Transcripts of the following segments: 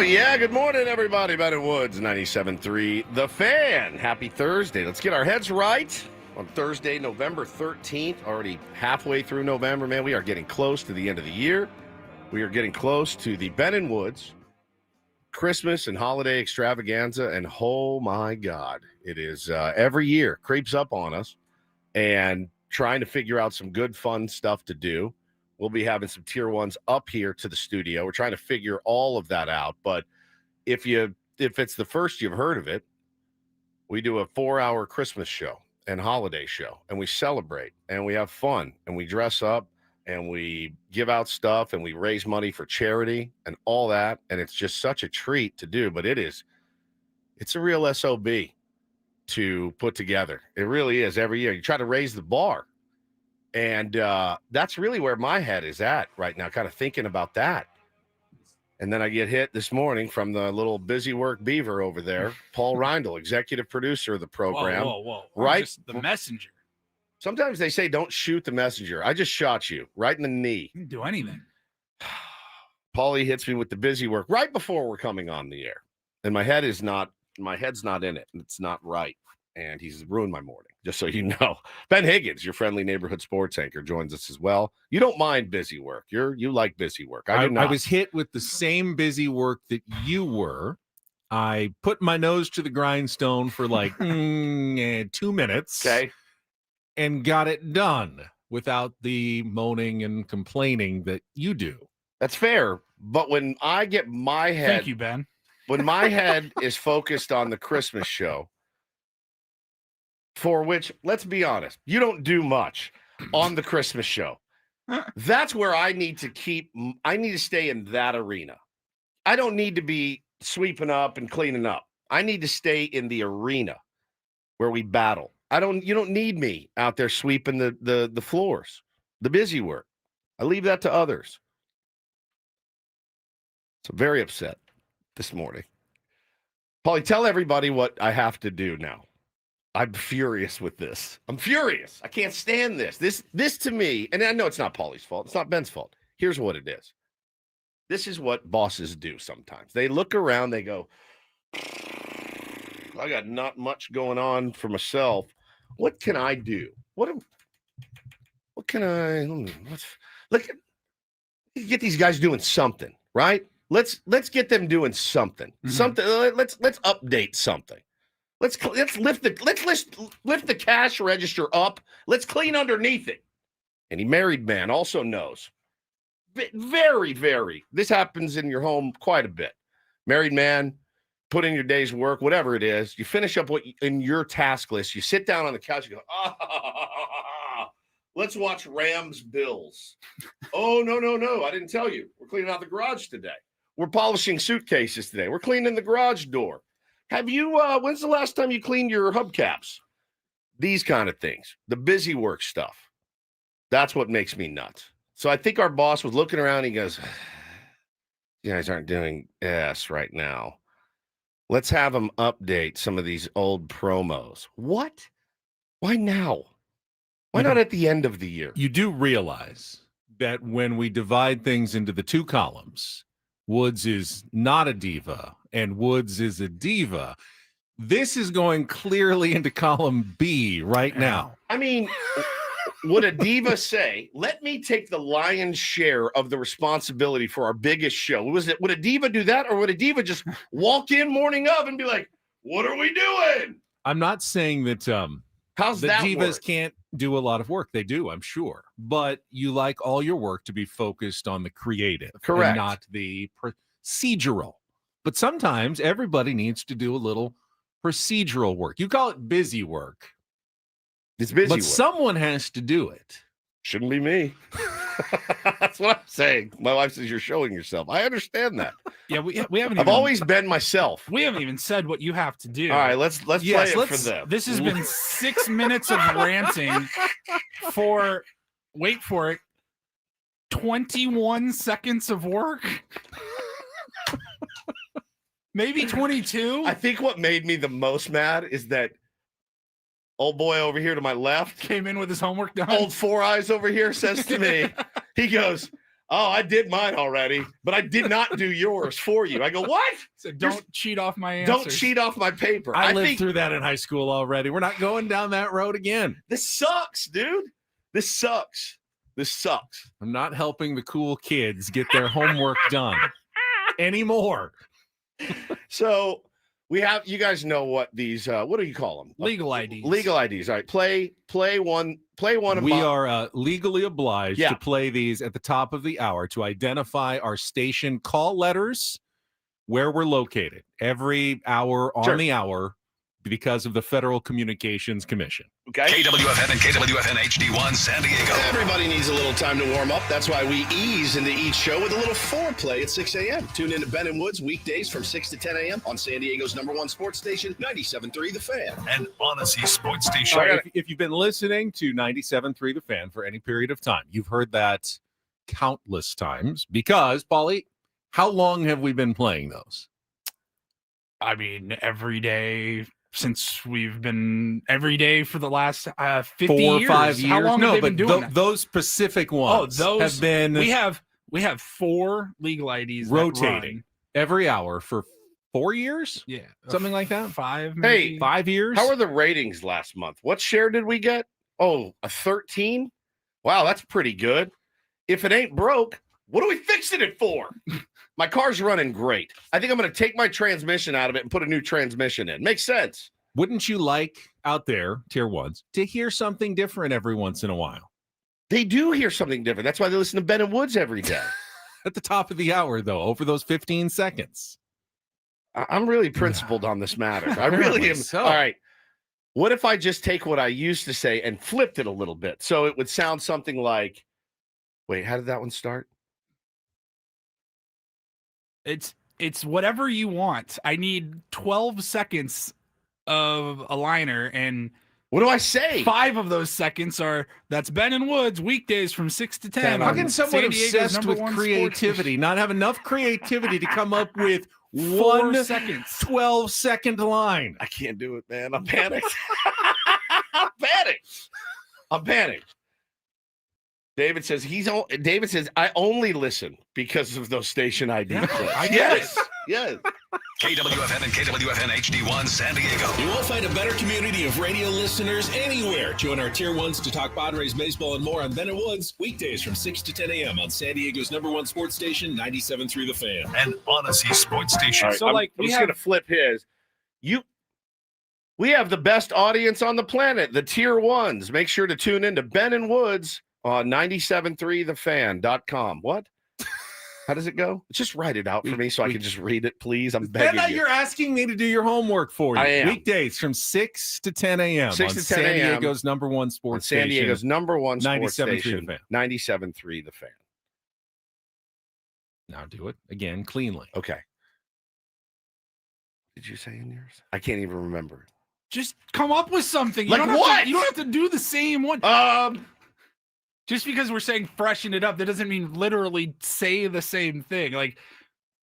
yeah, good morning, everybody. Ben and Woods, 97.3 The Fan. Happy Thursday. Let's get our heads right on Thursday, November 13th. Already halfway through November, man. We are getting close to the end of the year. We are getting close to the Ben and Woods Christmas and holiday extravaganza. And oh, my God, it is every year creeps up on us. And trying to figure out some good, fun stuff to do. We'll be having some tier ones up here to the studio. We're trying to figure all of that out. But if it's the first you've heard of it, we do a 4-hour Christmas show and holiday show, and we celebrate, and we have fun, and we dress up, and we give out stuff, and we raise money for charity and all that. And it's just such a treat to do. But it's a real SOB to put together. It really is. Every year you try to raise the bar. And that's really where my head is at right now, kind of thinking about that. And then I get hit this morning from the little busy work beaver over there, Paul Reindl, executive producer of the program. Whoa. Right? Just the messenger. Sometimes they say don't shoot the messenger. I just shot you right in the knee. You didn't do anything. Paulie hits me with the busy work right before we're coming on the air. And my head's not in it. It's not right. And he's ruined my morning, just so you know. Ben Higgins, your friendly neighborhood sports anchor, joins us as well. You don't mind busy work. You like busy work. I do not. I was hit with the same busy work that you were. I put my nose to the grindstone for like 2 minutes. Okay. And got it done without the moaning and complaining that you do. That's fair. But when I get my head. Thank you, Ben. When my head is focused on the Christmas show, for which, let's be honest, you don't do much on the Christmas show. That's where I need to stay in that arena. I don't need to be sweeping up and cleaning up. I need to stay in the arena where we battle. You don't need me out there sweeping the floors, the busy work. I leave that to others. So very upset this morning. Paulie, tell everybody what I have to do now. I'm furious with this. I'm furious. I can't stand this. This to me, and I know it's not Paulie's fault. It's not Ben's fault. Here's what it is. This is what bosses do sometimes. They look around, they go, I got not much going on for myself. What can I do? What can I get these guys doing something, right? Let's get them doing something. Mm-hmm. Something. Let's update something. Let's lift the cash register up. Let's clean underneath it. Any married man also knows. Very, very. This happens in your home quite a bit. Married man, put in your day's work, whatever it is. You finish up in your task list. You sit down on the couch. You go, let's watch Rams Bills. Oh, no. I didn't tell you. We're cleaning out the garage today. We're polishing suitcases today. We're cleaning the garage door. Have you, when's the last time you cleaned your hubcaps? These kind of things, the busy work stuff. That's what makes me nuts. So I think our boss was looking around and he goes, you guys aren't doing S right now. Let's have them update some of these old promos. What? Why now? Why not at the end of the year? You do realize that when we divide things into the two columns, Woods is not a diva and Woods is a diva. This is going clearly into column B right now. I mean, would a diva say, let me take the lion's share of the responsibility for our biggest show? Would a diva do that? Or would a diva just walk in morning of and be like, what are we doing? I'm not saying that how's that divas work? Can't do a lot of work. They do, I'm sure. But you like all your work to be focused on the creative. Correct. And not the procedural. But sometimes everybody needs to do a little procedural work. You call it busy work. It's busy but work. Someone has to do it. Shouldn't be me. That's what I'm saying. My wife says you're showing yourself. I understand that. Yeah, we haven't. I've always been myself. We haven't even said what you have to do. All right, let's play it for them. This has been 6 minutes of ranting for, wait for it, 21 seconds of work. Maybe 22. I think what made me the most mad is that old boy over here to my left came in with his homework done. Old Four Eyes over here says to me, he goes, Oh, I did mine already, but I did not do yours for you. I go, what? So don't cheat off my answers. Don't cheat off my paper. I lived think through that in high school already. We're not going down that road again. this sucks, dude. This sucks. I'm not helping the cool kids get their homework done anymore. So we have, you guys know what these, what do you call them? Legal IDs. Legal IDs. All right. Play one. We are legally obliged Yeah. to play these at the top of the hour to identify our station call letters, where we're located every hour on Sure. the hour because of the Federal Communications Commission. Okay. KWFN and KWFN HD1 San Diego. Everybody needs a little time to warm up. That's why we ease into each show with a little foreplay at 6 a.m. Tune in to Ben and Woods weekdays from 6 to 10 a.m. on San Diego's #1 sports station, 97.3 The Fan. And Odyssey Sports Station. All right, if you've been listening to 97.3 The Fan for any period of time, you've heard that countless times because, Paulie, how long have we been playing those? I mean, every day since we've been every day for the last 50 4 or years. 5 years. How long no, have they but been doing that? those specific ones have been We have 4 legal IDs that rotating run. every hour for 4 years, Yeah, something like that. 5. Hey, Maybe. 5 years. How are the ratings last month? What share did we get? Oh, a 13? Wow, that's pretty good. If it ain't broke, what are we fixing it for? My car's running great. I think I'm going to take my transmission out of it and put a new transmission in. Makes sense. Wouldn't you like out there, tier ones, to hear something different every once in a while? They do hear something different. That's why they listen to Ben and Woods every day. At the top of the hour, though, over those 15 seconds. I'm really principled on this matter. I really Apparently am. so. All right. What if I just take what I used to say and flipped it a little bit? So it would sound something like, wait, how did that one start? It's whatever you want. I need 12 seconds of a liner, and What do I say? 5 of those seconds are that's Ben and Woods weekdays from 6 to 10. How on can someone San Diego's obsessed with #1 creativity not have enough creativity to come up with sports- 4 one seconds. 12-second line? I can't do it, man. I'm panicked. I'm panicked. David says I only listen because of those station ID clips. I get it. Yes. KWFN and KWFN HD1 San Diego. You won't find a better community of radio listeners anywhere. Join our Tier 1s to talk Padres, baseball, and more on Ben and Woods, weekdays from 6 to 10 a.m. on San Diego's #1 sports station, 97.3 The Fan. And Odyssey Sports Station. All right, So, I'm like, we just have- gonna flip his. We have the best audience on the planet, the tier 1s. Make sure to tune in to Ben and Woods on 97.3thefan.com. What? How does it go? Just write it out for me so I can just read it, please. I'm begging Ben, you. you're asking me to do your homework for you. I am. Weekdays from 6 to 10 a.m. 6 on to 10 San a.m. Diego's #1 on sports San station. Diego's #1 sports 97.3 The station, Fan. 97.3 The Fan. Now do it again cleanly. Okay. Did you say in yours? I can't even remember. Just come up with something. You Like don't have what? you don't have to do the same one. Just because we're saying freshen it up, that doesn't mean literally say the same thing. Like,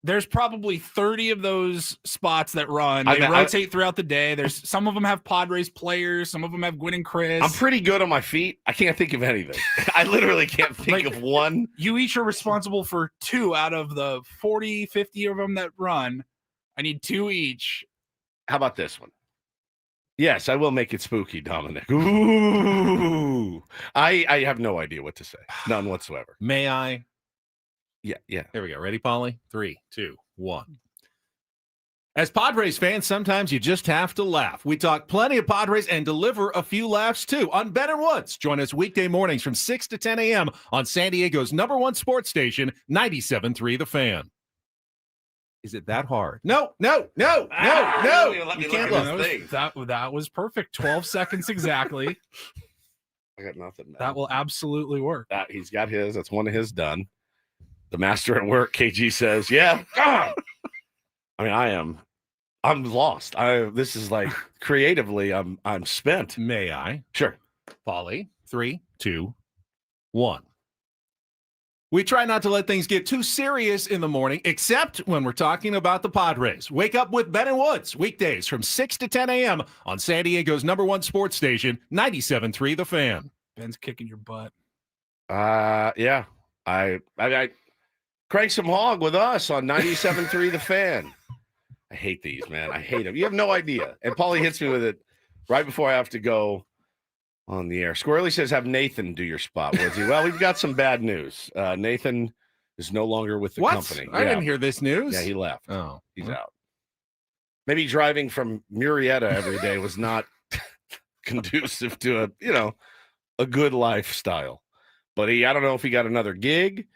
there's probably 30 of those spots that run. They rotate throughout the day. There's some of them have Padres players. Some of them have Gwynn and Chris. I'm pretty good on my feet. I can't think of anything. I literally can't think Like- of one. You each are responsible for 2 out of the 40, 50 of them that run. I need 2 each. How about this one? Yes, I will make it spooky, Dominic. Ooh. I have no idea what to say. None whatsoever. May I? Yeah. Here we go. Ready, Polly? 3, 2, 1. As Padres fans, sometimes you just have to laugh. We talk plenty of Padres and deliver a few laughs too on Ben and Woods. Join us weekday mornings from 6 to 10 a.m. on San Diego's #1 sports station, 97.3 The Fan. Is it that hard? No. You can't look. That was perfect. 12 seconds exactly. I got nothing. Man. That will absolutely work. He's got his. That's one of his done. The master at work, KG says, yeah. I mean, I'm lost. This is like creatively, I'm spent. May I? Sure. Polly, 3, 2, 1. We try not to let things get too serious in the morning, except when we're talking about the Padres. Wake up with Ben and Woods, weekdays from 6 to 10 a.m. on San Diego's #1 sports station, 97.3 The Fan. Ben's kicking your butt. Yeah. Crank some hog with us on 97.3 The Fan. I hate these, man. I hate them. You have no idea. And Paulie hits me with it right before I have to go on the air. Squirrely says, have Nathan do your spot, Woodsy. Well, we've got some bad news. Nathan is no longer with the company. I didn't hear this news. Yeah, he left. Oh, he's out. Maybe driving from Murrieta every day was not conducive to a good lifestyle. But I don't know if he got another gig.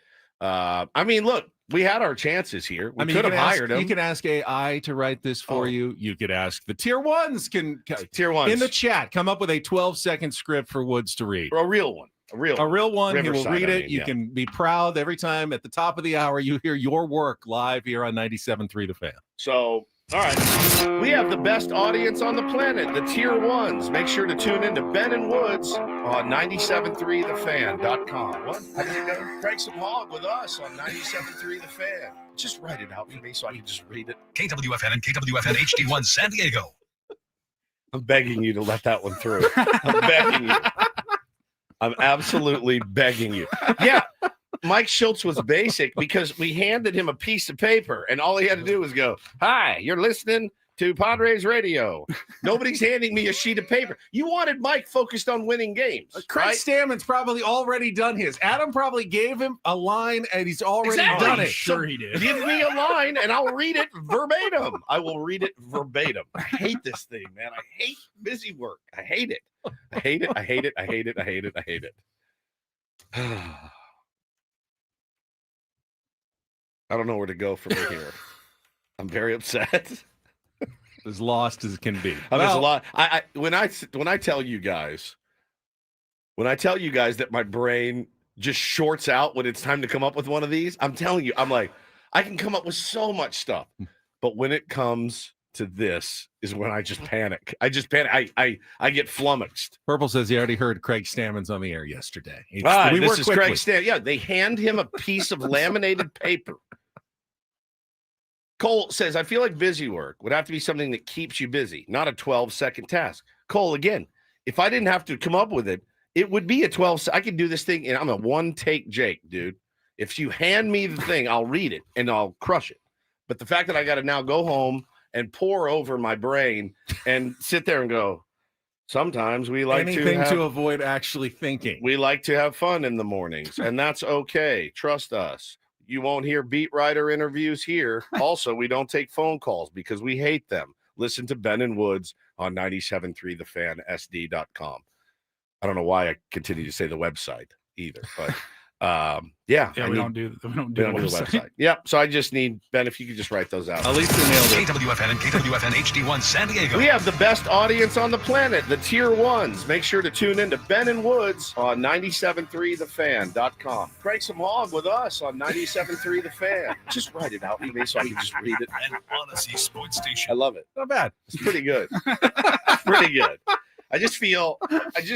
Look, we had our chances here. We could have hired him. You can ask AI to write this for you. You could ask the tier ones in the chat. Come up with a 12-second script for Woods to read. A real one. A real one. Riverside, he will read it. You can be proud every time at the top of the hour you hear your work live here on 97.3 The Fan. So, all right. We have the best audience on the planet, the tier ones. Make sure to tune in to Ben and Woods on 97.3thefan.com. What? How does it go? Crank some hog with us on 97.3 The Fan. Just write it out for me so I can just read it. KWFN and KWFN HD1 San Diego. I'm begging you to let that one through. I'm begging you. I'm absolutely begging you. Yeah. Mike Schultz was basic because we handed him a piece of paper and all he had to do was go, hi, you're listening to Padres radio. Nobody's handing me a sheet of paper. You wanted Mike focused on winning games. Craig Stammen's probably already done his. Adam probably gave him a line and he's already done it. Sure he did. Give me a line and I'll read it verbatim. I will read it verbatim. I hate this thing, man. I hate busy work. I hate it. I hate it. I hate it. I hate it. I hate it. I hate it. I don't know where to go from here. I'm very upset. As lost as it can be. When I tell you guys that my brain just shorts out when it's time to come up with one of these, I'm telling you, I'm like, I can come up with so much stuff. But when it comes to this is when I just panic. I get flummoxed. Purple says he already heard Craig Stammen's on the air yesterday. This is Craig Stammen. Yeah, they hand him a piece of laminated paper. Cole says, I feel like busy work would have to be something that keeps you busy, not a 12-second task. Cole, again, if I didn't have to come up with it, it would be a 12. I could do this thing, and I'm a one-take Jake, dude. If you hand me the thing, I'll read it, and I'll crush it. But the fact that I got to now go home and pour over my brain and sit there and go, sometimes we like to avoid actually thinking. We like to have fun in the mornings, and that's okay. Trust us. You won't hear beat writer interviews here. Also, we don't take phone calls because we hate them. Listen to Ben and Woods on 97.3thefan.sd.com. I don't know why I continue to say the website either, but we don't do the website. Yep. So I just need Ben, if you could just write those out. At least they nailed it. KWFN and KWFN HD1 San Diego. We have the best audience on the planet, the tier ones. Make sure to tune in to Ben and Woods on 97.3thefan.com. Crank some hog with us on 97.3 The Fan. Just write it out for me so I can just read it. And Odyssey Sports Station. I love it. Not bad. It's pretty good. Pretty good. I just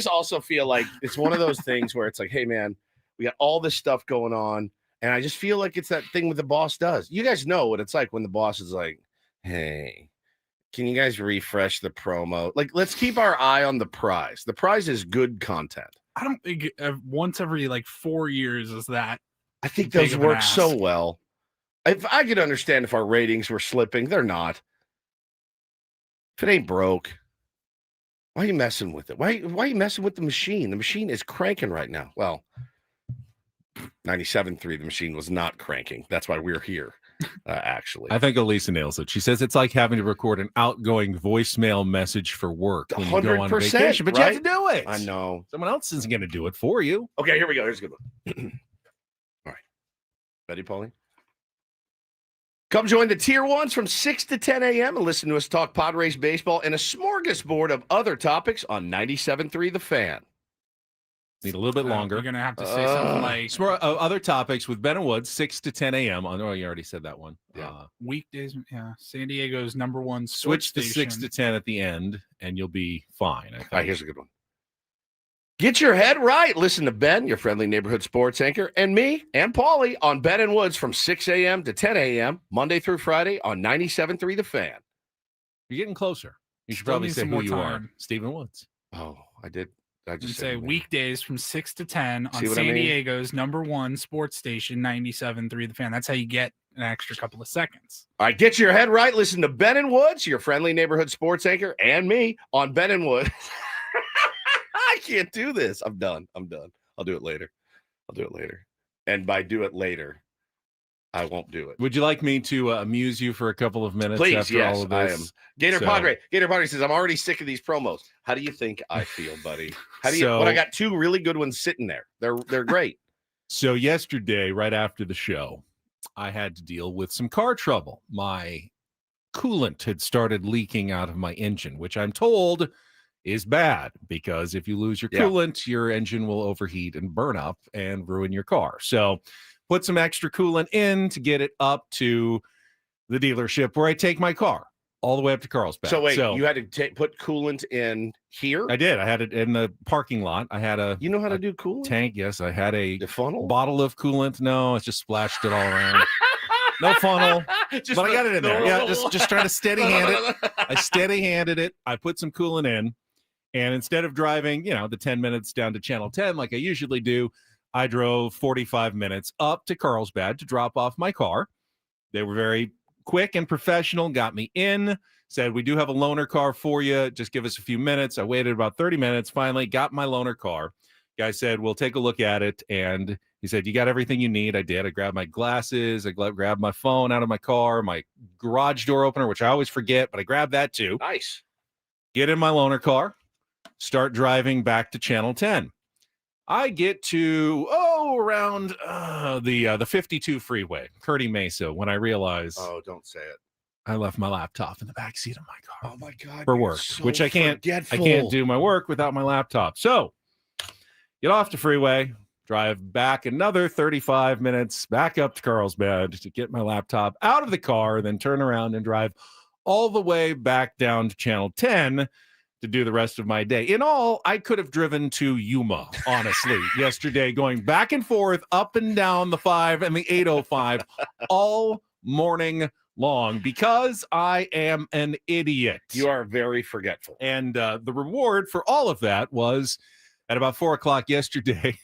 also feel like it's one of those things where it's like, hey, man, we got all this stuff going on, and I just feel like it's that thing what the boss does. You guys know what it's like when the boss is like, hey, can you guys refresh the promo? Like, let's keep our eye on the prize. The prize is good content. I don't think once every 4 years is that. I think those work so well. If I could understand if our ratings were slipping, they're not. If it ain't broke, why are you messing with it? Why are you messing with the machine? The machine is cranking right now. Well, 97.3, the machine was not cranking. That's why we're here, actually. I think Elisa nails it. She says it's like having to record an outgoing voicemail message for work when you go on vacation, but right? You have to do it. I know. Someone else isn't going to do it for you. Okay, here we go. Here's a good one. All right. Ready, Pauline? Come join the Tier 1s from 6 to 10 a.m. and listen to us talk Padres baseball and a smorgasbord of other topics on 97.3 The Fan. Need a little bit longer. You're going to have to say something like... other topics with Ben and Woods, 6 to 10 a.m. Oh, you already said that one. Yeah. Weekdays, San Diego's #1 Switch to station. 6 to 10 at the end, and you'll be fine. All right, here's a good one. Get your head right. Listen to Ben, your friendly neighborhood sports anchor, and me and Paulie on Ben and Woods from 6 a.m. to 10 a.m., Monday through Friday on 97.3 The Fan. You're getting closer. You should Still probably need say some who more you time. are. Stephen Woods. Oh, I did. I And just say weekdays from 6 to 10 on See what I San mean? Diego's #1 sports station, 97.3 The Fan. That's how you get an extra couple of seconds. All right, get your head right. Listen to Ben and Woods, your friendly neighborhood sports anchor, and me on Ben and Woods. I can't do this. I'm done. I'll do it later. And by do it later, I won't do it. Would you like me to amuse you for a couple of minutes Please, after yes, all of I this? am. Gator Padre says, I'm already sick of these promos. How do you think I feel, buddy? But I got two really good ones sitting there. They're great. So yesterday, right after the show, I had to deal with some car trouble. My coolant had started leaking out of my engine, which I'm told is bad because if you lose your coolant, your engine will overheat and burn up and ruin your car. So put some extra coolant in to get it up to the dealership where I take my car all the way up to Carlsbad. So wait, you had to put coolant in here? I did. I had it in the parking lot. I had a You know how to do coolant? tank. Yes, I had a funnel? bottle of coolant. No, it's just splashed it all around. No funnel, but I got it in there. Yeah, just trying to steady hand it. I steady handed it. I put some coolant in, and instead of driving, the 10 minutes down to Channel 10 like I usually do, I drove 45 minutes up to Carlsbad to drop off my car. They were very quick and professional, got me in, said, we do have a loaner car for you. Just give us a few minutes. I waited about 30 minutes, finally got my loaner car. Guy said, we'll take a look at it. And he said, you got everything you need. I did. I grabbed my glasses. I grabbed my phone out of my car, my garage door opener, which I always forget, but I grabbed that too. Nice. Get in my loaner car, start driving back to Channel 10. I get to, around the 52 freeway, Curdy Mesa, when I realize. Oh, don't say it. I left my laptop in the backseat of my car. Oh, my God. For work, so which I can't forgetful. do my work without my laptop. So get off the freeway, drive back another 35 minutes back up to Carlsbad to get my laptop out of the car, then turn around and drive all the way back down to Channel 10 to do the rest of my day. In all, I could have driven to Yuma, honestly, yesterday, going back and forth, up and down the 5 and the 805 all morning long because I am an idiot. You are very forgetful. And the reward for all of that was at about 4 o'clock yesterday,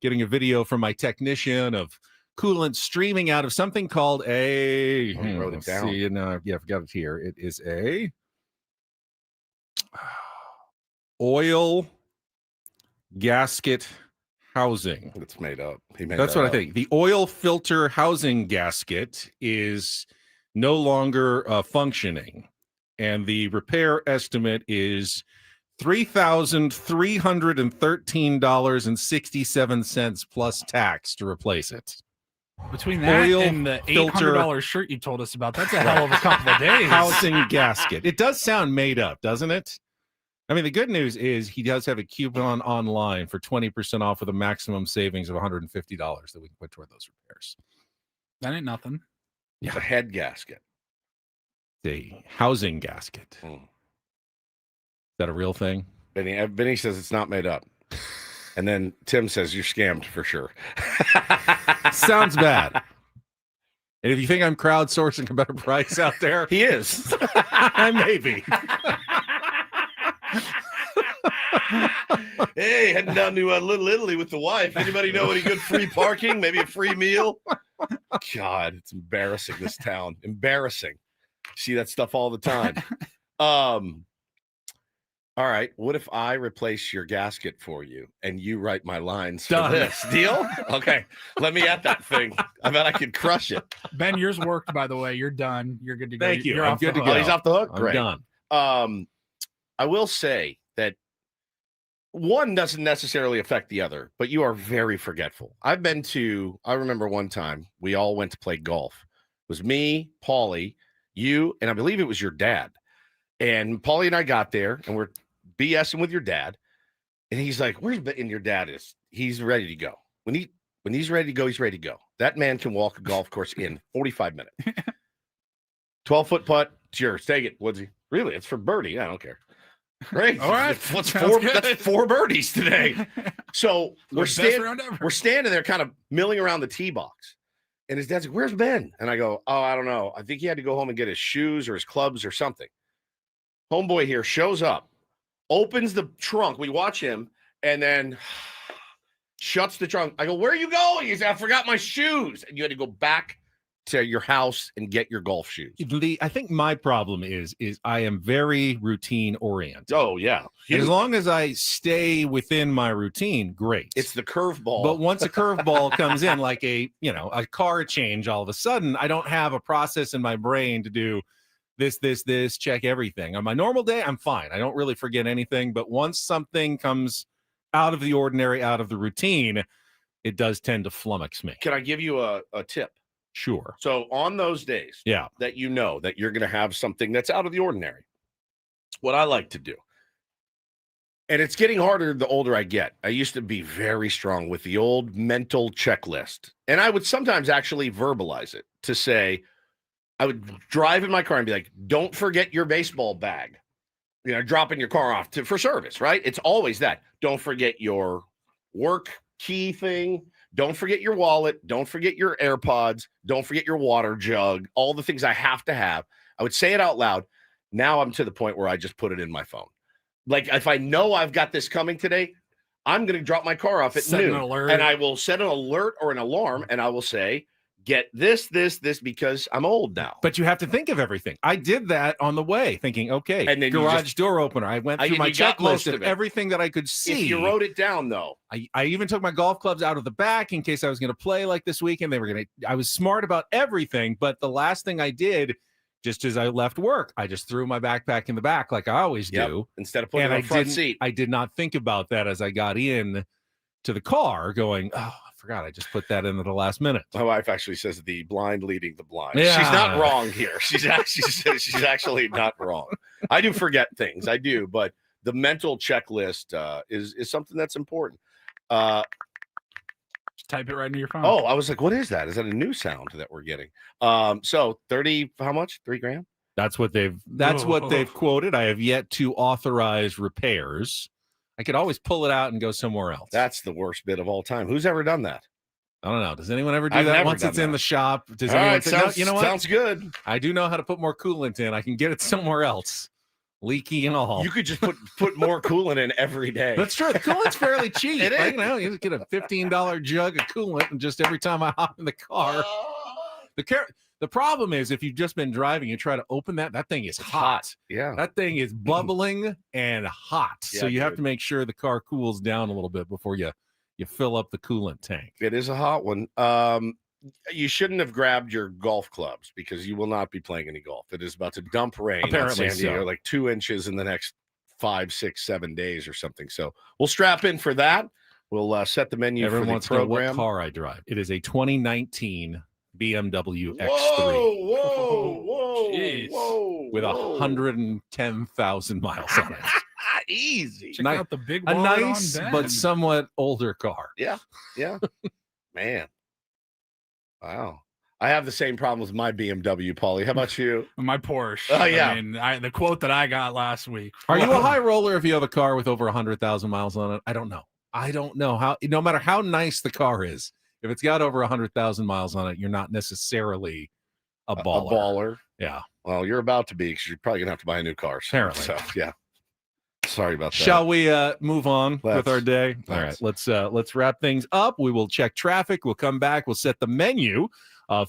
getting a video from my technician of coolant streaming out of something called a. I wrote it down. See, I forgot it here. It is a oil gasket housing. It's made up. That's what I think. The oil filter housing gasket is no longer functioning, and the repair estimate is $3,313.67 plus tax to replace it. Between that Oil and the filter $800 shirt you told us about, that's a hell of a couple of days. Housing gasket. It does sound made up, doesn't it? I mean, the good news is he does have a coupon online for 20% off with a maximum savings of $150 that we can put toward those repairs. That ain't nothing. It's a head gasket. The housing gasket. Is that a real thing? Benny says it's not made up. And then Tim says you're scammed for sure. Sounds bad. And if you think I'm crowdsourcing a better price out there, he is. Maybe. Hey, heading down to Little Italy with the wife. Anybody know any good free parking? Maybe a free meal? God, it's embarrassing, this town. Embarrassing. See that stuff all the time. All right. What if I replace your gasket for you and you write my lines for this? Deal? Okay. Let me at that thing. I bet I could crush it. Ben, yours worked, by the way. You're done. You're good to go. Thank you. You're I'm off good the to hook. go. He's off the hook? I'm Great. done. I will say that one doesn't necessarily affect the other, but you are very forgetful. I remember one time we all went to play golf. It was me, Paulie, you, and I believe it was your dad. And Paulie and I got there and we're BSing with your dad. And he's like, and your dad is, he's ready to go. When he's ready to go, he's ready to go. That man can walk a golf course in 45 minutes. 12-foot putt, it's yours. Take it, Woodsy. Really, it's for birdie. I don't care. Great. All right. That's 4 birdies today. So we're We're standing there kind of milling around the tee box. And his dad's like, where's Ben? And I go, oh, I don't know. I think he had to go home and get his shoes or his clubs or something. Homeboy here shows up, opens the trunk. We watch him, and then shuts the trunk. I go, where are you going? He said, I forgot my shoes. And you had to go back to your house and get your golf shoes. I think my problem is I am very routine oriented. Oh, yeah. And as long as I stay within my routine, great. It's the curveball. But once a curveball comes in, like a car change, all of a sudden, I don't have a process in my brain to do this, check everything. On my normal day, I'm fine. I don't really forget anything. But once something comes out of the ordinary, out of the routine, it does tend to flummox me. Can I give you a tip? Sure. So on those days that you know that you're going to have something that's out of the ordinary, what I like to do, and it's getting harder the older I get. I used to be very strong with the old mental checklist, and I would sometimes actually verbalize it to say, I would drive in my car and be like, don't forget your baseball bag, dropping your car off for service, right? It's always that. Don't forget your work key thing. Don't forget your wallet. Don't forget your AirPods. Don't forget your water jug. All the things I have to have. I would say it out loud. Now I'm to the point where I just put it in my phone. Like if I know I've got this coming today, I'm going to drop my car off at noon. And I will set an alert or an alarm and I will say, get this, because I'm old now. But you have to think of everything. I did that on the way, thinking, okay, and then garage door opener. I went through my checklist of everything that I could see. If you wrote it down, though. I even took my golf clubs out of the back in case I was going to play like this weekend. I was smart about everything. But the last thing I did, just as I left work, I just threw my backpack in the back like I always do. Instead of putting it in the front seat. I did not think about that as I got in to the car going, oh, I forgot I just put that in at the last minute. My wife actually says the blind leading the blind. Yeah. She's not wrong here. She's actually not wrong. I do forget things. I do, but the mental checklist is something that's important. Just type it right into your phone. Oh, I was like, what is that? Is that a new sound that we're getting? So 30, how much? $3,000? That's what they've quoted. I have yet to authorize repairs. I could always pull it out and go somewhere else. That's the worst bit of all time. Who's ever done that? I don't know. Does anyone ever do that once it's in the shop? Does anyone say, no, you know what? Sounds good. I do know how to put more coolant in. I can get it somewhere else. Leaky and all. You could just put more coolant in every day. That's true. The coolant's fairly cheap. It is. You get a $15 jug of coolant, and just every time I hop in the car. The problem is if you've just been driving, you try to open that thing is hot. Yeah. That thing is bubbling and hot. Yeah, so you have to make sure the car cools down a little bit before you fill up the coolant tank. It is a hot one. You shouldn't have grabbed your golf clubs because you will not be playing any golf. It is about to dump rain Apparently on San Diego, like 2 inches in the next 5, 6, 7 days or something. So we'll strap in for that. We'll set the menu Everyone for the wants to know program. what car I drive. It is a 2019 BMW X3. Whoa, Jeez. With 110,000 miles on it. Easy. Check out the big A wallet nice on Ben. but somewhat older car. Yeah. Man. Wow. I have the same problem with my BMW, Paulie. How about you? My Porsche. Oh, yeah. I mean, the quote that I got last week. Are you a high roller if you have a car with over 100,000 miles on it? I don't know how, no matter how nice the car is, if it's got over 100,000 miles on it, you're not necessarily a baller. A baller. Yeah. Well, you're about to be because you're probably going to have to buy a new car. Apparently. So, yeah. Sorry about that. Shall we move on with our day? All right, Let's. let's wrap things up. We will check traffic. We'll come back. We'll set the menu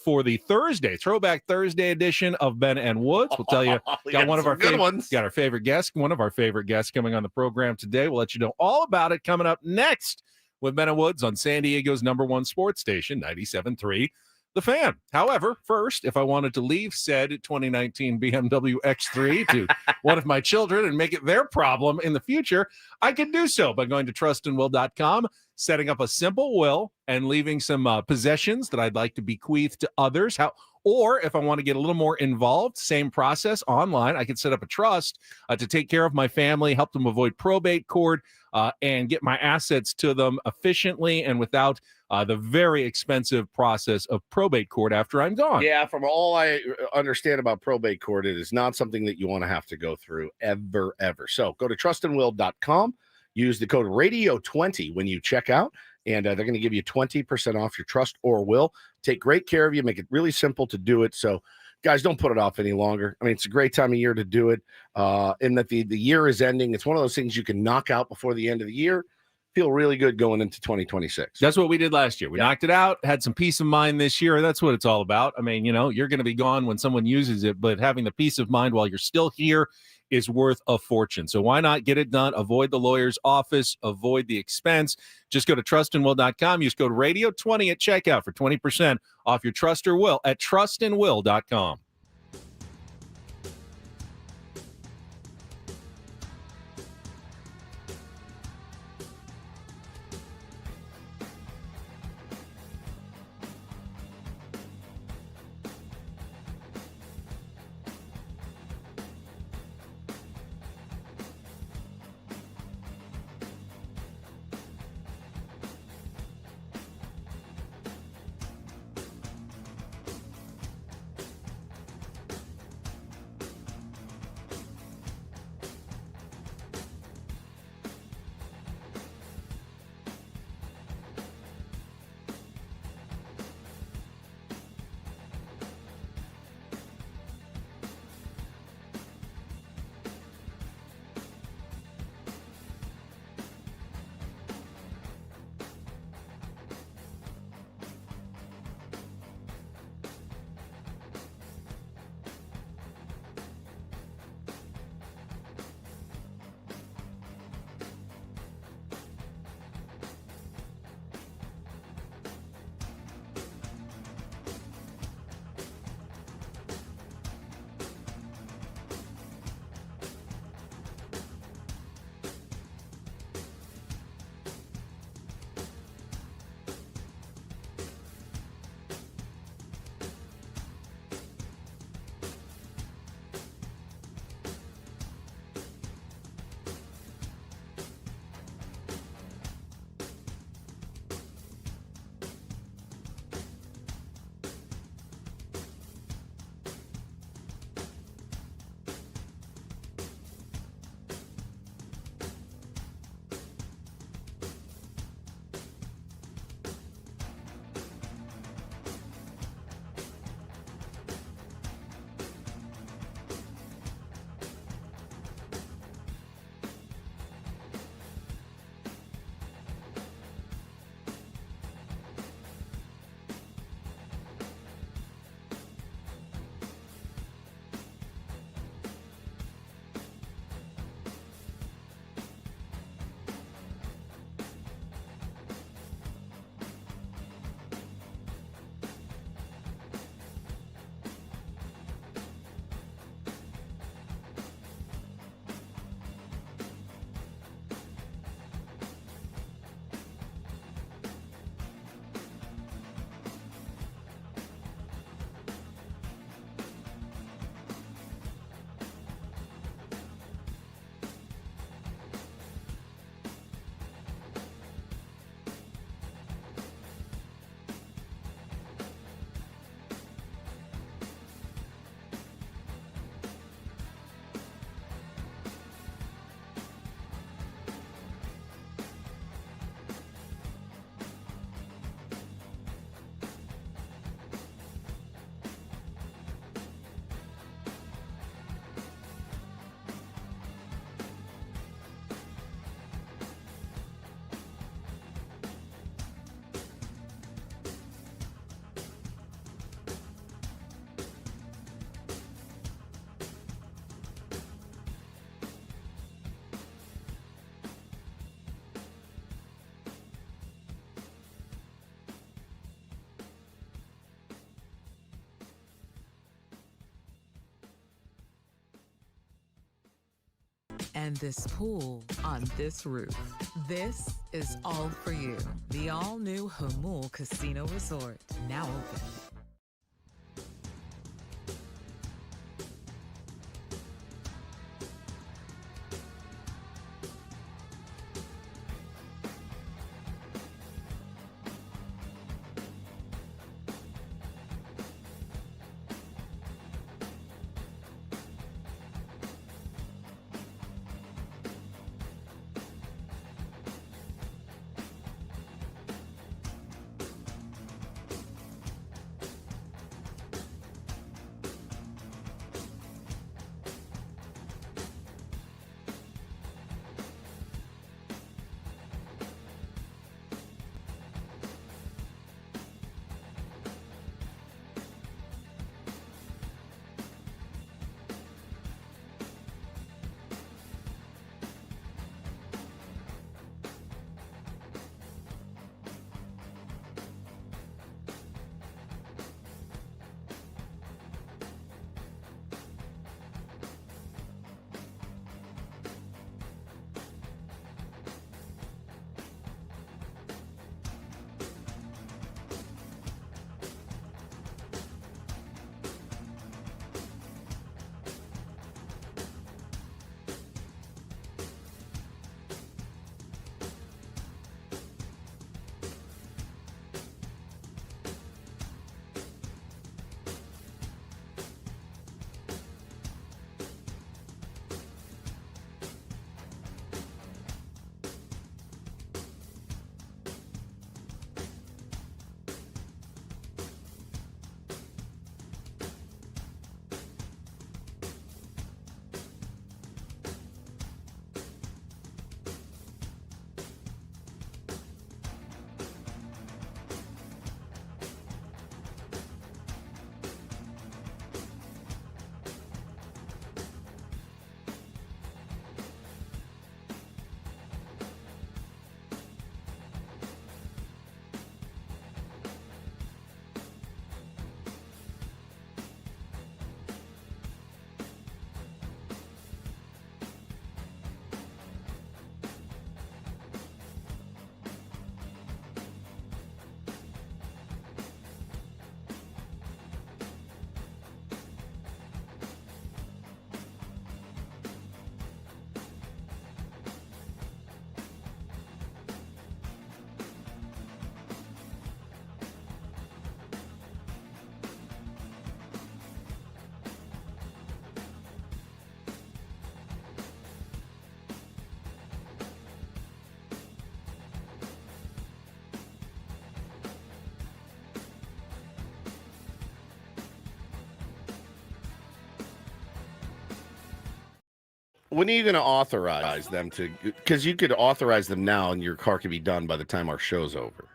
for the Throwback Thursday edition of Ben and Woods. We'll tell you, got one of our good ones. Got our favorite guest, one of our favorite guests coming on the program today. We'll let you know all about it coming up next with Ben and Woods on San Diego's #1 sports station, 97.3. The Fan. However, first, if I wanted to leave said 2019 BMW X3 to one of my children and make it their problem in the future, I could do so by going to trustandwill.com, setting up a simple will, and leaving some possessions that I'd like to bequeath to others. Or if I want to get a little more involved, same process online. I can set up a trust to take care of my family, help them avoid probate court, and get my assets to them efficiently and without the very expensive process of probate court after I'm gone. Yeah, from all I understand about probate court, it is not something that you want to have to go through ever. So go to trustandwill.com, use the code radio20 when you check out, and they're going to give you 20% off your trust or will. Take great care of you, make it really simple to do it. So guys, don't put it off any longer. I mean, it's a great time of year to do it. In that the year is ending. It's one of those things you can knock out before the end of the year. feel really good going into 2026. That's what we did last year. We knocked it out, had some peace of mind this year. That's what it's all about. I mean, you're going to be gone when someone uses it, but having the peace of mind while you're still here is worth a fortune. So why not get it done? Avoid the lawyer's office, avoid the expense. Just go to trustandwill.com. Use code radio20 at checkout for 20% off your Trust or Will at trustandwill.com. And this pool on this roof. This is all for you. The all-new Hamul Casino Resort, now open. When are you going to authorize them to? Because you could authorize them now, and your car could be done by the time our show's over.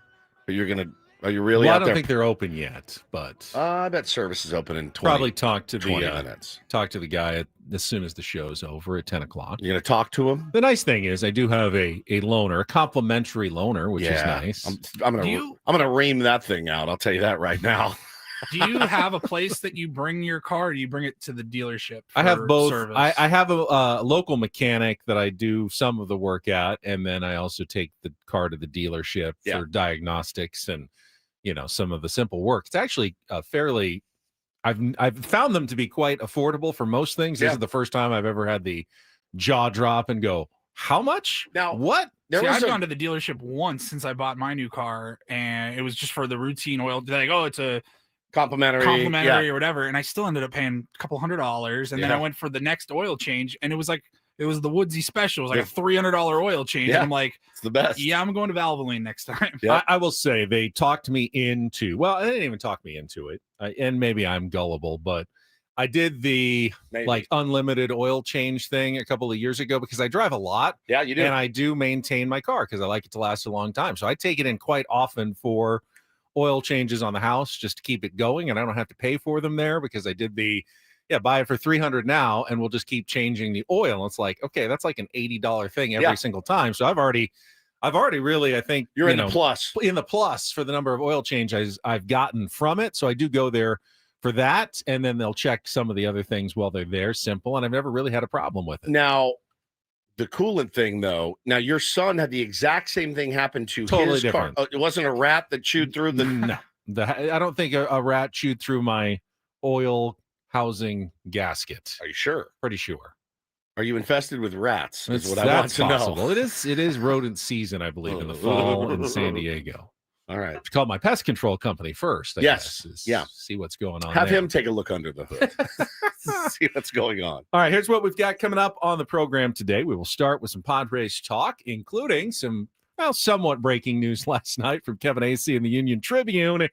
But you're going to? Are you really? Well, out I don't there? think they're open yet, but I bet service is open in 20, probably talk to 20 the minutes. talk to the guy as soon as the show's over at 10 o'clock. You're going to talk to him? The nice thing is I do have a loaner, a complimentary loaner, which is nice. I'm gonna ream that thing out. I'll tell you that right now. Do you have a place that you bring your car, or do you bring it to the dealership? I have both. Service? I have a local mechanic that I do some of the work at, and then I also take the car to the dealership for diagnostics and some of the simple work. It's actually fairly. I've found them to be quite affordable for most things. This is the first time I've ever had the jaw drop and go, how much? Now, what? I've gone to the dealership once since I bought my new car, and it was just for the routine oil. They're like, oh, it's a complimentary or whatever, and I still ended up paying a couple $100s, and then I went for the next oil change, and it was the Woodsy special. It was like a $300 oil change. And I'm like, it's the best. Yeah, I'm going to Valvoline next time. I will say they talked me into. Well, they didn't even talk me into it, and maybe I'm gullible, but I did the unlimited oil change thing a couple of years ago because I drive a lot. Yeah, you do, and I do maintain my car because I like it to last a long time. So I take it in quite often for oil changes on the house just to keep it going, and I don't have to pay for them there because I did the buy it for $300 now, and we'll just keep changing the oil. And it's like, okay, that's like an $80 thing every single time. So I've already really, I think you're in the plus for the number of oil changes I've gotten from it. So I do go there for that, and then they'll check some of the other things while they're there. Simple, and I've never really had a problem with it. Now, the coolant thing, though. Now, your son had the exact same thing happen to his different car. It wasn't a rat that chewed through the. No, I don't think a rat chewed through my oil housing gasket. Are you sure? Pretty sure. Are you infested with rats? Is what I want That's to possible. know. It is rodent season, I believe, in the fall in San Diego. All right. It's called my pest control company first. I guess, see what's going on. Have him take a look under the hood. See what's going on. All right, here's what we've got coming up on the program today. We will start with some Padres talk, including some somewhat breaking news last night from Kevin Acee in the Union Tribune.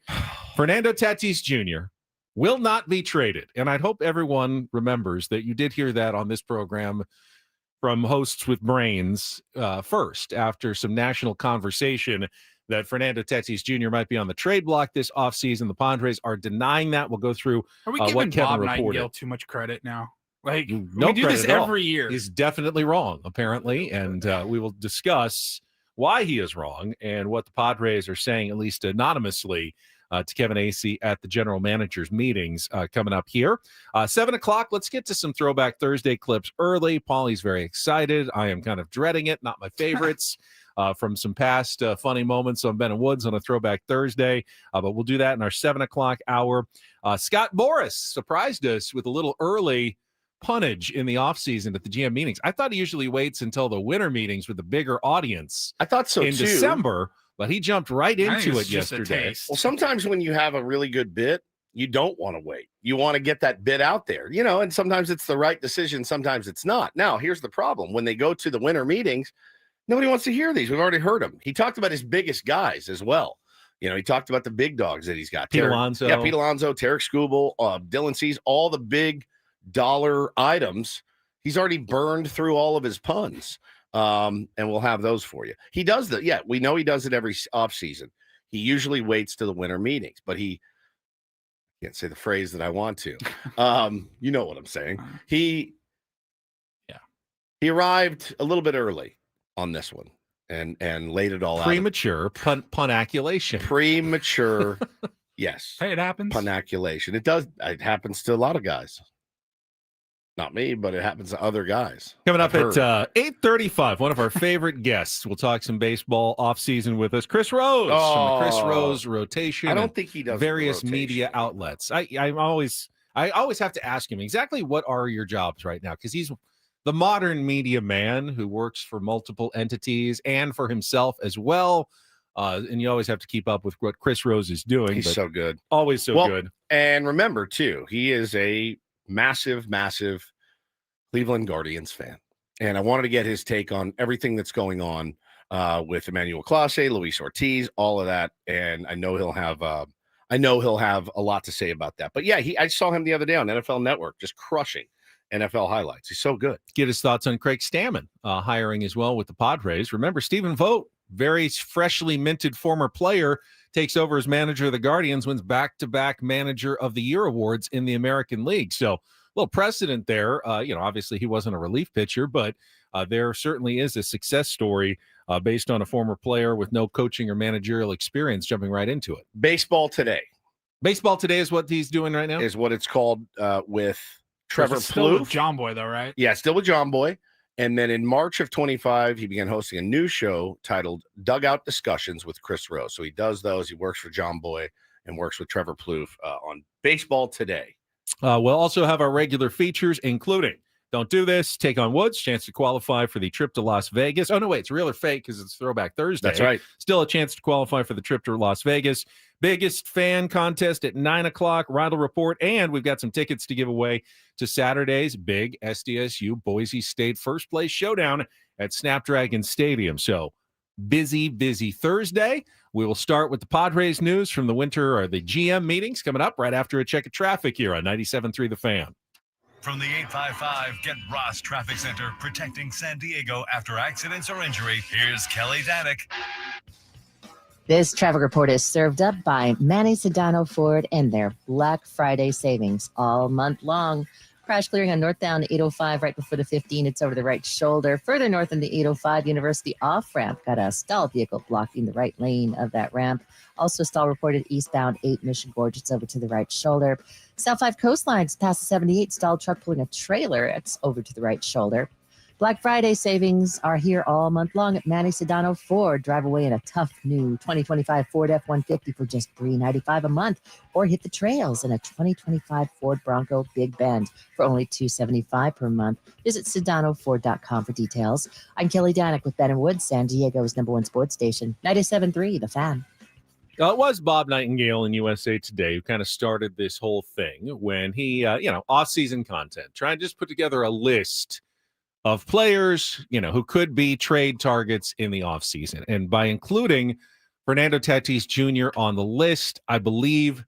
Fernando Tatis Jr. will not be traded. And I hope everyone remembers that you did hear that on this program from hosts with brains first, after some national conversation that Fernando Tatis Jr. might be on the trade block this offseason. The Padres are denying that. We'll go through what Kevin Bob reported. Nightingale Too much credit now. Like, no, we do this every year. He's definitely wrong, apparently, and we will discuss why he is wrong and what the Padres are saying, at least anonymously, to Kevin Acee at the general manager's meetings coming up here. 7 o'clock, let's get to some Throwback Thursday clips early. Paulie's very excited. I am kind of dreading it, not my favorites. From some past funny moments on Ben and Woods on a Throwback Thursday. But we'll do that in our 7 o'clock hour. Scott Boras surprised us with a little early punnage in the offseason at the GM meetings. I thought he usually waits until the winter meetings with a bigger audience. I thought so in too. December, but he jumped right into it yesterday. Well, sometimes when you have a really good bit, you don't want to wait. You want to get that bit out there, and sometimes it's the right decision. Sometimes it's not. Now, here's the problem. When they go to the winter meetings, nobody wants to hear these. We've already heard them. He talked about his biggest guys as well. He talked about the big dogs that he's got. Pete Alonso. Yeah, Pete Alonso, Tarek Skubal, Dylan Cease, all the big dollar items. He's already burned through all of his puns. And we'll have those for you. He does that. Yeah, we know he does it every offseason. He usually waits to the winter meetings, but he can't say the phrase that I want to. You know what I'm saying. He arrived a little bit early on this one and laid it all premature out. Punaculation. Premature. Yes. Hey, it happens. Punaculation. It does. It happens to a lot of guys. Not me, but it happens to other guys. Coming up at 8:35, one of our favorite guests. We'll talk some baseball offseason with us. Chris Rose from the Chris Rose rotation. I don't think he does various media outlets. I always have to ask him exactly what are your jobs right now, because he's the modern media man who works for multiple entities and for himself as well. And you always have to keep up with what Chris Rose is doing. He's so good. Always so good. And remember, too, he is a massive Cleveland Guardians fan. And I wanted to get his take on everything that's going on with Emmanuel Clase, Luis Ortiz, all of that. And I know he'll have a lot to say about that. But yeah, I saw him the other day on NFL Network, just crushing. NFL highlights. He's so good. Get his thoughts on Craig Stammen hiring as well with the Padres. Remember, Stephen Vogt, very freshly minted former player, takes over as manager of the Guardians, wins back-to-back Manager of the Year awards in the American League. So a little precedent there. Obviously he wasn't a relief pitcher, but there certainly is a success story based on a former player with no coaching or managerial experience jumping right into it. Baseball Today. Baseball Today is what he's doing right now? Is what it's called with Trevor Still with Plouffe. John Boy, though, right? Yeah, still with John Boy. And then in March of 25, he began hosting a new show titled Dugout Discussions with Chris Rose. So he does those. He works for John Boy and works with Trevor Plouffe on Baseball Today. We'll also have our regular features, including Don't Do This, Take on Woods, chance to qualify for the trip to Las Vegas. Oh, no, wait, it's real or fake because it's Throwback Thursday. That's right. Still a chance to qualify for the trip to Las Vegas. Biggest fan contest at 9 o'clock, Ridle Report, and we've got some tickets to give away to Saturday's big SDSU Boise State first place showdown at Snapdragon Stadium. So busy Thursday. We will start with the Padres news from the winter or the GM meetings coming up right after a check of traffic here on 97.3 The Fan. From the 855 Get Ross Traffic Center, protecting San Diego after accidents or injury, here's Kelly Danick. This traffic report is served up by Manny Sedano Ford and their Black Friday savings all month long. Crash clearing on northbound 805 right before the 15. It's over the right shoulder. Further north in the 805 University off-ramp, got a stalled vehicle blocking the right lane of that ramp. Also stall reported eastbound 8 Mission Gorge. It's over to the right shoulder. South 5 coastlines past the 78. Stalled truck pulling a trailer. It's over to the right shoulder. Black Friday savings are here all month long at Manny Sedano Ford. Drive away in a tough new 2025 Ford F-150 for just $395 a month, or hit the trails in a 2025 Ford Bronco Big Bend for only $275 per month. Visit SedanoFord.com for details. I'm Kelly Danick with Ben & Woods, San Diego's #1 sports station, 97.3 The Fan. It was Bob Nightingale in USA Today who kind of started this whole thing when he, off-season content, trying to just put together a list of players, who could be trade targets in the offseason. And by including Fernando Tatis Jr. on the list, I believe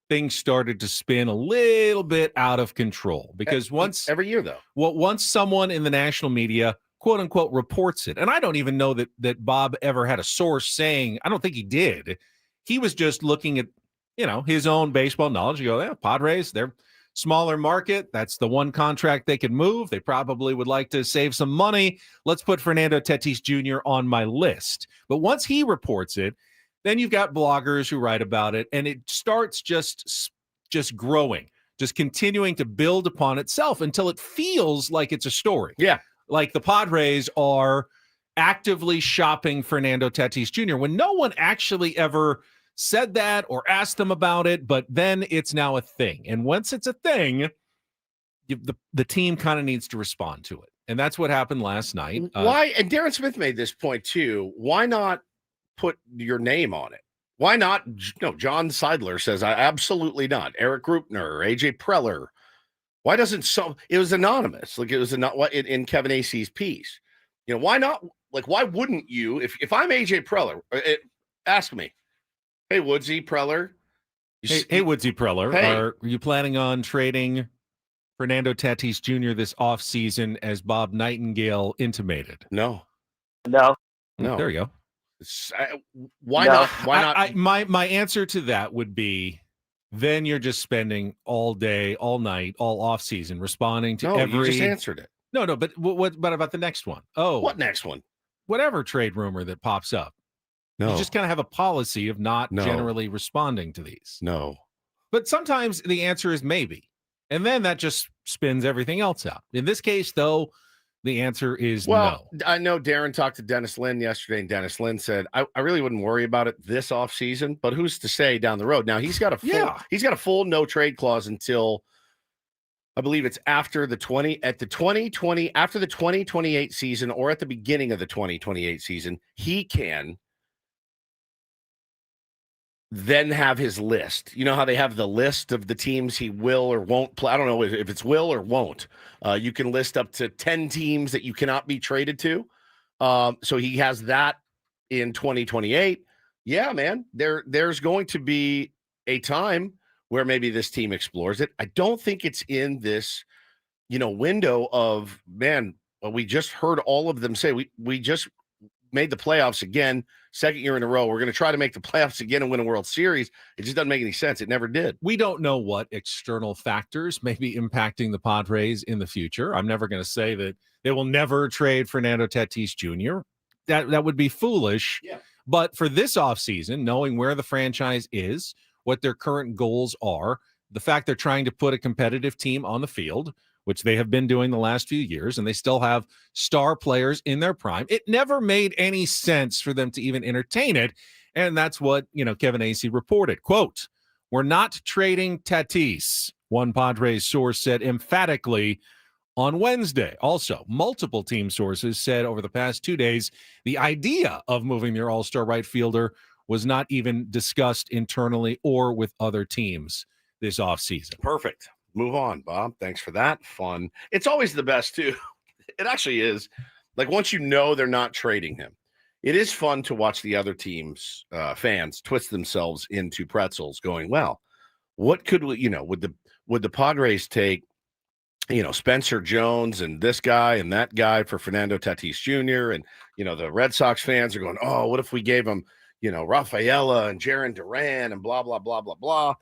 things started to spin a little bit out of control. Because every year, though. Once someone in the national media, quote unquote, reports it, and I don't even know that Bob ever had a source saying, I don't think he did. He was just looking at, his own baseball knowledge. You go, Padres, they're smaller market. That's the one contract they could move. They probably would like to save some money. Let's put Fernando Tatis Jr. on my list. But once he reports it, then you've got bloggers who write about it, and it starts just growing, just continuing to build upon itself until it feels like it's a story. Yeah. Like the Padres are actively shopping Fernando Tatis Jr. when no one actually ever said that or asked them about it, but then it's now a thing. And once it's a thing, the team kind of needs to respond to it. And that's what happened last night. Why? And Darren Smith made this point too. Why not put your name on it? Why not? No, John Seidler says, absolutely not. Eric Rupner, AJ Preller. Why doesn't it was anonymous. Like it was in Kevin Acey's piece. Why not? Like, why wouldn't you? If I'm AJ Preller, ask me. Hey, Woodsy Preller. Hey, Woodsy Preller. Hey. Are you planning on trading Fernando Tatis Jr. this offseason as Bob Nightingale intimated? No. There you go. Why not? Why not? My answer to that would be, then you're just spending all day, all night, all offseason responding to every. You just answered it. No, but what about the next one? Oh, what next one? Whatever trade rumor that pops up. No. You just kind of have a policy of not generally responding to these. No. But sometimes the answer is maybe. And then that just spins everything else out. In this case, though, the answer is no. I know Darren talked to Dennis Lynn yesterday, and Dennis Lynn said, I really wouldn't worry about it this offseason, but who's to say down the road? Now, he's got a full no trade clause until, I believe it's after the 2028 season or at the beginning of the 2028 season, he can then have his list. You know how they have the list of the teams he will or won't play? I don't know if it's will or won't. You can list up to 10 teams that you cannot be traded to. So he has that in 2028. Yeah, man, there's going to be a time where maybe this team explores it. I don't think it's in this window of, man, we just heard all of them say we just made the playoffs again, second year in a row. We're going to try to make the playoffs again and win a World Series. It just doesn't make any sense. It never did. We don't know what external factors may be impacting the Padres in the future. I'm never going to say that they will never trade Fernando Tatis Jr. That would be foolish. Yeah. But for this offseason, knowing where the franchise is, what their current goals are, the fact they're trying to put a competitive team on the field, which they have been doing the last few years, and they still have star players in their prime. It never made any sense for them to even entertain it, and that's what, Kevin Acee reported. Quote, "We're not trading Tatis," one Padres source said emphatically on Wednesday. Also, multiple team sources said over the past 2 days, the idea of moving their all-star right fielder was not even discussed internally or with other teams this offseason. Perfect. Move on, Bob. Thanks for that. Fun. It's always the best, too. It actually is. Like, once you know they're not trading him, it is fun to watch the other team's fans twist themselves into pretzels going, well, what could we, would the Padres take, Spencer Jones and this guy and that guy for Fernando Tatis Jr. And, the Red Sox fans are going, oh, what if we gave him, Rafaela and Jarren Duran and blah, blah, blah, blah, blah.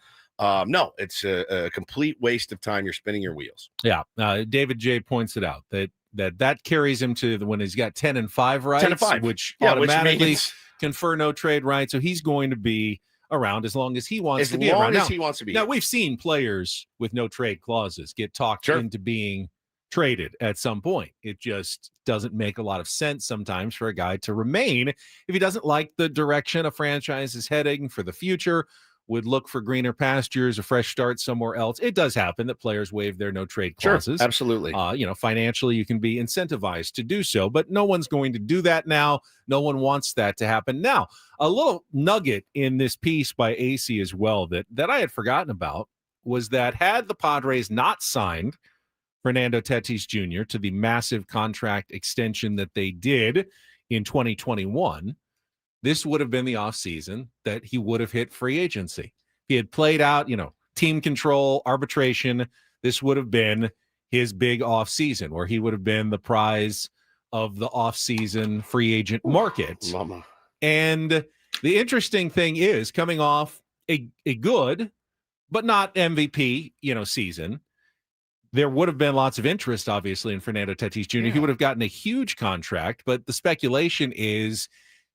No, it's a complete waste of time. You're spinning your wheels. Yeah. David J points it out that carries him to when he's got 10-5 rights, 10-5. which automatically means confer no trade rights. So he's going to be around as long as he wants to be around. As long as he wants to be. Now, we've seen players with no trade clauses get talked into being traded at some point. It just doesn't make a lot of sense sometimes for a guy to remain if he doesn't like the direction a franchise is heading for the future, would look for greener pastures, a fresh start somewhere else. It does happen that players waive their no trade clauses. Sure, absolutely. Financially, you can be incentivized to do so, but no one's going to do that now. No one wants that to happen. Now, a little nugget in this piece by Acee as well that I had forgotten about was that had the Padres not signed Fernando Tatis Jr. to the massive contract extension that they did in 2021, this would have been the offseason that he would have hit free agency. He had played out, team control, arbitration. This would have been his big offseason where he would have been the prize of the offseason free agent market. Mama. And the interesting thing is coming off a good, but not MVP, season, there would have been lots of interest, obviously, in Fernando Tatis Jr. Yeah. He would have gotten a huge contract, but the speculation is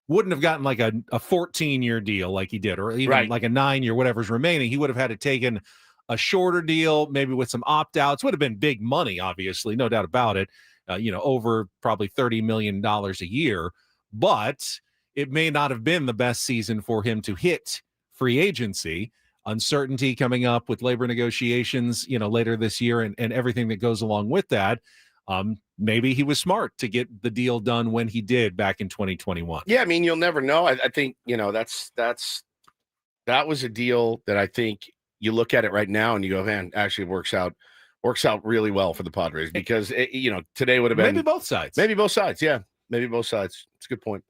wouldn't have gotten like a 14-year deal like he did, or even like a 9-year, whatever's remaining. He would have had to taken a shorter deal, maybe with some opt-outs. Would have been big money, obviously, no doubt about it, over probably $30 million a year. But it may not have been the best season for him to hit free agency. Uncertainty coming up with labor negotiations, later this year and everything that goes along with that. Maybe he was smart to get the deal done when he did back in 2021. Yeah, I mean, you'll never know. I think, that was a deal that I think you look at it right now and you go, man, actually works out really well for the Padres because, today would have been. Maybe both sides. Yeah, maybe both sides. It's a good point.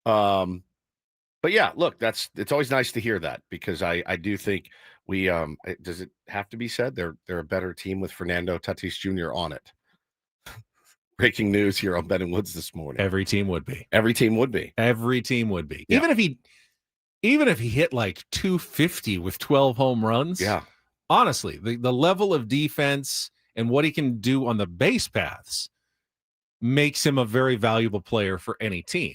But yeah, look, it's always nice to hear that because I do think we does it have to be said they're a better team with Fernando Tatis Jr. on it. Breaking news here on Ben and Woods this morning. Every team would be. Yeah. Even if he hit like 250 with 12 home runs. Yeah. Honestly, the level of defense and what he can do on the base paths makes him a very valuable player for any team.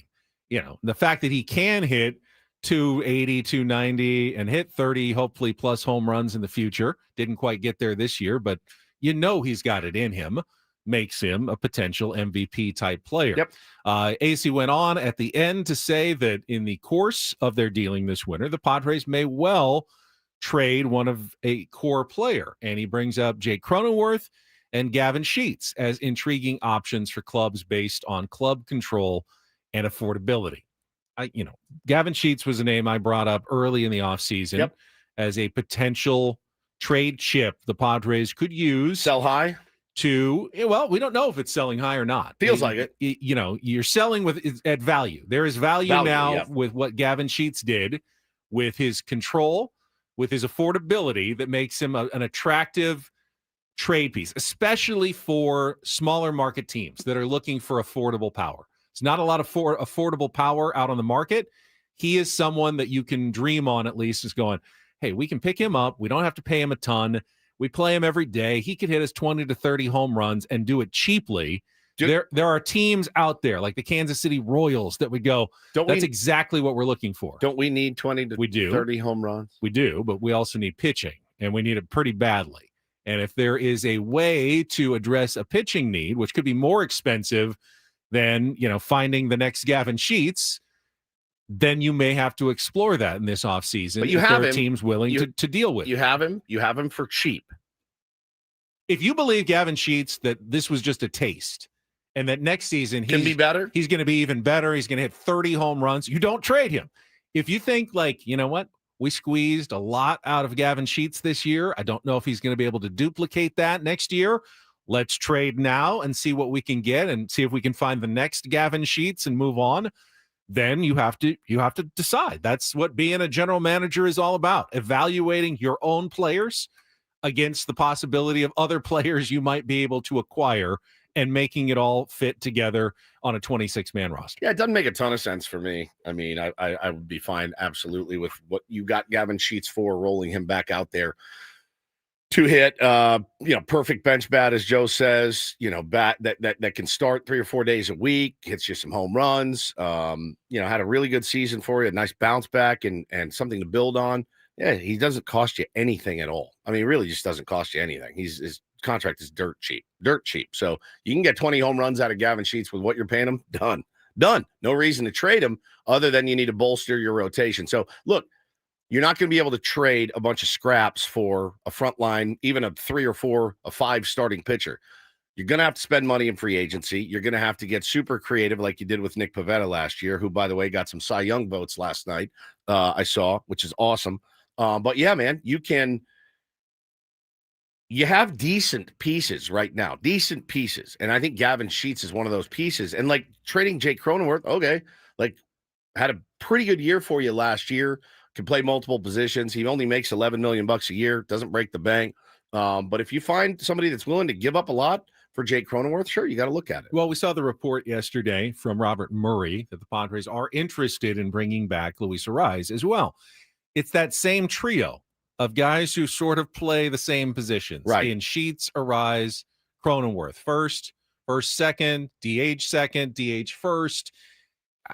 The fact that he can hit 280, 290 and hit 30, hopefully plus home runs in the future. Didn't quite get there this year, but he's got it in him. Makes him a potential MVP type player. Yep. Acee went on at the end to say that in the course of their dealing this winter, the Padres may well trade one of a core player. And he brings up Jake Cronenworth and Gavin Sheets as intriguing options for clubs based on club control and affordability. Gavin Sheets was a name I brought up early in the offseason as a potential trade chip the Padres could use. Sell high? We don't know if it's selling high or not. Feels like it. You're selling at value. There is value now with what Gavin Sheets did, with his control, with his affordability that makes him an attractive trade piece, especially for smaller market teams that are looking for affordable power. It's not a lot of affordable power out on the market. He is someone that you can dream on, at least, is going, hey, we can pick him up. We don't have to pay him a ton. We play him every day. He could hit us 20 to 30 home runs and do it cheaply. There are teams out there like the Kansas City Royals that would go, that's exactly what we're looking for. Don't we need 20 to 30 home runs? We do, but we also need pitching, and we need it pretty badly. And if there is a way to address a pitching need, which could be more expensive than, finding the next Gavin Sheets, then you may have to explore that in this offseason. But there are teams willing to deal with. You have him for cheap. If you believe Gavin Sheets that this was just a taste and that next season can be better, he's going to be even better, he's going to hit 30 home runs, you don't trade him. If you think you know what? We squeezed a lot out of Gavin Sheets this year. I don't know if he's going to be able to duplicate that next year. Let's trade now and see what we can get and see if we can find the next Gavin Sheets and move on. Then you have to decide. That's what being a general manager is all about, evaluating your own players against the possibility of other players you might be able to acquire and making it all fit together on a 26-man roster. Yeah, it doesn't make a ton of sense for me. I mean, I would be fine absolutely with what you got Gavin Sheets for, rolling him back out there to hit, perfect bench bat, as Joe says, bat that can start 3 or 4 days a week, hits you some home runs, had a really good season for you, a nice bounce back and something to build on. Yeah, he doesn't cost you anything at all. I mean, he really just doesn't cost you anything. His contract is dirt cheap. So you can get 20 home runs out of Gavin Sheets with what you're paying him. Done. No reason to trade him other than you need to bolster your rotation. So look, you're not going to be able to trade a bunch of scraps for a front line, even a 3 or 4, a 5 starting pitcher. You're going to have to spend money in free agency. You're going to have to get super creative like you did with Nick Pivetta last year, who, by the way, got some Cy Young votes last night, I saw, which is awesome. But, yeah, man, you have decent pieces right now, And I think Gavin Sheets is one of those pieces. And, trading Jake Cronenworth, okay, had a pretty good year for you last year. Can play multiple positions. He only makes $11 million a year. Doesn't break the bank. But if you find somebody that's willing to give up a lot for Jake Cronenworth, sure, you got to look at it. Well, we saw the report yesterday from Robert Murray that the Padres are interested in bringing back Luis Arraez as well. It's that same trio of guys who sort of play the same positions. Right. In Sheets, Arraez, Cronenworth. First, second, DH first.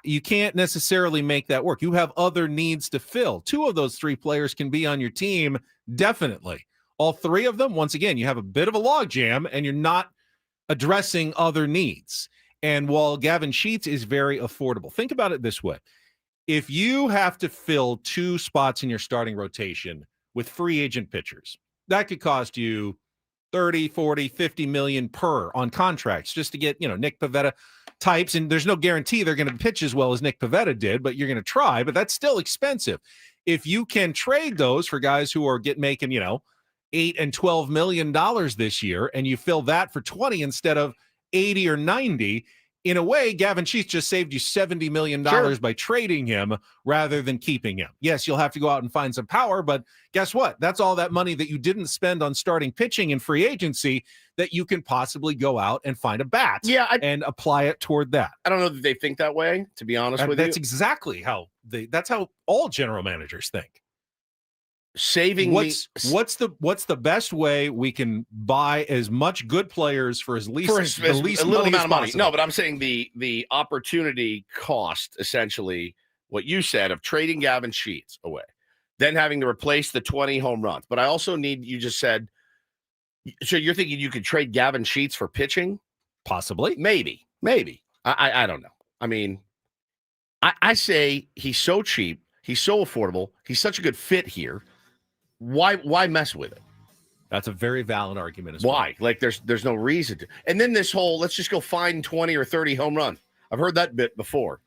You can't necessarily make that work. You have other needs to fill. 2 of those 3 players can be on your team, definitely. All 3 of them, once again, you have a bit of a logjam, and you're not addressing other needs. And while Gavin Sheets is very affordable, think about it this way. If you have to fill 2 spots in your starting rotation with free agent pitchers, that could cost you 30, 40, 50 million per on contracts just to get, Nick Pivetta types. And there's no guarantee they're going to pitch as well as Nick Pivetta did, but you're going to try. But that's still expensive. If you can trade those for guys who are making, $8 and $12 million this year, and you fill that for 20 instead of 80 or 90, in a way, Gavin Sheets just saved you $70 million by trading him rather than keeping him. Yes, you'll have to go out and find some power, but guess what? That's all that money that you didn't spend on starting pitching in free agency that you can possibly go out and find a bat and apply it toward that. I don't know that they think that way, to be honest with you. That's exactly how that's how all general managers think. What's the best way we can buy as much good players for the least little amount of money? Possible? No, but I'm saying the opportunity cost, essentially, what you said of trading Gavin Sheets away, then having to replace the 20 home runs. But I also you just said, so you're thinking you could trade Gavin Sheets for pitching? Possibly. Maybe. I don't know. I mean, I say he's so cheap, he's so affordable, he's such a good fit here. Why mess with it? That's a very valid argument as well. Why? There's no reason to. And then this whole, let's just go find 20 or 30 home runs. I've heard that bit before.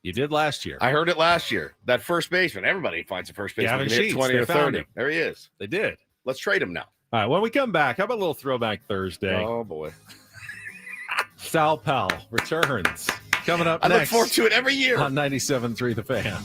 You did last year. I heard it last year. That first baseman. Everybody finds a first baseman. Gavin Sheets, 20 or 30. There he is. They did. Let's trade him now. All right, when we come back, how about a little Throwback Thursday? Oh, boy. Sal Powell returns. Coming up I next. look forward to it every year. On 97.3 The Fan.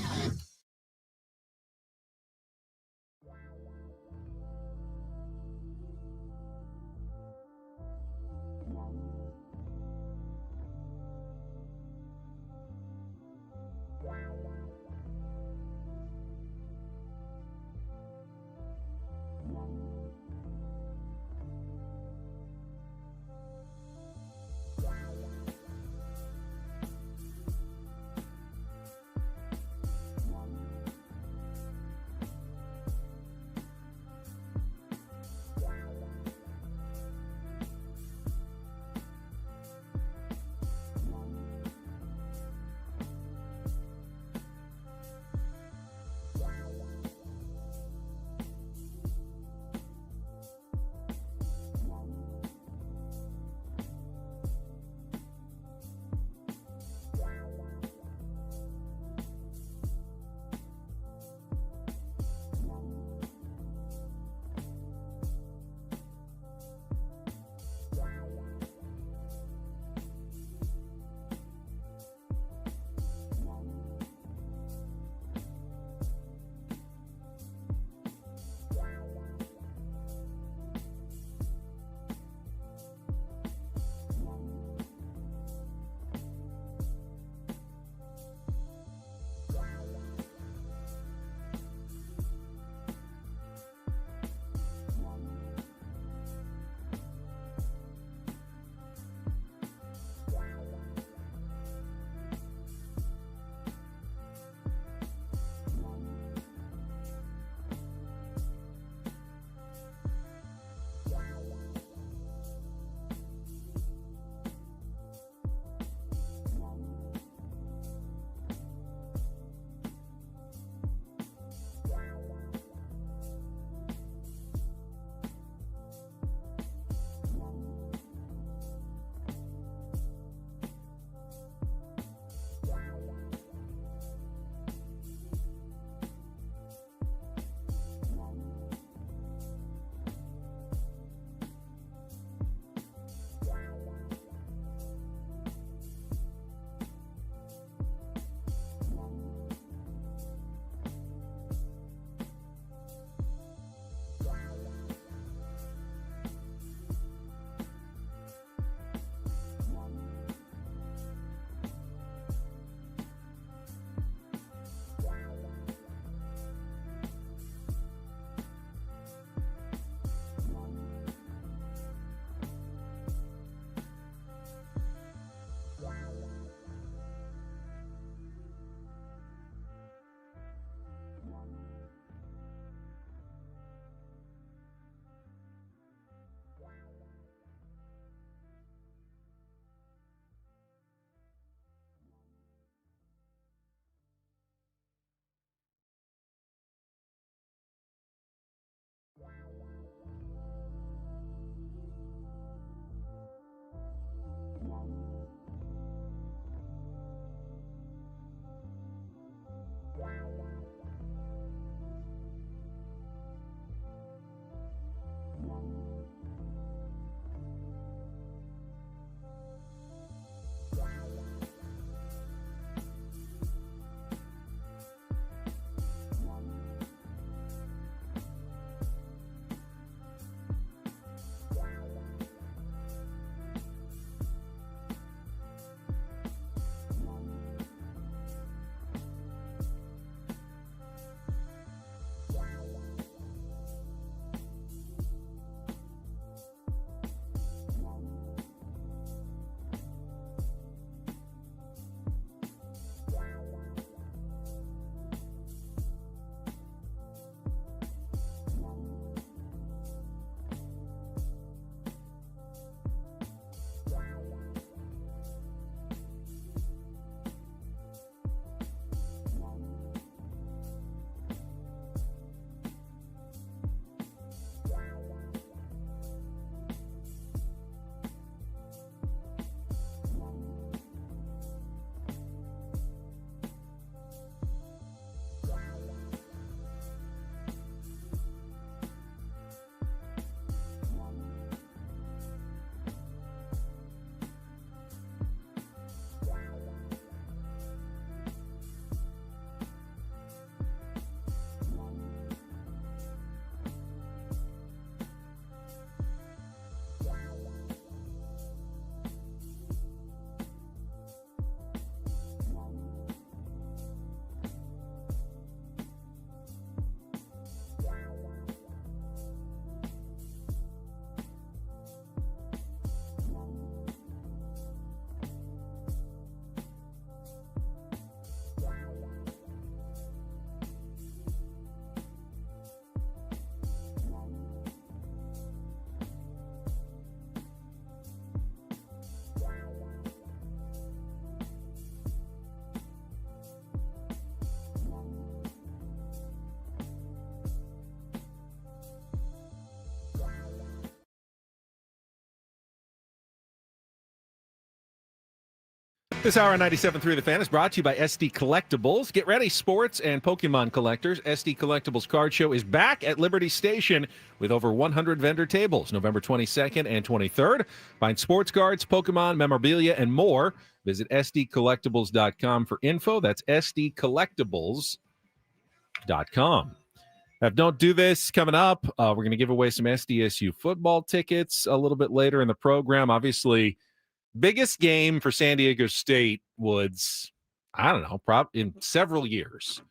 This hour on 97.3 The Fan is brought to you by SD Collectibles. Get ready, sports and Pokemon collectors. SD Collectibles Card Show is back at Liberty Station with over 100 vendor tables, November 22nd and 23rd. Find sports cards, Pokemon, memorabilia, and more. Visit sdcollectibles.com for info. That's sdcollectibles.com. Now, Don't Do This coming up. We're going to give away some SDSU football tickets a little bit later in the program. Obviously, biggest game for San Diego State, Woods, I don't know, in several years.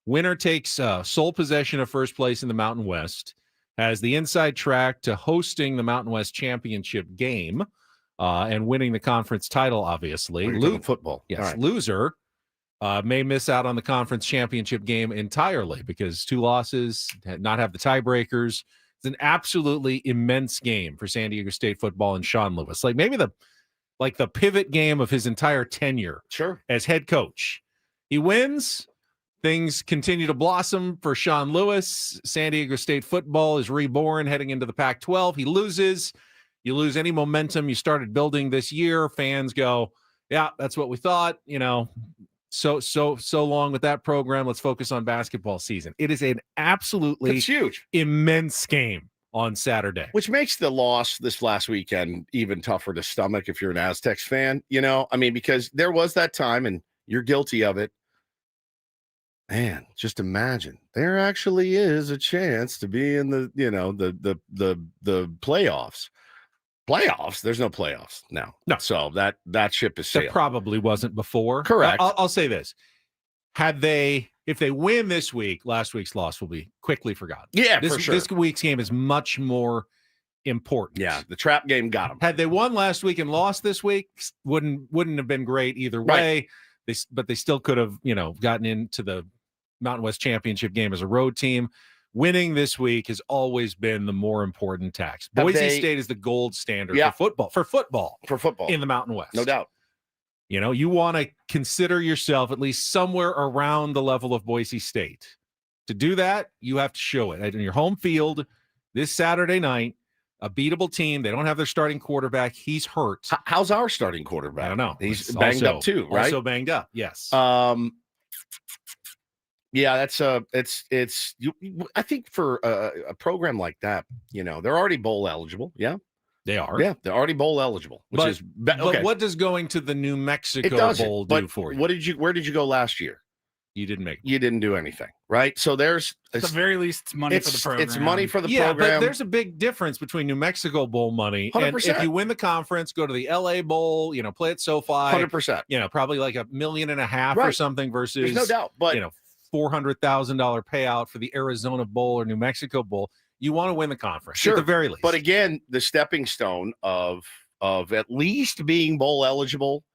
Winner takes sole possession of first place in the Mountain West, has the inside track to hosting the Mountain West championship game and winning the conference title, obviously. Football. Yes, Right. Loser may miss out on the conference championship game entirely because 2 losses, not have the tiebreakers. It's an absolutely immense game for San Diego State football and Sean Lewis. Like maybe the pivot game of his entire tenure as head coach. He wins. Things continue to blossom for Sean Lewis. San Diego State football is reborn heading into the Pac-12. He loses. You lose any momentum you started building this year. Fans go, yeah, that's what we thought. So long with that program. Let's focus on basketball season. It is an absolutely huge, immense game on Saturday, which makes the loss this last weekend even tougher to stomach if you're an Aztecs fan. Because there was that time, and you're guilty of it. Man, just imagine there actually is a chance to be in the playoffs. Playoffs? There's no playoffs now. No. So that ship is sailed. That probably wasn't before. Correct. I'll say this: if they win this week, last week's loss will be quickly forgotten. Yeah, for sure. This week's game is much more important. Yeah, the trap game got them. Had they won last week and lost this week, wouldn't have been great either way. Right. But they still could have, gotten into the Mountain West Championship game as a road team. Winning this week has always been the more important task. Boise State is the gold standard for football in the Mountain West. No doubt. You want to consider yourself at least somewhere around the level of Boise State. To do that, you have to show it in your home field this Saturday night. A beatable team. They don't have their starting quarterback. He's hurt. How's our starting quarterback? I don't know. He's banged up too, right? Also banged up. Yes. Yeah, that's it's. I think for a program like that, they're already bowl eligible. Yeah. They are. Yeah, they're already bowl eligible, okay. But what does going to the New Mexico Bowl do for you? Where did you go last year? You didn't make it. You didn't do anything, right? So there's at the very least it's money for the program. It's money for the program. But there's a big difference between New Mexico Bowl money 100%. And if you win the conference, go to the LA Bowl, play at SoFi. 100%. Probably like $1.5 million or something versus there's no doubt, but $400,000 payout for the Arizona Bowl or New Mexico Bowl. You want to win the conference at the very least. But again, the stepping stone of at least being bowl eligible,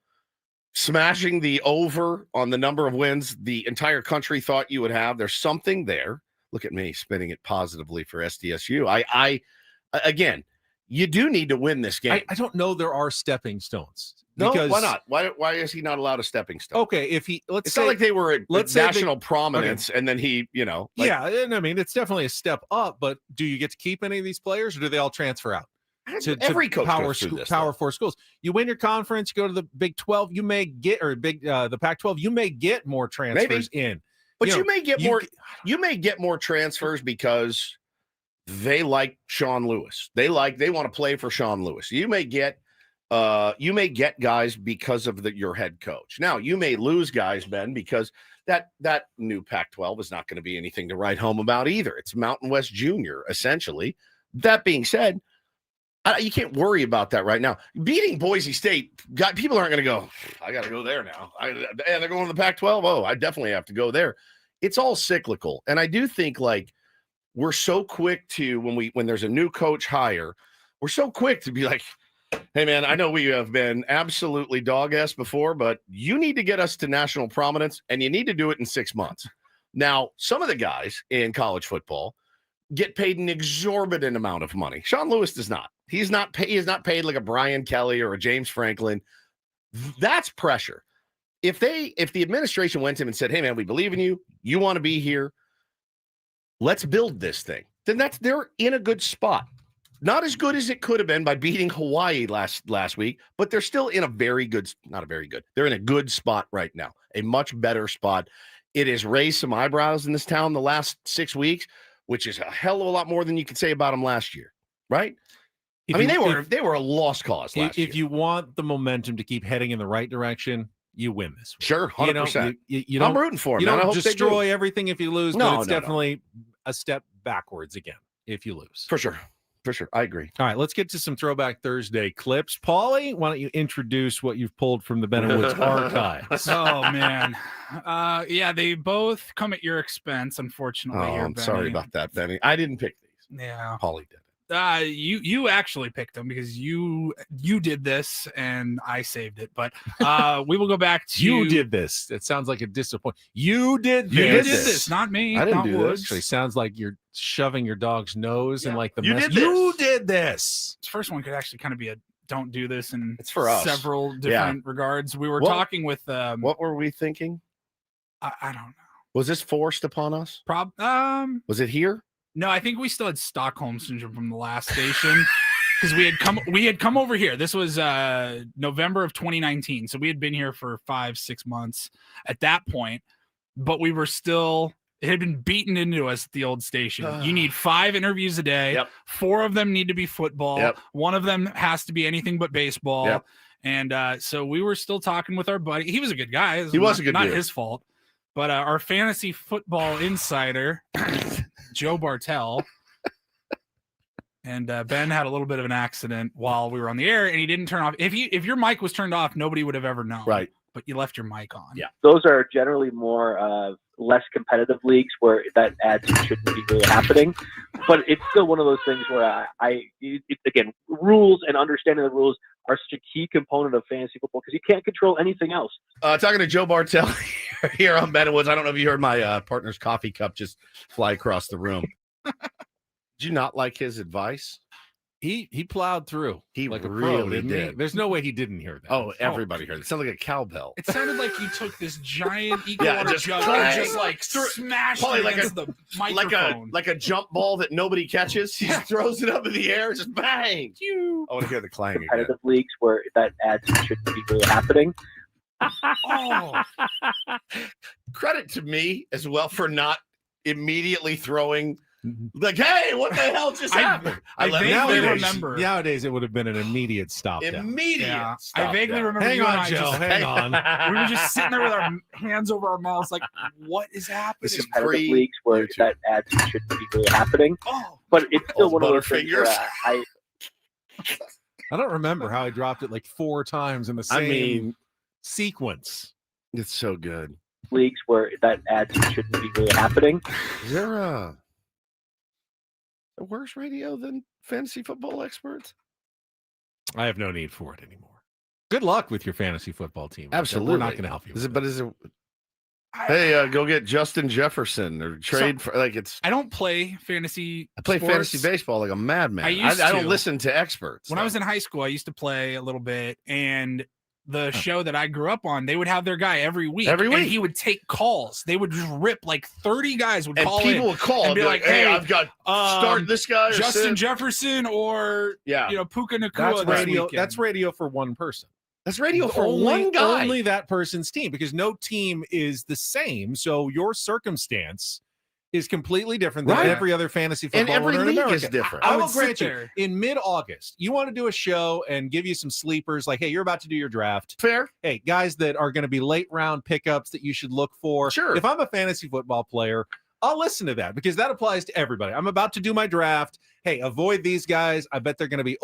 smashing the over on the number of wins the entire country thought you would have. There's something there. Look at me spinning it positively for SDSU. I again, you do need to win this game. I don't know there are stepping stones. No, why not? Why is he not allowed a stepping stone? Okay, it's not like they were at national prominence, and then he, and it's definitely a step up. But do you get to keep any of these players, or do they all transfer out? Every coach Power goes through this, Power 4 schools. You win your conference, you go to the Big 12. You may get the Pac-12. You may get more transfers in, but you may get more. You may get more transfers because they like Sean Lewis. They want to play for Sean Lewis. You may get guys because of your head coach. Now, you may lose guys, Ben, because that new Pac-12 is not going to be anything to write home about either. It's Mountain West Junior, essentially. That being said, you can't worry about that right now. Beating Boise State, people aren't going to go, I got to go there now. And they're going to the Pac-12. Oh, I definitely have to go there. It's all cyclical. And I do think we're so quick to, when there's a new coach hire, we're so quick to be like, hey, man, I know we have been absolutely dog-ass before, but you need to get us to national prominence, and you need to do it in 6 months. Now, some of the guys in college football get paid an exorbitant amount of money. Sean Lewis does not. He is not paid like a Brian Kelly or a James Franklin. That's pressure. If the administration went to him and said, hey, man, we believe in you. You want to be here. Let's build this thing. Then they're in a good spot. not as good as it could have been by beating Hawaii last week, but they're still in a they're in a good spot right now, a much better spot. It has raised some eyebrows in this town the last 6 weeks, which is a hell of a lot more than you could say about them last year, right? They were a lost cause last year. If you want the momentum to keep heading in the right direction, you win this week. Sure, 100%. You don't, I'm rooting for them. You man. I don't hope destroy everything if you lose, No, but it's no. definitely a step backwards again if you lose. For sure. I agree. All right, let's get to some Throwback Thursday clips. Paulie, why don't you introduce what you've pulled from the Ben Woods archives? Oh man, yeah, they both come at your expense, unfortunately. Oh, here, I'm Benny. sorry about that, Benny. I didn't pick these. Yeah, Paulie did. You actually picked them because you did this and I saved it. But we will go back to You did this. It sounds like a disappointment. You did this. You did this, not me. I didn't not do Woods. this. Actually, sounds like you're shoving your dog's nose in like the You mess. did this. You did this. This first one could actually kind of be a don't do this in It's for us. several different regards. We were What- talking with What were we thinking? I don't know. Was this forced upon us? Was it here? No, I think we still had Stockholm syndrome from the last station because we had come over here. This was November of 2019, so we had been here for 5-6 months at that point, but we were still. It had been beaten into us at the old station. You need 5 interviews a day. Yep. 4 of them need to be football. Yep. 1 of them has to be anything but baseball. Yep. And so we were still talking with our buddy. He was a good guy. He was a good not dude. his fault. But our fantasy football insider, Joe Bartel, and Ben had a little bit of an accident while we were on the air, and he didn't turn off. If your mic was turned off, nobody would have ever known. Right. But you left your mic on. Yeah. Those are generally more less competitive leagues where that ads shouldn't be really happening. But it's still one of those things where again, rules and understanding the rules are such a key component of fantasy football because you can't control anything else. Talking to Joe Bartel here on Ben Woods. I don't know if you heard my partner's coffee cup just fly across the room. Did you not like his advice? He plowed through. He like a really pro, didn't did. He? There's no way he didn't hear that. Oh, everybody heard it. It sounded like a cowbell. It sounded like you took this giant eco Yeah, water just jug clang. and just like smashed Probably it like against the microphone. like a jump ball that nobody catches. He just throws it up in the air, just bang. I want to hear the clang again. Competitive leagues where that ads shouldn't be really happening. Oh. Credit to me as well for not immediately throwing like, hey, what the hell just happened? I love vaguely it. remember. Nowadays, it would have been an immediate stop. Immediate. Yeah. stop I vaguely down. remember Hang you and on, I Joe. just- Hang on. we were just sitting there with our hands over our mouths, like, what is happening? This is Competitive leagues where YouTube. that ads shouldn't be really happening. Oh, But it's still Oh, one of those things where Butterfingers. I don't remember how I dropped it like 4 times in the same sequence. It's so good. leagues where that ads shouldn't be really happening. Is there a worse radio than fantasy football experts? I have no need for it anymore. Good luck with your fantasy football team. Absolutely. We're not going to help you. Is it? Hey, go get Justin Jefferson or trade for like it's. I don't play fantasy. I play sports. fantasy baseball like a madman. I used I don't to. listen to experts. When I was in high school, I used to play a little bit, and the show that I grew up on, they would have their guy every week. Every week. And he would take calls. They would just rip like 30 guys would and call people in would call and be like, hey, hey, I've got start this guy. Or Justin sit. Jefferson or Puka Nacua That's this radio. weekend. That's radio for one person. That's radio for only, one guy. Only that person's team, because no team is the same. So your circumstance is completely different than Right. every other fantasy And football every owner in league America. is different. I I will would sit grant you, there. in mid-August, you want to do a show and give you some sleepers, like, hey, you're about to do your draft. Fair. Hey, guys that are going to be late round pickups that you should look for. Sure. If I'm a fantasy football player, I'll listen to that because that applies to everybody. I'm about to do my draft. Hey, avoid these guys. I bet they're going to be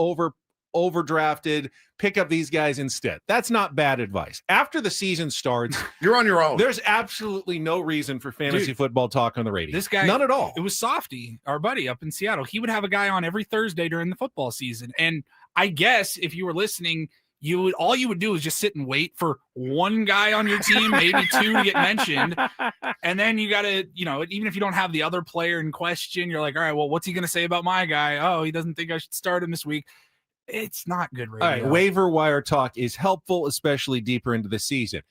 overdrafted. Pick up these guys instead. That's not bad advice. After the season starts, You're on your own. there's absolutely no reason for fantasy Dude, football talk on the radio. This guy, none at all. It was Softy, our buddy up in Seattle. He would have a guy on every Thursday during the football season. And I guess if you were listening, all you would do is just sit and wait for one guy on your team, maybe two to get mentioned. And then you got to, even if you don't have the other player in question, you're like, all right, well, what's he going to say about my guy? Oh, he doesn't think I should start him this week. It's not good radio. All right, waiver wire talk is helpful, especially deeper into the season.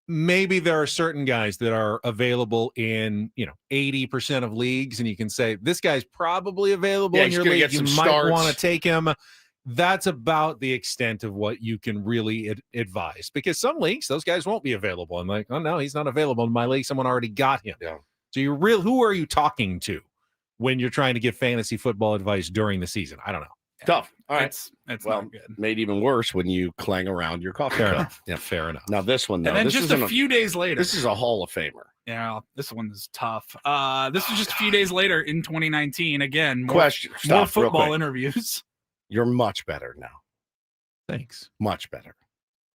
maybe there are certain guys that are available in 80% of leagues, and you can say this guy's probably available in your league. You might want to take him. That's about the extent of what you can really advise, because some leagues those guys won't be available. I'm like, oh no, he's not available in my league. Someone already got him. Yeah. So who are you talking to when you're trying to give fantasy football advice during the season? I don't know. Tough. All right. It's well, not good. Made even worse when you clang around your coffee Fair cup. enough. Yeah, fair enough. Now this one, though, And then this just a few days later, this is a Hall of Famer. Yeah, this one is tough. This was just a few days later in 2019. Again, More football interviews. You're much better now. Thanks. Much better.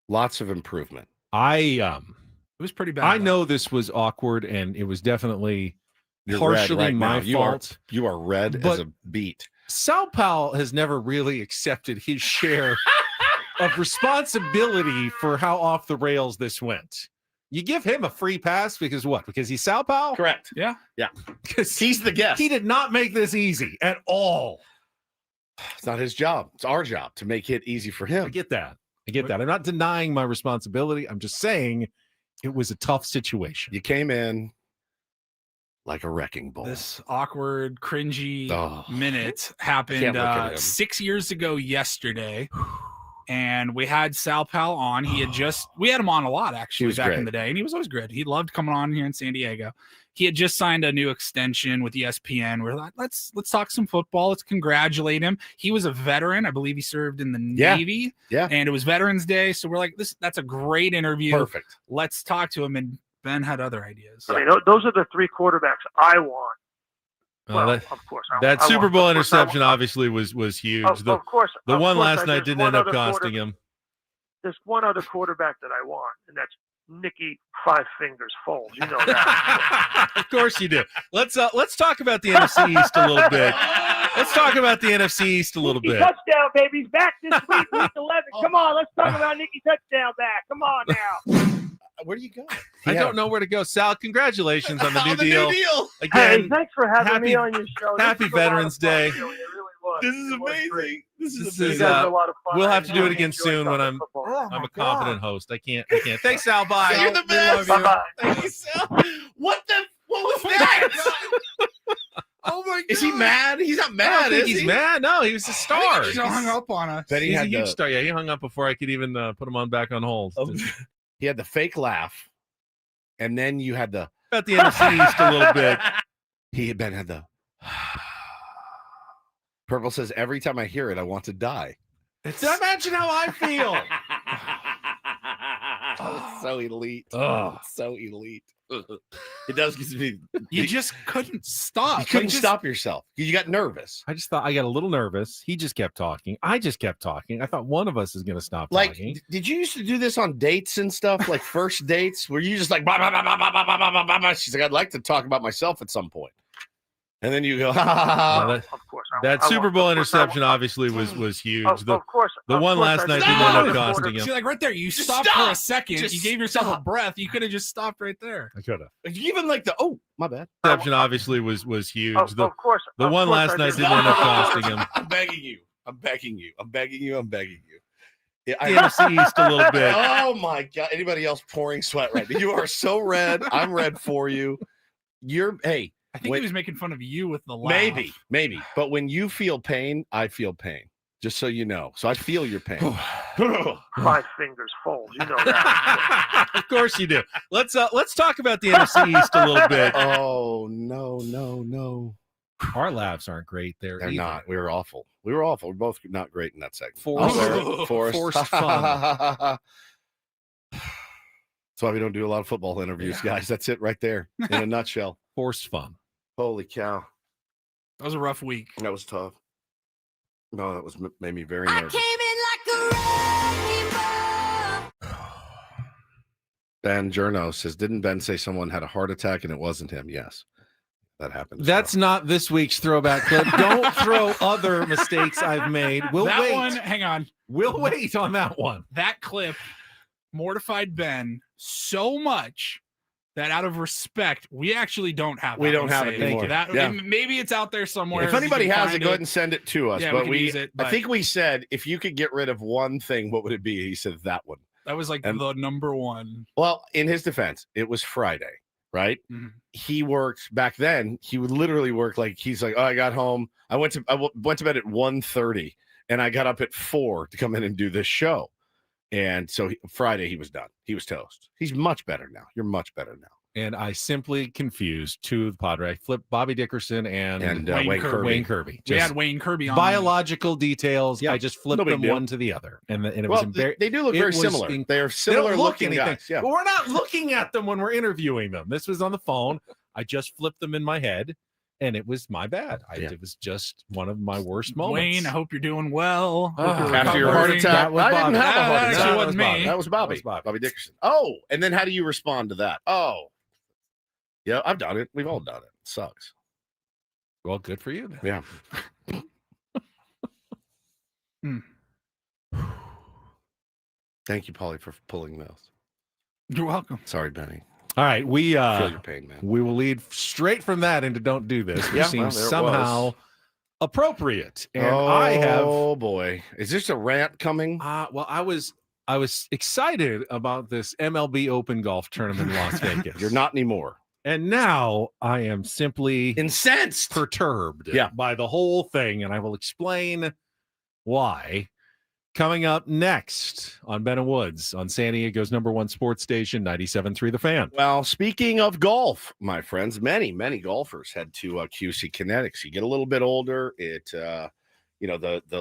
Lots of improvement. It was pretty bad. I know this was awkward, and it was definitely You're partially red right my now. fault. You are red But as a beet. Sal Powell has never really accepted his share of responsibility for how off the rails this went. You give him a free pass because what? Because he's Sal Powell? Correct. Yeah. Yeah. Because He's the guest. he did not make this easy at all. It's not his job. It's our job to make it easy for him. I get that. I'm not denying my responsibility. I'm just saying it was a tough situation. You came in like a wrecking ball. This awkward, cringy Oh. minute Can't look at happened him. 6 years ago yesterday. And we had Sal Powell on. We had him on a lot actually was back in great. the day, and he was always good. He loved coming on here in San Diego. He had just signed a new extension with ESPN. We're like, let's talk some football. Let's congratulate him. He was a veteran. I believe he served in the Navy. Yeah. And it was Veterans Day. So we're like, that's a great interview. Perfect. Let's talk to him. And Ben had other ideas. I mean, those are the three quarterbacks I want. Well, that of course. that I Super want- Bowl of course I interception want- obviously was huge. Of course. The of one course, last night there's didn't one end up other costing him. There's one other quarterback that I want, and that's Nicky Five Fingers Foles. You know that. Of course you do. Let's talk about the NFC East a little bit. Let's talk about the NFC East a little Nicky bit. touchdown, baby. He's back this week, week 11. Come on, let's talk about Nicky touchdown back. Come on now. Where do you go? I don't know where to go. Sal, congratulations on the new The deal. new deal. Hey, Again, thanks for having happy- me on your show. This happy was a lot of Veterans fun, Day. really. It really was. This is It was great. amazing. This This is is, You amazing. guys are a lot of fun. we'll I have to do it really again enjoyed soon when talking football. I'm a competent host. I can't. Thanks, Sal. Bye. You're the best. Bye-bye. Thank you, Sal. What was that? Oh my God. Is he mad? He's not I mad, don't think is he's he? mad. No, he was a star. He hung up on us. Then he He's a had huge the, star. Yeah, he hung up before I could even put him on back on hold. he had the fake laugh, and then you had the About the NFC East a little bit. Ben had the Purple says every time I hear it, I want to die. Imagine how I feel. So elite. Oh. So elite. It does give me. You just couldn't stop. You couldn't Like, just- stop yourself. You got nervous. I just thought I got a little nervous. He just kept talking. I just kept talking. I thought one of us is going to stop Like, talking. did you used to do this on dates and stuff, like first dates, where you just like, blah, blah, blah, blah, blah, blah, blah, blah, blah, blah. She's like, I'd like to talk about myself at some point. And then you go, ha, ha, ha, ha. Well, Of course. that I Super want- Bowl of course I interception want- obviously was huge. Of course. the of one course last I night just didn't want end up the costing quarter- him. See, like right there, you Just stopped stop. for a second. Just you gave yourself stop. a breath. You could have just stopped right there. I could have. Even like the, oh, my bad. Interception obviously was huge. Of course. The of one course last I night just didn't want end up the costing quarter- him. I'm begging you. I'm begging you. I'm begging you. I'm begging you. Yeah, The NFC East a little bit. Oh my God. Anybody else pouring sweat right now? You are so red. I'm red for you. Hey, I think Wait. he was making fun of you with the laugh. maybe. But when you feel pain, I feel pain. Just so you know. So I feel your pain. Five Fingers Foles. You know that. Of course you do. Let's talk about the NFC East a little bit. Oh, no. Our laughs aren't great there. They're either. not. We were awful. We're both not great in that segment. Forced fun. That's why we don't do a lot of football interviews, guys. That's it right there in a nutshell. Forced fun. Holy cow. That was a rough week. That was tough. No, that was made me very nervous. Ben Journo says, didn't Ben say someone had a heart attack and it wasn't him? Yes, that happened. That's not this week's throwback clip. Don't throw other mistakes I've made. We'll that wait. one, hang on. We'll wait on that one. That clip mortified Ben so much that out of respect, we actually don't have. We that don't one have it saved. anymore. That, Yeah. Maybe it's out there somewhere. If anybody You can has it, find go ahead and send it to us. Yeah, but we can use it, I but- think we said if you could get rid of one thing, what would it be? He said that one. That was like And- the number one. Well, in his defense, it was Friday, right? Mhm. He worked back then. He would literally work like he's like, oh, I got home. I went to bed at 1:30 and I got up at 4 to come in and do this show. And so Friday he was done. He was toast. He's much better now. You're much better now. And I simply confused two of the Padres. I flipped Bobby Dickerson and Wayne Kirby. Wayne Kirby. We Just had Wayne Kirby on. biological details. Yeah, I just flipped no big them deal. one to the other. And it Well, was they do look it very was similar. in- They're They don't similar look looking anything. guys. Yeah. But we're not looking at them when we're interviewing them. This was on the phone. I just flipped them in my head, and it was my bad. It was just one of my worst moments. Wayne, I hope you're doing well. Hope you're After your heart recovering. attack, That was I didn't Bobby. have a heart That attack. actually That wasn't was me. Bobby. That was Bobby. That was Bobby. Bobby Dickerson. Oh, and then how do you respond to that? Oh, yeah, I've done it. We've all done it. It sucks. Well, good for you then. Yeah. Thank you, Paulie, for pulling those. You're welcome. Sorry, Benny. All right, we Feel your pain, man. we will lead straight from that into don't do this. Which Yeah, seems well, there it somehow was. appropriate. And I have Oh boy, is this a rant coming? well, I was excited about this MLB Open Golf Tournament in Las Vegas. You're not anymore. And now I am simply Incensed. perturbed Yeah. by the whole thing, and I will explain why. Coming up next on Ben and Woods on San Diego's #1 sports station, 97.3 The Fan. Well, speaking of golf, my friends, many golfers head to QC Kinetics. You get a little bit older, the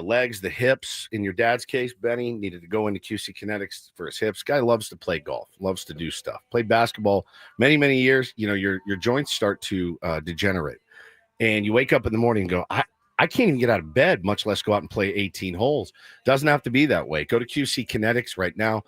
legs, the hips. In your dad's case, Benny needed to go into QC Kinetics for his hips. Guy loves to play golf, loves to do stuff. Played basketball many years. Your joints start to degenerate, and you wake up in the morning and go, I can't even get out of bed, much less go out and play 18 holes. Doesn't have to be that way. Go to QC Kinetics right now.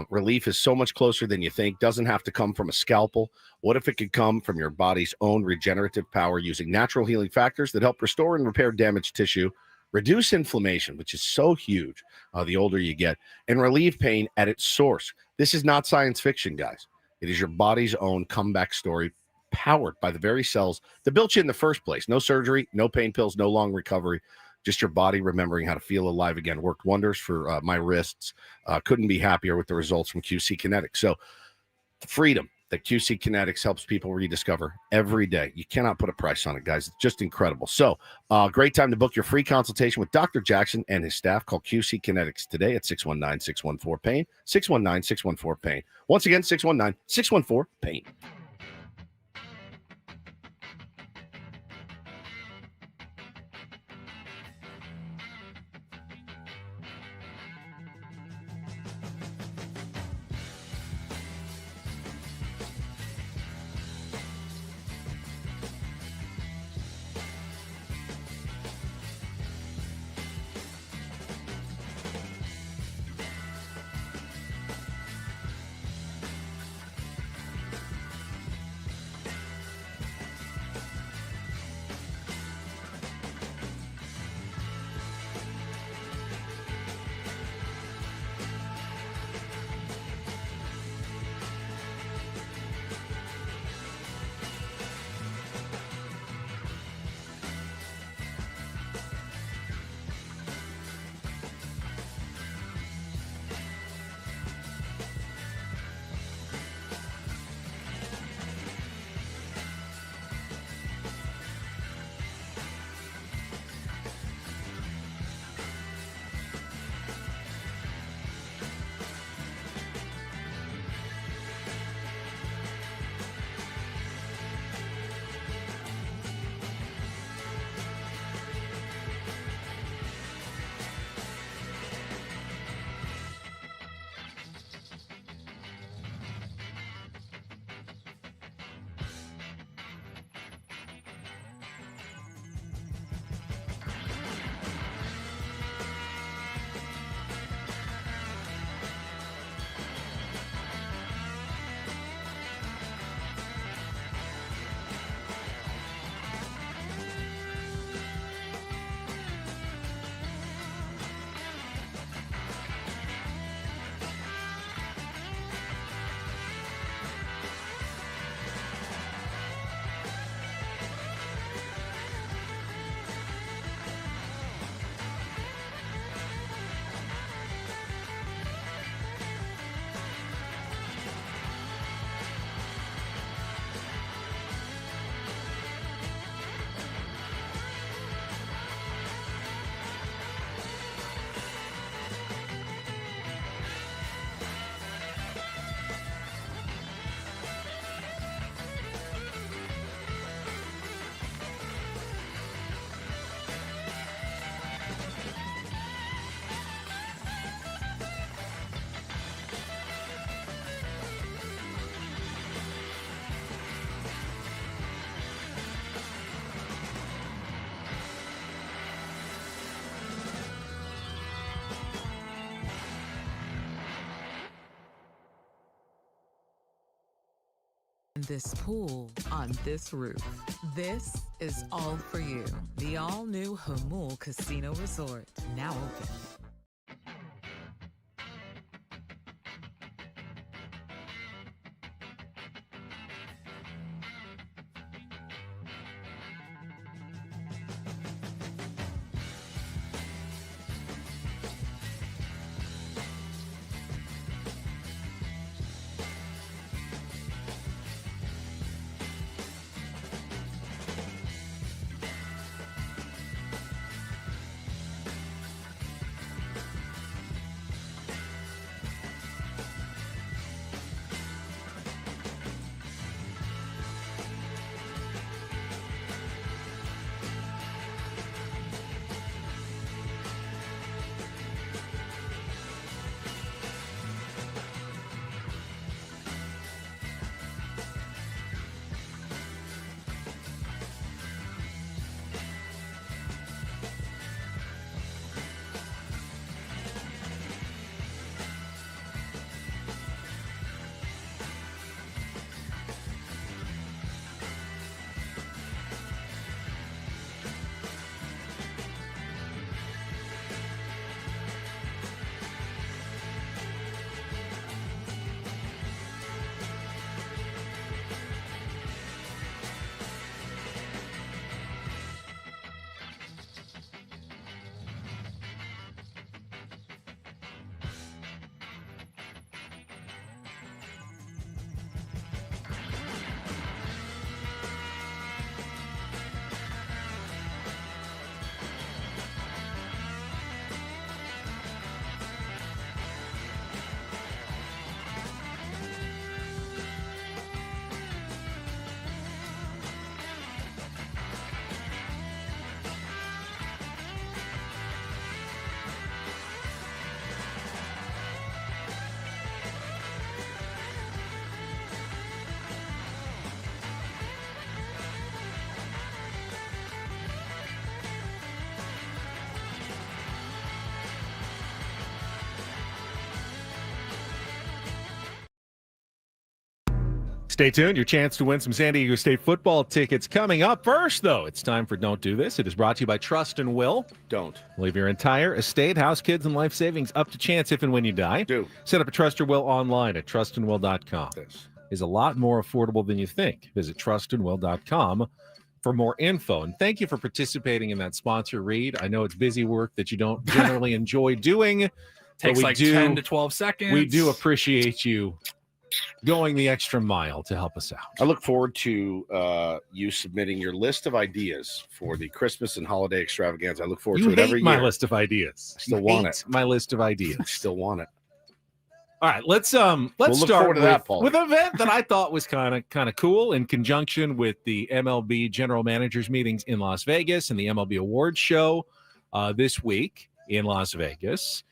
Relief is so much closer than you think. Doesn't have to come from a scalpel. What if it could come from your body's own regenerative power using natural healing factors that help restore and repair damaged tissue, reduce inflammation, which is so huge the older you get, and relieve pain at its source. This is not science fiction, guys. It is your body's own comeback story, powered by the very cells that built you in the first place. No surgery, no pain pills, no long recovery. Just your body remembering how to feel alive again. Worked wonders for my wrists. Couldn't be happier with the results from QC Kinetics. So the freedom that QC Kinetics helps people rediscover every day. You cannot put a price on it, guys. It's just incredible. So great time to book your free consultation with Dr. Jackson and his staff. Call QC Kinetics today at 619-614-PAIN, 619-614-PAIN. Once again, 619-614-PAIN. And this pool on this roof. This is all for you. The all-new Hamul Casino Resort, now open. Stay tuned. Your chance to win some San Diego State football tickets coming up. First, though, it's time for Don't Do This. It is brought to you by Trust and Will. Don't. Leave your entire estate, house, kids, and life savings up to chance if and when you die. Do. Set up a Trust or Will online at trustandwill.com. This is a lot more affordable than you think. Visit trustandwill.com for more info. And thank you for participating in that sponsor read. I know it's busy work that you don't generally enjoy doing. Takes like 10 to 12 seconds. We do appreciate you going the extra mile to help us out. I look forward to you submitting your list of ideas for the Christmas and holiday extravaganza. I look forward to it every year. My list of ideas. I still want it. My list of ideas. I still want it. All right, let's start with an event that I thought was kind of cool in conjunction with the MLB general managers meetings in Las Vegas and the MLB awards show this week in Las Vegas.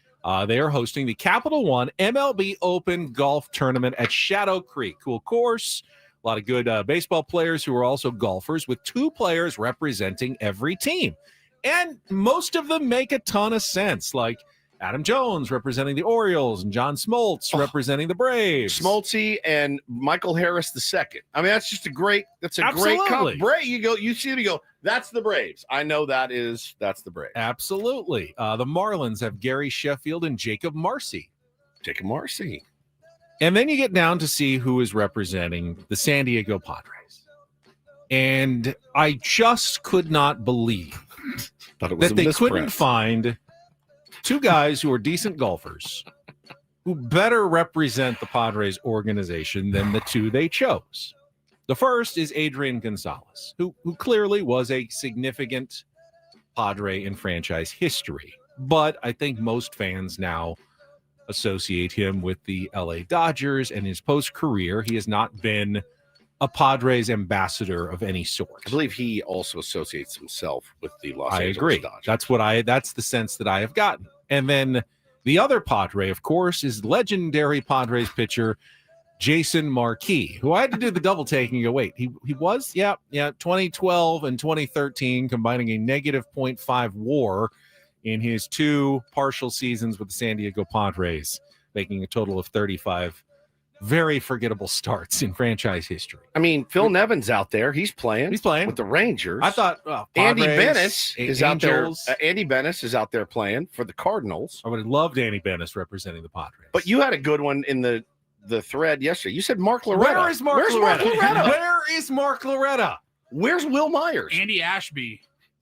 They are hosting the Capital One MLB Open Golf Tournament at Shadow Creek. Cool course. A lot of good baseball players who are also golfers, with 2 players representing every team. And most of them make a ton of sense, like Adam Jones representing the Orioles and John Smoltz representing the Braves. Smoltzy and Michael Harris II. I mean, that's just a great comp. You see them, you go, that's the Braves. I know that's the Braves. Absolutely. The Marlins have Gary Sheffield and Jacob Marcy. And then you get down to see who is representing the San Diego Padres. And I just could not believe that they couldn't find 2 guys who are decent golfers who better represent the Padres organization than the 2 they chose. The first is Adrian Gonzalez, who clearly was a significant Padre in franchise history. But I think most fans now associate him with the LA Dodgers, and his post-career, he has not been a Padres ambassador of any sort. I believe he also associates himself with the Los Angeles agree. Dodgers. That's the sense that I have gotten. And then the other Padre, of course, is legendary Padres pitcher Jason Marquis, who I had to do the double taking. Go, wait, he was 2012 and 2013, combining a negative .5 WAR in his 2 partial seasons with the San Diego Padres, making a total of 35 very forgettable starts in franchise history. I mean, Phil Nevin's out there. He's playing with the Rangers. I thought Andy Padres, Bennis is out there. Andy Bennis is out there playing for the Cardinals. I would have loved Andy Bennis representing the Padres. But you had a good one in the thread yesterday. You said Mark Loretta. Where is Mark Loretta? Where is Mark Loretta? Where's Will Myers? Andy Ashby.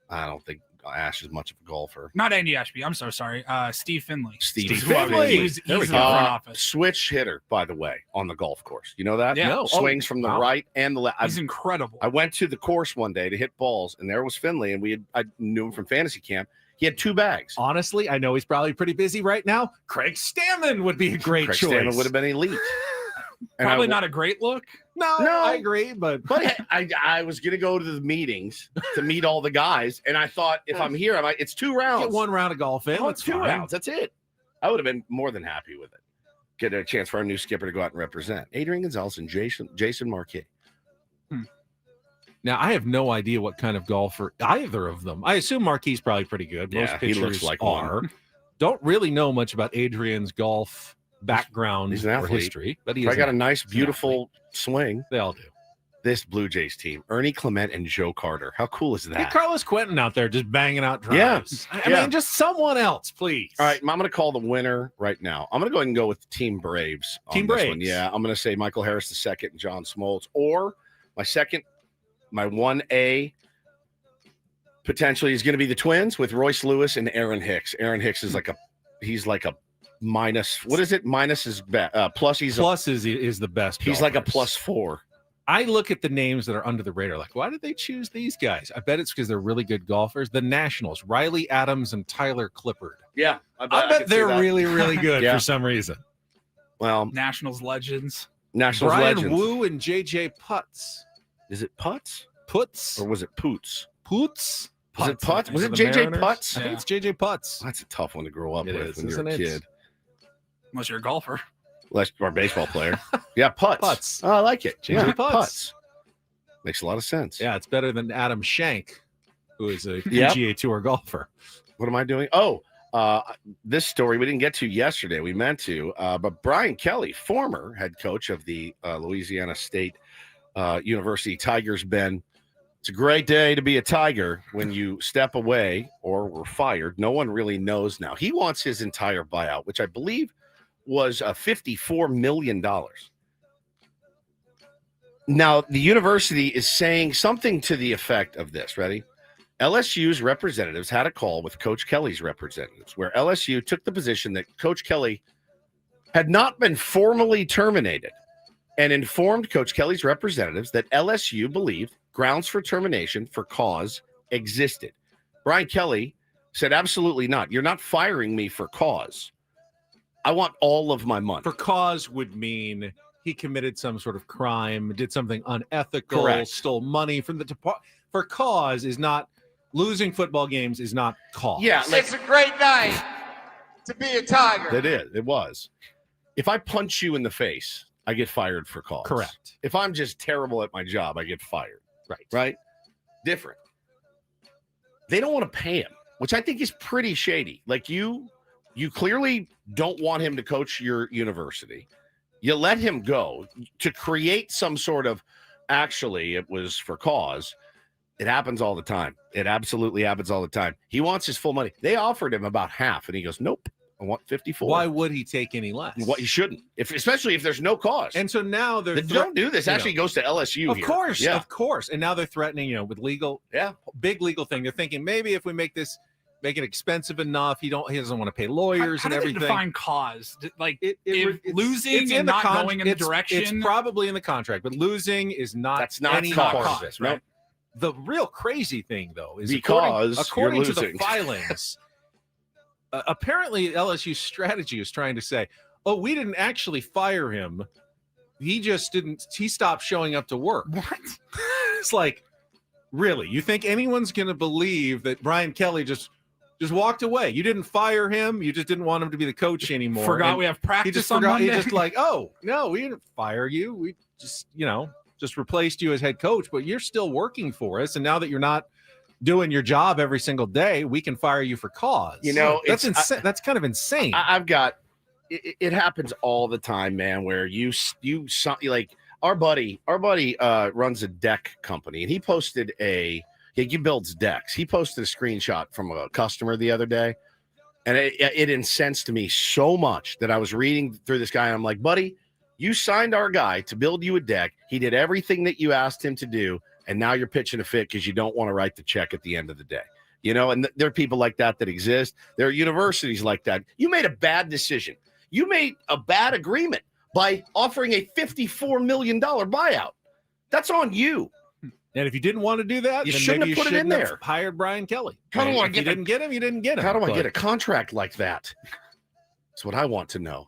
I don't think Ash is much of a golfer. Not Andy Ashby. I'm so sorry. Steve Finley. Steve Finley. He's in the front office. Switch hitter, by the way, on the golf course. You know that? Yeah. No. Swings from the right and the left. He's incredible. I went to the course one day to hit balls, and there was Finley, and I knew him from fantasy camp. He had 2 bags. Honestly, I know he's probably pretty busy right now. Craig Stammen would be a great choice. Craig Stammen would have been elite. Probably not a great look. No, I agree, but I was gonna go to the meetings to meet all the guys, and I thought if I'm here, it's 2 rounds. Get 1 round of golf in. It's 2 rounds. That's it. I would have been more than happy with it. Get a chance for our new skipper to go out and represent. Adrian Gonzalez and Jason Marquet. Now I have no idea what kind of golfer either of them. I assume Marquis probably pretty good. Most pitchers he looks like are. one. Don't really know much about Adrian's golf background He's an or athlete. History, but he's got a nice, beautiful swing. They all do. This Blue Jays team, Ernie Clement and Joe Carter. How cool is that? Get Carlos Quentin out there just banging out drives. Yeah. I mean, just someone else, please. All right, I'm going to call the winner right now. I'm going to go ahead and go with Team Braves. Team this Braves. one. Yeah, I'm going to say Michael Harris II and John Smoltz. Or my 1A potentially is going to be the Twins with Royce Lewis and Aaron Hicks. Aaron Hicks is like a minus. What is it? Minus is plus. Plus is the best. He's like a +4. I look at the names that are under the radar. Like, why did they choose these guys? I bet it's because they're really good golfers. The Nationals, Riley Adams and Tyler Clippard. Yeah, I bet they're really, really good for some reason. Well, Nationals legends. Nationals Brian legends. Wu and JJ Putz. Is it Putz? Putz Or was it Poots? Putz? Was it Putz? Was it The JJ Mariners? Putz? I think it's JJ Putz. That's a tough one to grow up It with is, when you're a isn't it? kid. Unless you're a golfer. Or a baseball player. Yeah, Putz. Putz. Oh, I like it. JJ Yeah, Putz. Makes a lot of sense. Yeah, it's better than Adam Schenk, who is a Yep. PGA Tour golfer. What am I doing? This story we didn't get to yesterday. We meant to, but Brian Kelly, former head coach of the Louisiana State University Tigers, it's a great day to be a Tiger when you step away or were fired. No one really knows now. He wants his entire buyout, which I believe was $54 million. Now, the university is saying something to the effect of this. Ready? LSU's representatives had a call with Coach Kelly's representatives where LSU took the position that Coach Kelly had not been formally terminated and informed Coach Kelly's representatives that LSU believed grounds for termination for cause existed. Brian Kelly said, absolutely not. You're not firing me for cause. I want all of my money. For cause would mean he committed some sort of crime, did something unethical, Correct. stole money from the department. For cause is not losing football games is not cause. Yeah, It's a great night to be a Tiger. It is. It was. If I punch you in the face, I get fired for cause. Correct. If I'm just terrible at my job, I get fired. Right? Different. They don't want to pay him, which I think is pretty shady. Like you clearly don't want him to coach your university. You let him go to create some sort of, actually, it was for cause. It happens all the time. It absolutely happens all the time. He wants his full money. They offered him about half, and he goes, nope, I want 54. Why would he take any less? What he shouldn't, especially if there's no cause. And so now they're don't do this. Actually, goes to LSU. Of here. course, Yeah. of course. And now they're threatening, with legal, big legal thing. They're thinking maybe if we make it expensive enough, he doesn't want to pay lawyers How and do everything. they define cause? Like It's losing in and the not going in the it's direction. probably in the contract, but losing is not. That's not any cause. part of this, right? Nope. The real crazy thing, though, is Because according you're to the losing. filings, apparently LSU's strategy is trying to say, "Oh, we didn't actually fire him. He just didn't. He stopped showing up to work." What? It's like, really? You think anyone's going to believe that Brian Kelly just walked away? You didn't fire him. You just didn't want him to be the coach anymore. Forgot And we have practice he just on forgot. Monday. He just like, oh no, we didn't fire you. We just just replaced you as head coach, but you're still working for us. And now that you're not doing your job every single day, we can fire you for cause. You know, that's insane. That's kind of insane. I've got it happens all the time, man, where you like our buddy runs a deck company, and he posted he builds decks. He posted a screenshot from a customer the other day, and it incensed me so much that I was reading through this guy, and I'm like, buddy, you signed our guy to build you a deck. He did everything that you asked him to do, and now you're pitching a fit because you don't want to write the check at the end of the day. And there are people like that exist. There are universities like that. You made a bad decision. You made a bad agreement by offering a $54 million buyout. That's on you. And if you didn't want to do that, you then shouldn't maybe have put it in there. Hired Brian Kelly. How do I get? You didn't get him. You didn't get him. How do I get a contract like that? That's what I want to know.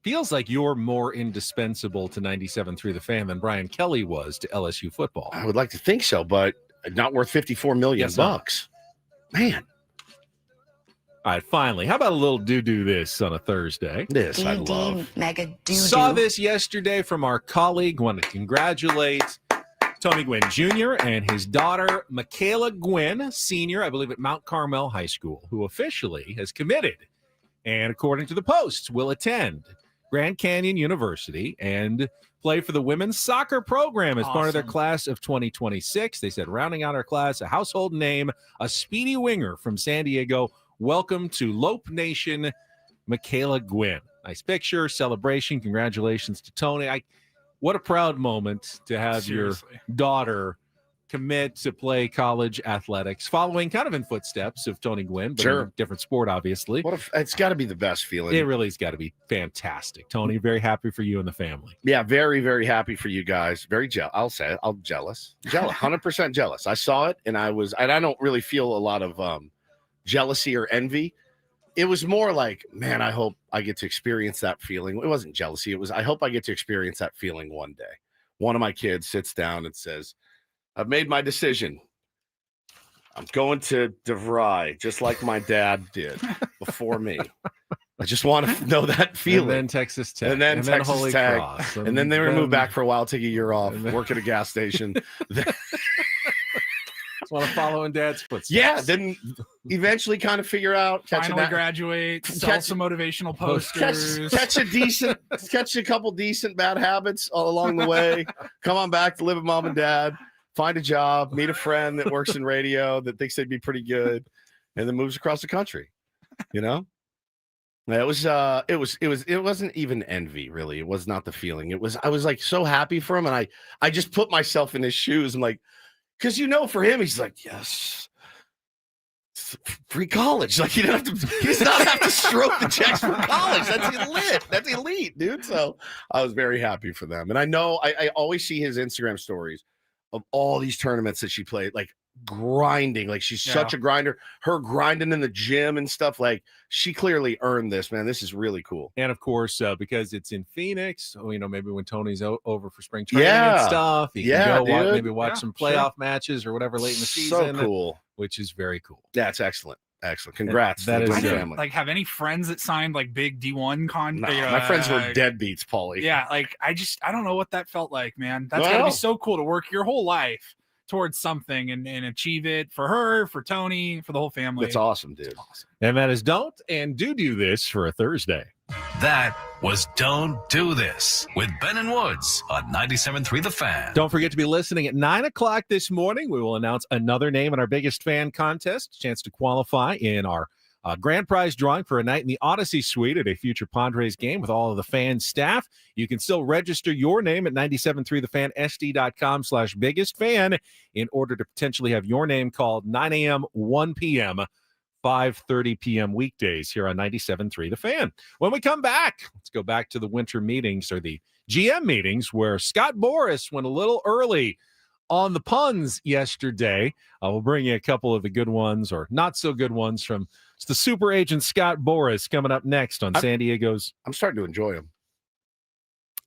Feels like you're more indispensable to 97.3 The Fan than Brian Kelly was to LSU football. I would like to think so, but not worth $54 million bucks. Man. All right, finally, how about a little do this on a Thursday? This I love. Mega Saw this yesterday from our colleague. Want to congratulate Tony Gwynn Jr. and his daughter, Michaela Gwynn, senior, I believe at Mount Carmel High School, who officially has committed and, according to the Post, will attend Grand Canyon University and play for the women's soccer program as part of their class of 2026. They said, rounding out our class, a household name, a speedy winger from San Diego. Welcome to Lope Nation, Michaela Gwynn. Nice picture, celebration. Congratulations to Tony. What a proud moment to have your daughter commit to play college athletics, following kind of in footsteps of Tony Gwynn, but in a different sport, obviously. It's got to be the best feeling. It really has got to be fantastic. Tony, very happy for you and the family. Yeah, very, very happy for you guys. Very jealous. I'll say it. I'm jealous. 100% jealous. I saw it, and I don't really feel a lot of jealousy or envy. It was more like, man, I hope I get to experience that feeling. It wasn't jealousy. It was, I hope I get to experience that feeling one day. One of my kids sits down and says, I've made my decision. I'm going to DeVry, just like my dad did before me. I just want to know that feeling. And then Texas Tech. And then Texas Holy Tech. Cross. And then they were moved back for a while, take a year off, work at a gas station. Just want to follow in Dad's footsteps. Yeah, then eventually kind of figure out. Finally graduate, sell some motivational posters. Catch a couple decent bad habits all along the way. Come on back to live with mom and dad. Find a job, meet a friend that works in radio that thinks they'd be pretty good, and then moves across the country. It wasn't even envy, really. It was not the feeling. I was like so happy for him, and I just put myself in his shoes. I'm like, because for him, he's like, yes, free college. Like he does not have to stroke the checks for college. That's elite, dude. So I was very happy for them, and I know I always see his Instagram stories of all these tournaments that she played, like grinding, like she's such a grinder, her grinding in the gym and stuff. Like she clearly earned this, man. This is really cool. And of course, because it's in Phoenix, maybe when Tony's over for spring training and stuff, he can go watch some playoff matches or whatever late in the season. So cool. Which is very cool. Yeah, it's excellent. Excellent. Congrats. That is family. Like, have any friends that signed like big D1 my friends were deadbeats, Paulie. Yeah, like I don't know what that felt like, man. That's gotta be so cool to work your whole life towards something and achieve it for her, for Tony, for the whole family. That's awesome, dude. Awesome. And that is Don't and Do This for a Thursday. That was Don't Do This with Ben and Woods on 97.3 The Fan. Don't forget to be listening at 9 o'clock this morning. We will announce another name in our biggest fan contest. Chance to qualify in our grand prize drawing for a night in the Odyssey Suite at a future Padres game with all of the fan staff. You can still register your name at 973thefan.sd.com/biggest fan in order to potentially have your name called 9 a.m., 1 p.m., 5:30 p.m. weekdays here on 97.3 The Fan. When we come back, let's go back to the winter meetings or the GM meetings where Scott Boras went a little early on the puns yesterday. We'll bring you a couple of the good ones or not so good ones from the super agent Scott Boras coming up next on San Diego's. I'm starting to enjoy him.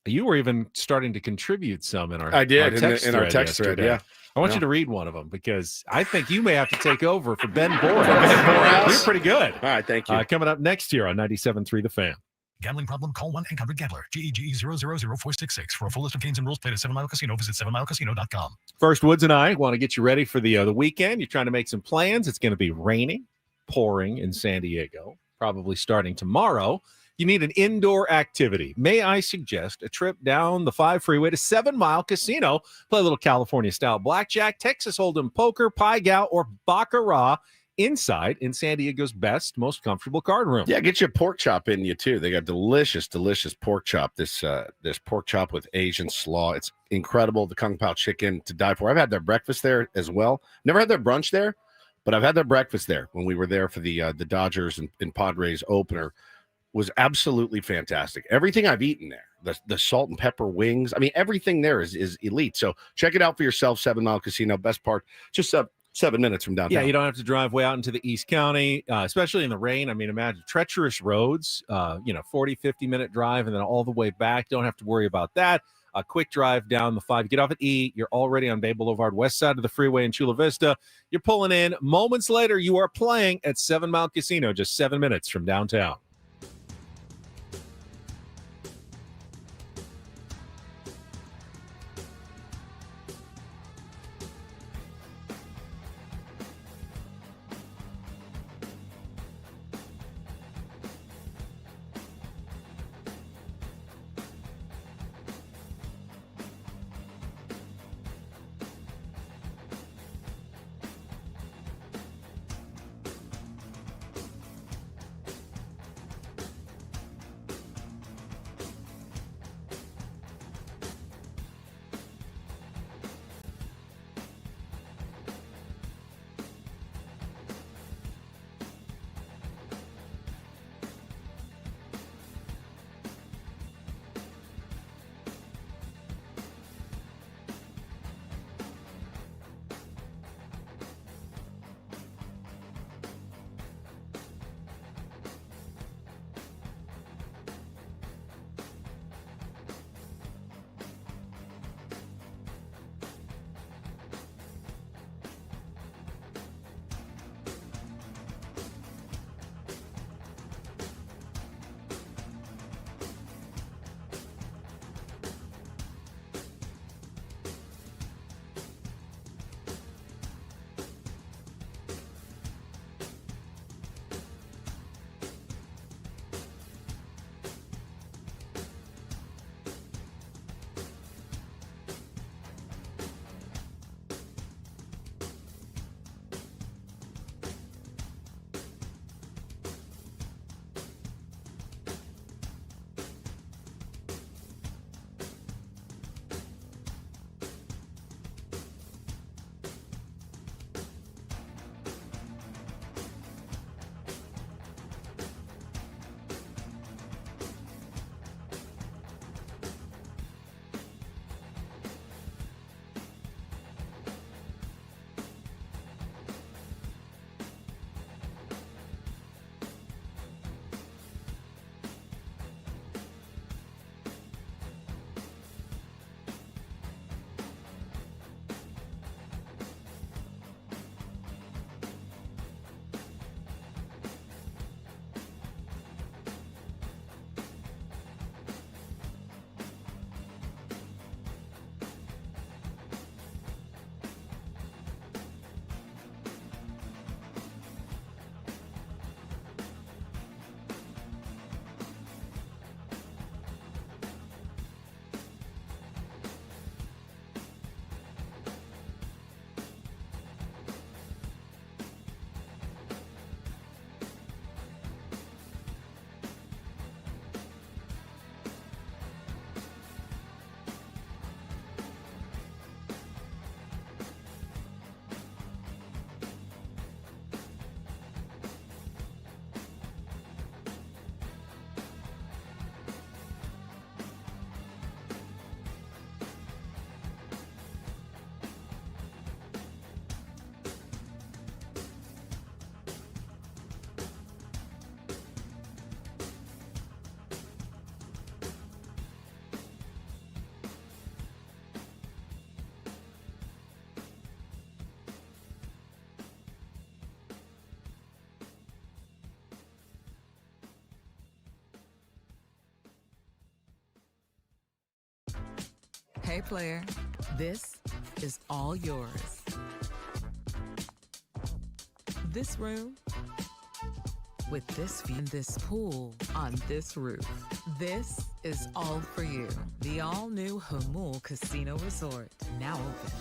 You were even starting to contribute some in our I did in our text thread. Yeah. I want you to read one of them because I think you may have to take over for Ben Boras. You're pretty good. All right, thank you. Coming up next year on 97.3 The Fan. Gambling problem? Call 1-800-GAMBLER. GEGE 000-466. For a full list of games and rules, play at 7 Mile Casino. Visit 7milecasino.com. First, Woods and I want to get you ready for the weekend. You're trying to make some plans. It's going to be raining, pouring in San Diego, probably starting tomorrow. You need an indoor activity. May I suggest a trip down the 5 freeway to 7 Mile Casino? Play a little California-style blackjack, Texas Hold'em, poker, pie gow, or baccarat inside in San Diego's best, most comfortable card room. Yeah, get you a pork chop in you, too. They got delicious pork chop. This pork chop with Asian slaw. It's incredible. The Kung Pao chicken to die for. I've had their breakfast there as well. Never had their brunch there, but I've had their breakfast there when we were there for the Dodgers and Padres opener. Was absolutely fantastic. Everything I've eaten there, the salt and pepper wings, I mean, everything there is elite. So check it out for yourself, 7 Mile Casino. Best part, just 7 minutes from downtown. Yeah, you don't have to drive way out into the East County, especially in the rain. I mean, imagine treacherous roads, 40, 50-minute drive, and then all the way back. Don't have to worry about that. A quick drive down the 5. Get off at E. You're already on Bay Boulevard, west side of the freeway in Chula Vista. You're pulling in. Moments later, you are playing at 7 Mile Casino, just 7 minutes from downtown. Hey, player, this is all yours. This room with this view, this pool, on this roof. This is all for you. The all-new Hamul Casino Resort, now open.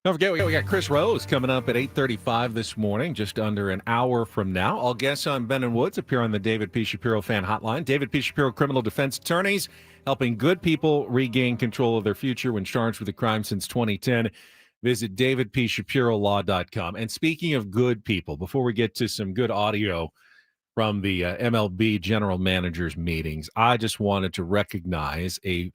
Don't forget, we got Chris Rose coming up at 8:35 this morning, just under an hour from now. All guests on Ben and Woods appear on the David P. Shapiro fan hotline. David P. Shapiro criminal defense attorneys helping good people regain control of their future when charged with a crime since 2010. Visit davidpshapirolaw.com. And speaking of good people, before we get to some good audio from the MLB general managers meetings, I just wanted to recognize a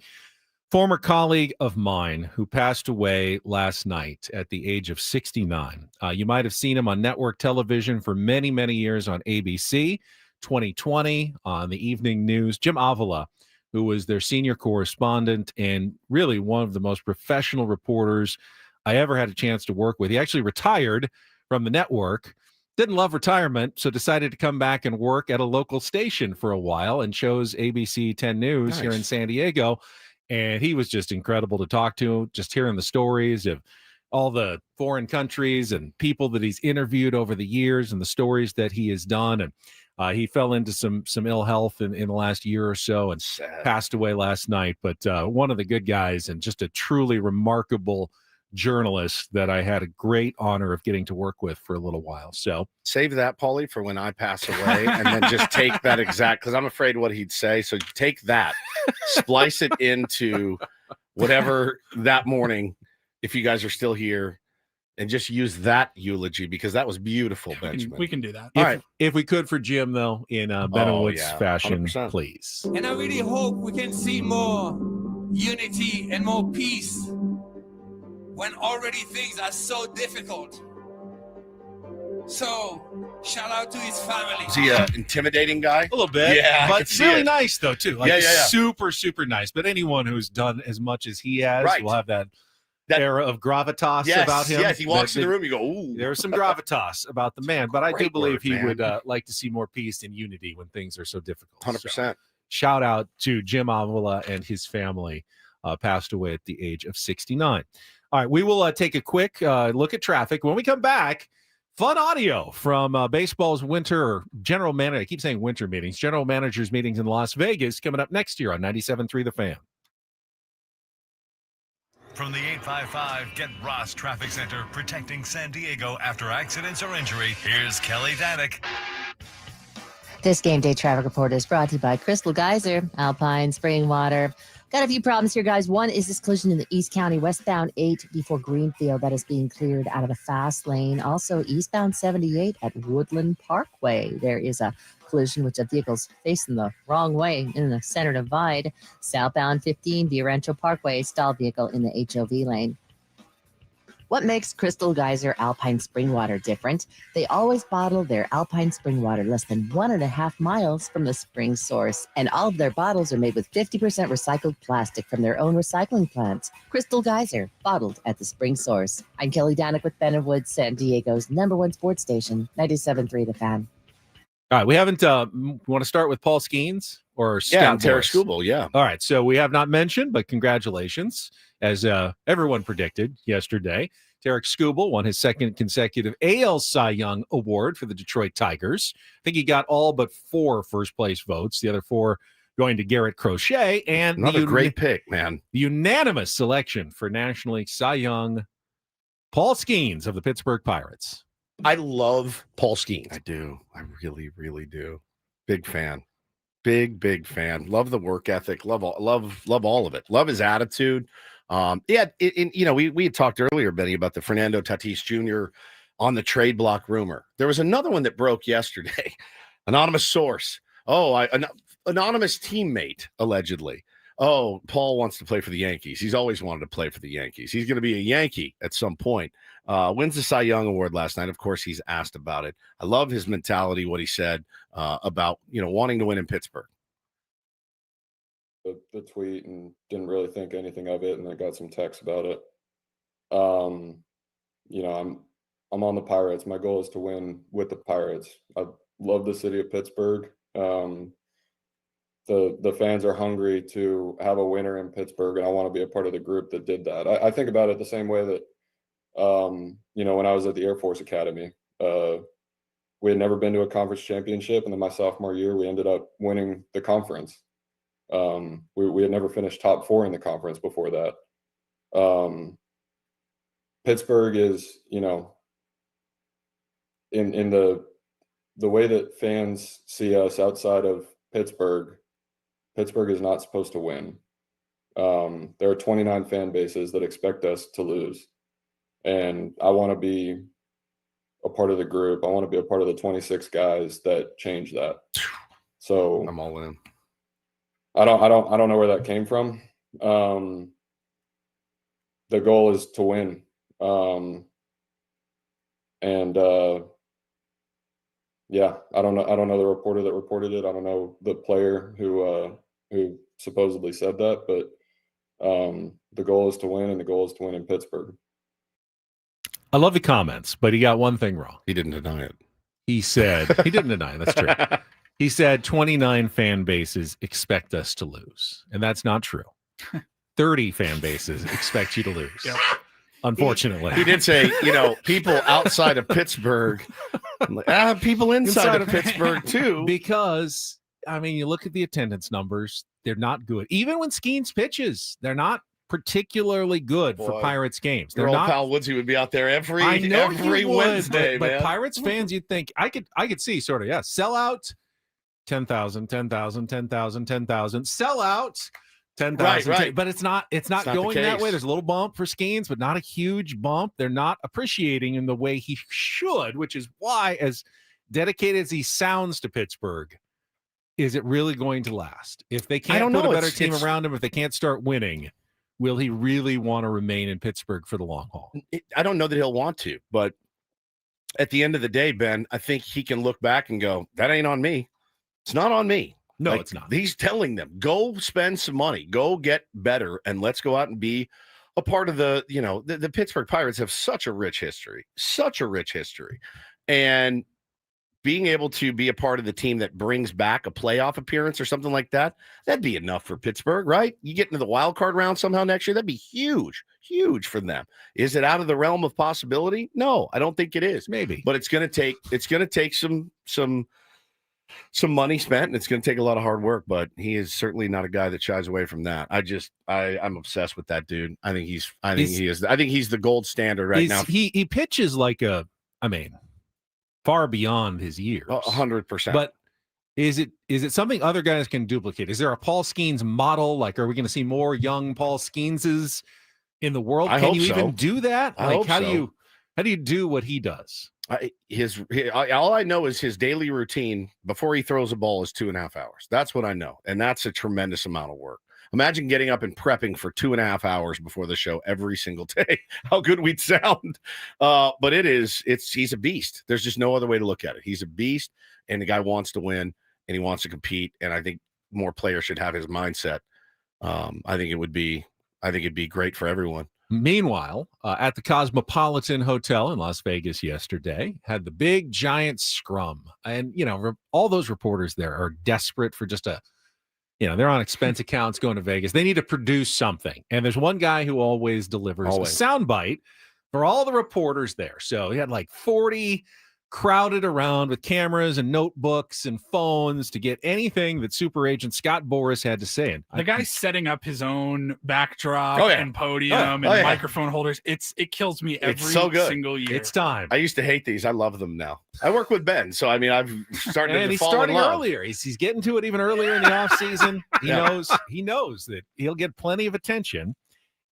former colleague of mine who passed away last night at the age of 69. You might have seen him on network television for many, many years on ABC, 2020 on the evening news. Jim Avila, who was their senior correspondent and really one of the most professional reporters I ever had a chance to work with. He actually retired from the network, didn't love retirement, so decided to come back and work at a local station for a while and chose ABC 10 News here in San Diego. And he was just incredible to talk to, just hearing the stories of all the foreign countries and people that he's interviewed over the years and the stories that he has done. And he fell into some ill health in the last year or so and passed away last night. But one of the good guys and just a truly remarkable journalist that I had a great honor of getting to work with for a little while. So save that, Paulie, for when I pass away, and then just take that exact, because I'm afraid what he'd say. So take that, splice it into whatever that morning, if you guys are still here, and just use that eulogy, because that was beautiful, Benjamin. We can do that. All right. If we could for Jim, though, in Ben and Woods fashion, 100%. Please. And I really hope we can see more unity and more peace when already things are so difficult. So, shout out to his family. Is he an intimidating guy? A little bit. Yeah, but really nice, though, too. Like, yeah. super, super nice. But anyone who's done as much as he has will have that era of gravitas about him. Yes, he walks in the room, you go, ooh. There's some gravitas about the man. But I do believe he man. would like to see more peace and unity when things are so difficult. 100%. So, shout out to Jim Avila and his family, passed away at the age of 69. All right, we will take a quick look at traffic. When we come back, fun audio from baseball's winter general manager. I keep saying winter meetings, general managers meetings in Las Vegas coming up next year on 97.3 The Fan. From the 855 Get Ross Traffic Center, protecting San Diego after accidents or injury, here's Kelly Danick. This game day traffic report is brought to you by Crystal Geyser, Alpine Spring Water. Got a few problems here, guys. One is this collision in the East County, westbound 8 before Greenfield. That is being cleared out of the fast lane. Also, eastbound 78 at Woodland Parkway. There is a collision with the vehicles facing the wrong way in the center divide. Southbound 15 via Rancho Parkway, stalled vehicle in the HOV lane. What makes Crystal Geyser Alpine Spring Water different? They always bottle their Alpine Spring Water less than 1.5 miles from the spring source. And all of their bottles are made with 50% recycled plastic from their own recycling plants. Crystal Geyser, bottled at the spring source. I'm Kelly Danick with Ben and Woods, San Diego's #1 sports station, 97.3 The Fan. All right, we haven't want to start with Paul Skenes or Tarek Skubal, yeah. All right, so we have not mentioned, but congratulations, as everyone predicted yesterday. Tarek Skubal won his second consecutive AL Cy Young Award for the Detroit Tigers. I think he got all but 4 first-place votes. The other 4 going to Garrett Crochet. And Another great pick, man. The unanimous selection for National League Cy Young, Paul Skenes of the Pittsburgh Pirates. I love Paul Skenes. I do. I really, really do. Big fan. Big fan. Love the work ethic. Love all of it. Love his attitude. We had talked earlier, Benny, about the Fernando Tatis Jr. on the trade block rumor. There was another one that broke yesterday. Anonymous source. Anonymous teammate, allegedly. Oh, Paul wants to play for the Yankees. He's always wanted to play for the Yankees. He's going to be a Yankee at some point. Wins the Cy Young Award last night. Of course, he's asked about it. I love his mentality, what he said about, wanting to win in Pittsburgh. The tweet and didn't really think anything of it, and I got some texts about it. I'm on the Pirates. My goal is to win with the Pirates. I love the city of Pittsburgh. The fans are hungry to have a winner in Pittsburgh, and I want to be a part of the group that did that. I think about it the same way that, when I was at the Air Force Academy, we had never been to a conference championship, and then my sophomore year, we ended up winning the conference. We had never finished top 4 in the conference before that. Pittsburgh is, in the way that fans see us outside of Pittsburgh is not supposed to win. There are 29 fan bases that expect us to lose. And I want to be a part of the group. I want to be a part of the 26 guys that change that. So I'm all in. I don't know where that came from. The goal is to win. I don't know the reporter that reported it. I don't know the player who supposedly said that, but the goal is to win, and the goal is to win in Pittsburgh. I love the comments, but he got one thing wrong. He didn't deny it. He said, he didn't deny it. That's true. He said 29 fan bases expect us to lose, and that's not true. 30 fan bases expect you to lose. Yep. Unfortunately. He did say, people outside of Pittsburgh, people inside of Pittsburgh too. Because, you look at the attendance numbers, they're not good. Even when Skenes pitches, they're not particularly good for Pirates games. Your old pal Woodsy would be out there every Wednesday, but man. Pirates fans, you'd think, I could see sort of, sell out, 10,000, 10,000, 10,000, 10,000, sell out. 10,000, right. But it's not going that way. There's a little bump for Skenes, but not a huge bump. They're not appreciating in the way he should, which is why, as dedicated as he sounds to Pittsburgh, is it really going to last? If they can't put a better team around him, if they can't start winning, will he really want to remain in Pittsburgh for the long haul? I don't know that he'll want to, but at the end of the day, Ben, I think he can look back and go, that ain't on me. It's not on me. No, it's not. He's telling them, go spend some money, go get better, and let's go out and be a part of the Pittsburgh Pirates have such a rich history. And being able to be a part of the team that brings back a playoff appearance or something like that, that'd be enough for Pittsburgh, right? You get into the wild card round somehow next year, that'd be huge for them. Is it out of the realm of possibility? No, I don't think it is. Maybe. But it's going to take some money spent, and it's going to take a lot of hard work, but he is certainly not a guy that shies away from that. I'm obsessed with that dude. I think he's the gold standard right now. He pitches like far beyond his years. 100%. But is it something other guys can duplicate? Is there a Paul Skenes model? Like, are we going to see more young Paul Skeneses in the world? Can you even do that? Like, how do you do what he does? All I know is his daily routine before he throws a ball is 2.5 hours. That's what I know. And that's a tremendous amount of work. Imagine getting up and prepping for 2.5 hours before the show every single day. How good we'd sound. But he's a beast. There's just no other way to look at it. He's a beast, and the guy wants to win, and he wants to compete. And I think more players should have his mindset. I think it'd be great for everyone. Meanwhile, at the Cosmopolitan Hotel in Las Vegas yesterday, had the big giant scrum. And, all those reporters there are desperate for just they're on expense accounts going to Vegas. They need to produce something. And there's one guy who always delivers a soundbite for all the reporters there. So he had like 40 crowded around with cameras and notebooks and phones to get anything that super agent Scott Boras had to say. And The guy's setting up his own backdrop Oh, yeah. and podium and microphone holders. It kills me every so good. single year. It's time. I used to hate these. I love them now. I work with Ben, so I mean, I've started And to he's fall starting in love. earlier. He's getting to it even earlier in the off season. He knows that he'll get plenty of attention,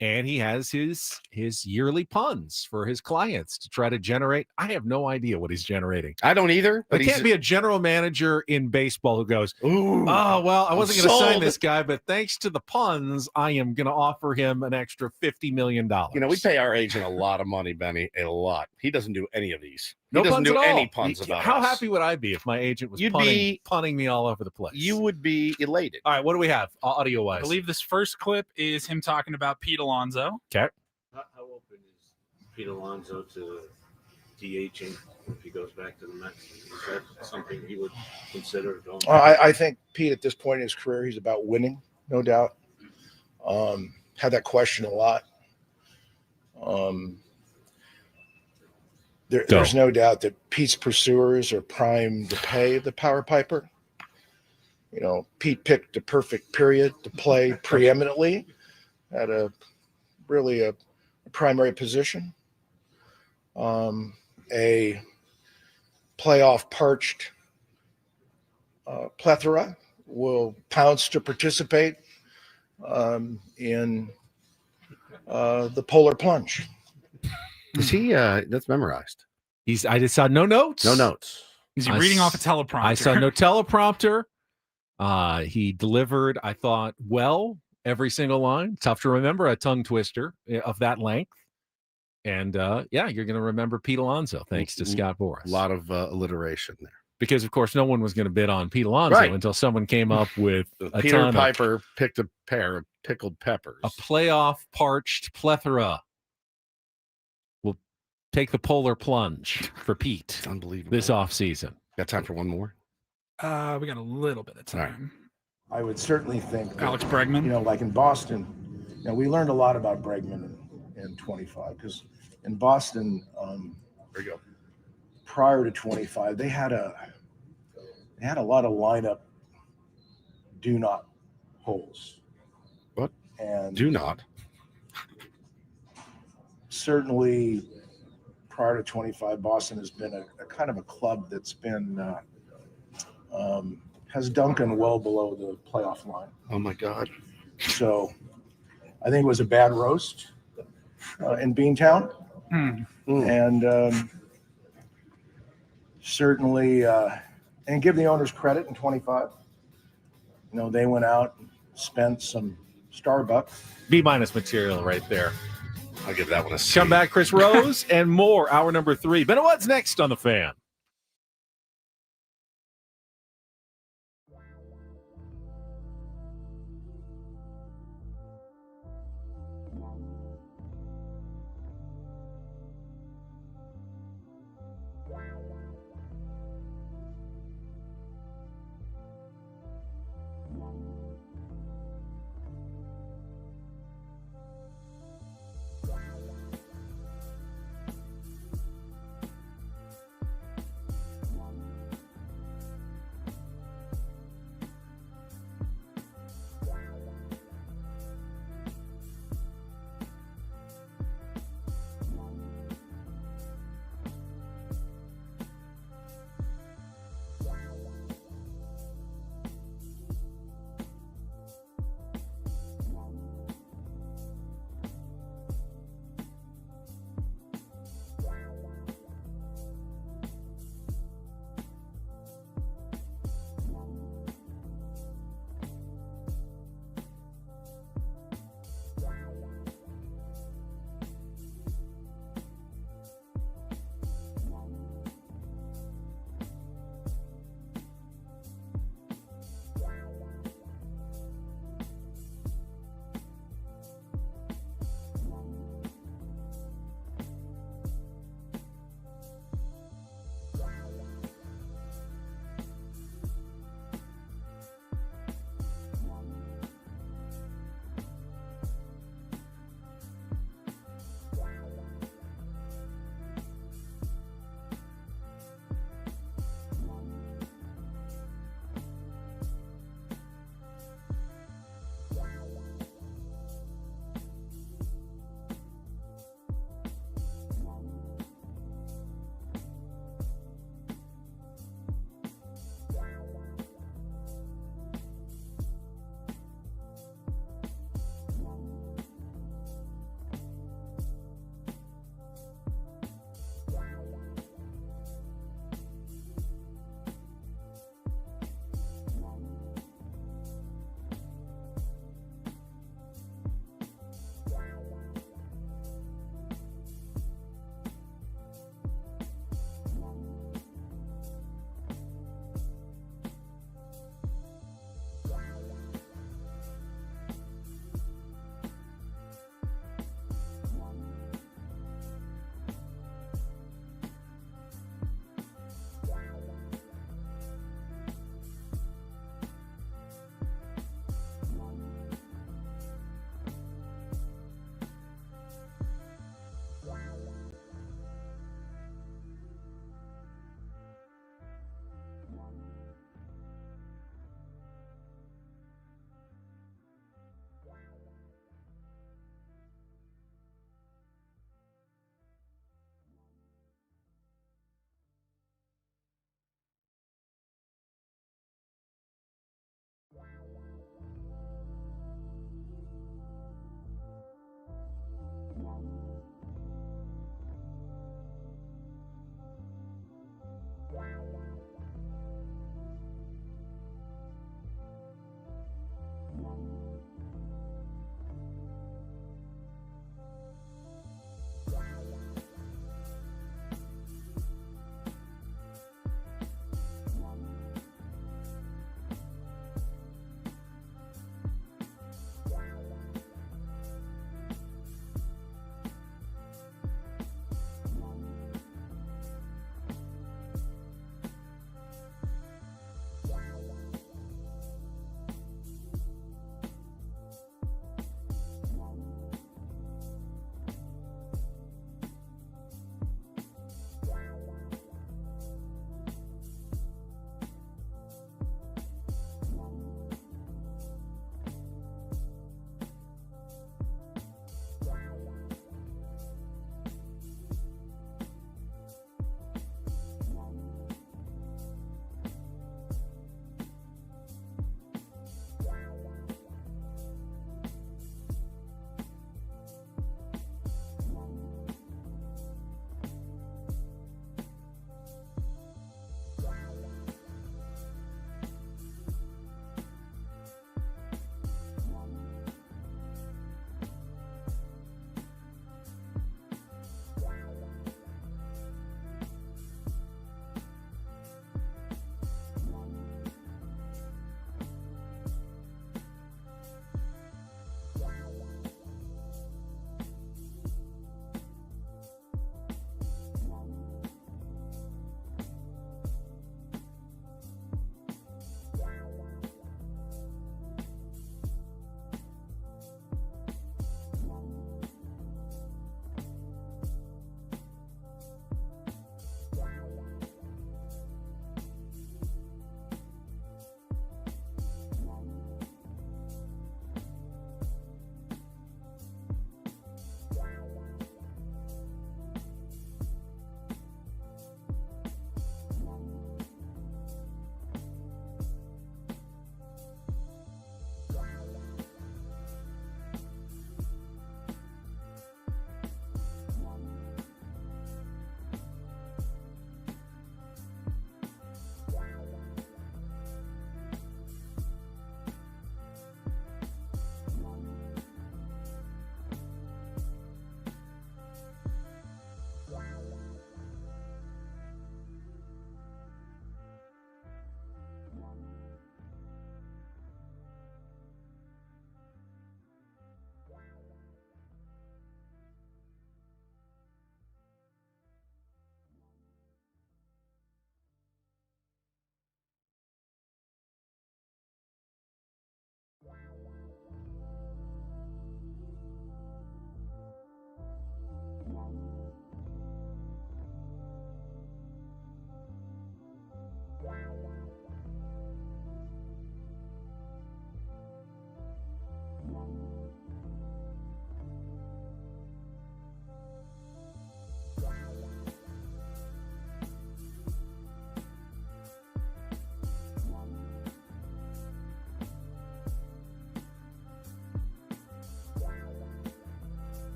and he has his yearly puns for his clients to try to generate. I have no idea what he's generating. I don't either. There But can't be a general manager in baseball who goes, Ooh, "Oh well, I wasn't going to sign sold." this guy, but thanks to the puns, I am going to offer him an extra $50 million." You know, we pay our agent a lot of money, Benny, a lot. He doesn't do any of these. No He doesn't puns do at all. any puns about How us. happy would I be if my agent was You'd punning me all over the place? You would be elated. All right, what do we have audio I wise? believe this first clip is him talking about Pete Alonso. Okay. How open is Pete Alonso to DHing if he goes back to the Mets? Is that something he would consider going? I think Pete, at this point in his career, he's about winning, no doubt. Had that question a lot. There's no doubt that Pete's pursuers are primed to pay the power piper. You know, Pete picked the perfect period to play preeminently at a primary position. A playoff parched plethora will pounce to participate in the polar plunge. Is he? That's memorized. I just saw no notes. No notes. Is he reading off a teleprompter? I saw no teleprompter. He delivered, I thought, well, every single line. Tough to remember a tongue twister of that length. And you're going to remember Pete Alonso, thanks to Scott Boras. A lot of alliteration there. Because, of course, no one was going to bid on Pete Alonso until someone came up with a Peter ton Piper picked a pair of pickled peppers. A playoff parched plethora will take the polar plunge for Pete. Unbelievable. This offseason. Got time for one more? We got a little bit of time. I would certainly think that, Alex Bregman. You know, like in Boston, we learned a lot about Bregman in 25 because in Boston, there you go. Prior to 25, they had a lot of lineup do not holes. What? And do not. Certainly, prior to 25, Boston has been a kind of a club that's been has Duncan well below the playoff line. Oh my God! So, I think it was a bad roast in Beantown, and certainly, and give the owners credit in 25. You know, they went out and spent some Starbucks. B- material right there. I'll give that one a C. Come back, Chris Rose, and more. Hour number 3. Ben, what's next on The Fan?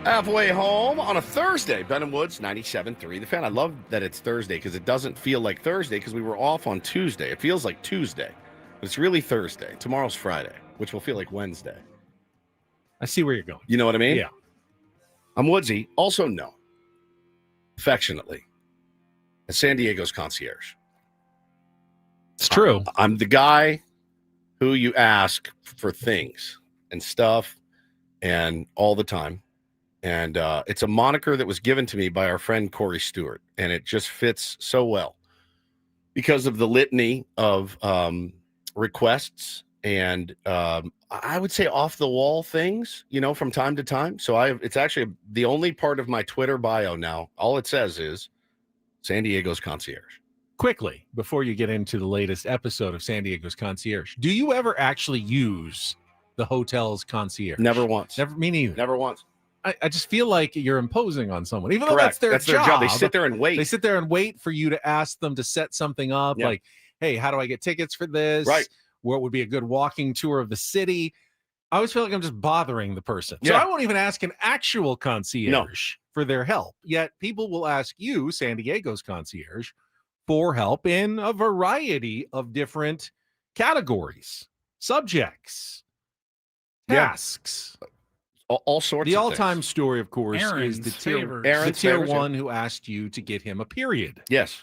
Halfway home on a Thursday. Ben and Woods, 97.3. The Fan. I love that it's Thursday because it doesn't feel like Thursday because we were off on Tuesday. It feels like Tuesday, but it's really Thursday. Tomorrow's Friday, which will feel like Wednesday. I see where you're going. You know what I mean? Yeah. I'm Woodsy, also known affectionately as San Diego's concierge. It's true. I'm the guy who you ask for things and stuff and all the time. And it's a moniker that was given to me by our friend Corey Stewart. And it just fits so well because of the litany of requests and I would say off the wall things, from time to time. So it's actually the only part of my Twitter bio now. All it says is San Diego's concierge. Quickly, before you get into the latest episode of San Diego's concierge, do you ever actually use the hotel's concierge? Never once. Never, me neither. Never once. I just feel like you're imposing on someone, even Correct. though that's their job. They sit there and wait. They sit there and wait for you to ask them to set something up. Yeah. Like, hey, how do I get tickets for this? Right. What would be a good walking tour of the city? I always feel like I'm just bothering the person. So Yeah. I won't even ask an actual concierge for their help. Yet people will ask you, San Diego's concierge, for help in a variety of different categories, subjects, tasks. All sorts The of all-time things. story, of course, Errands, is the tier, favors. the Errands, tier favors, yeah. one who asked you to get him a period. Yes.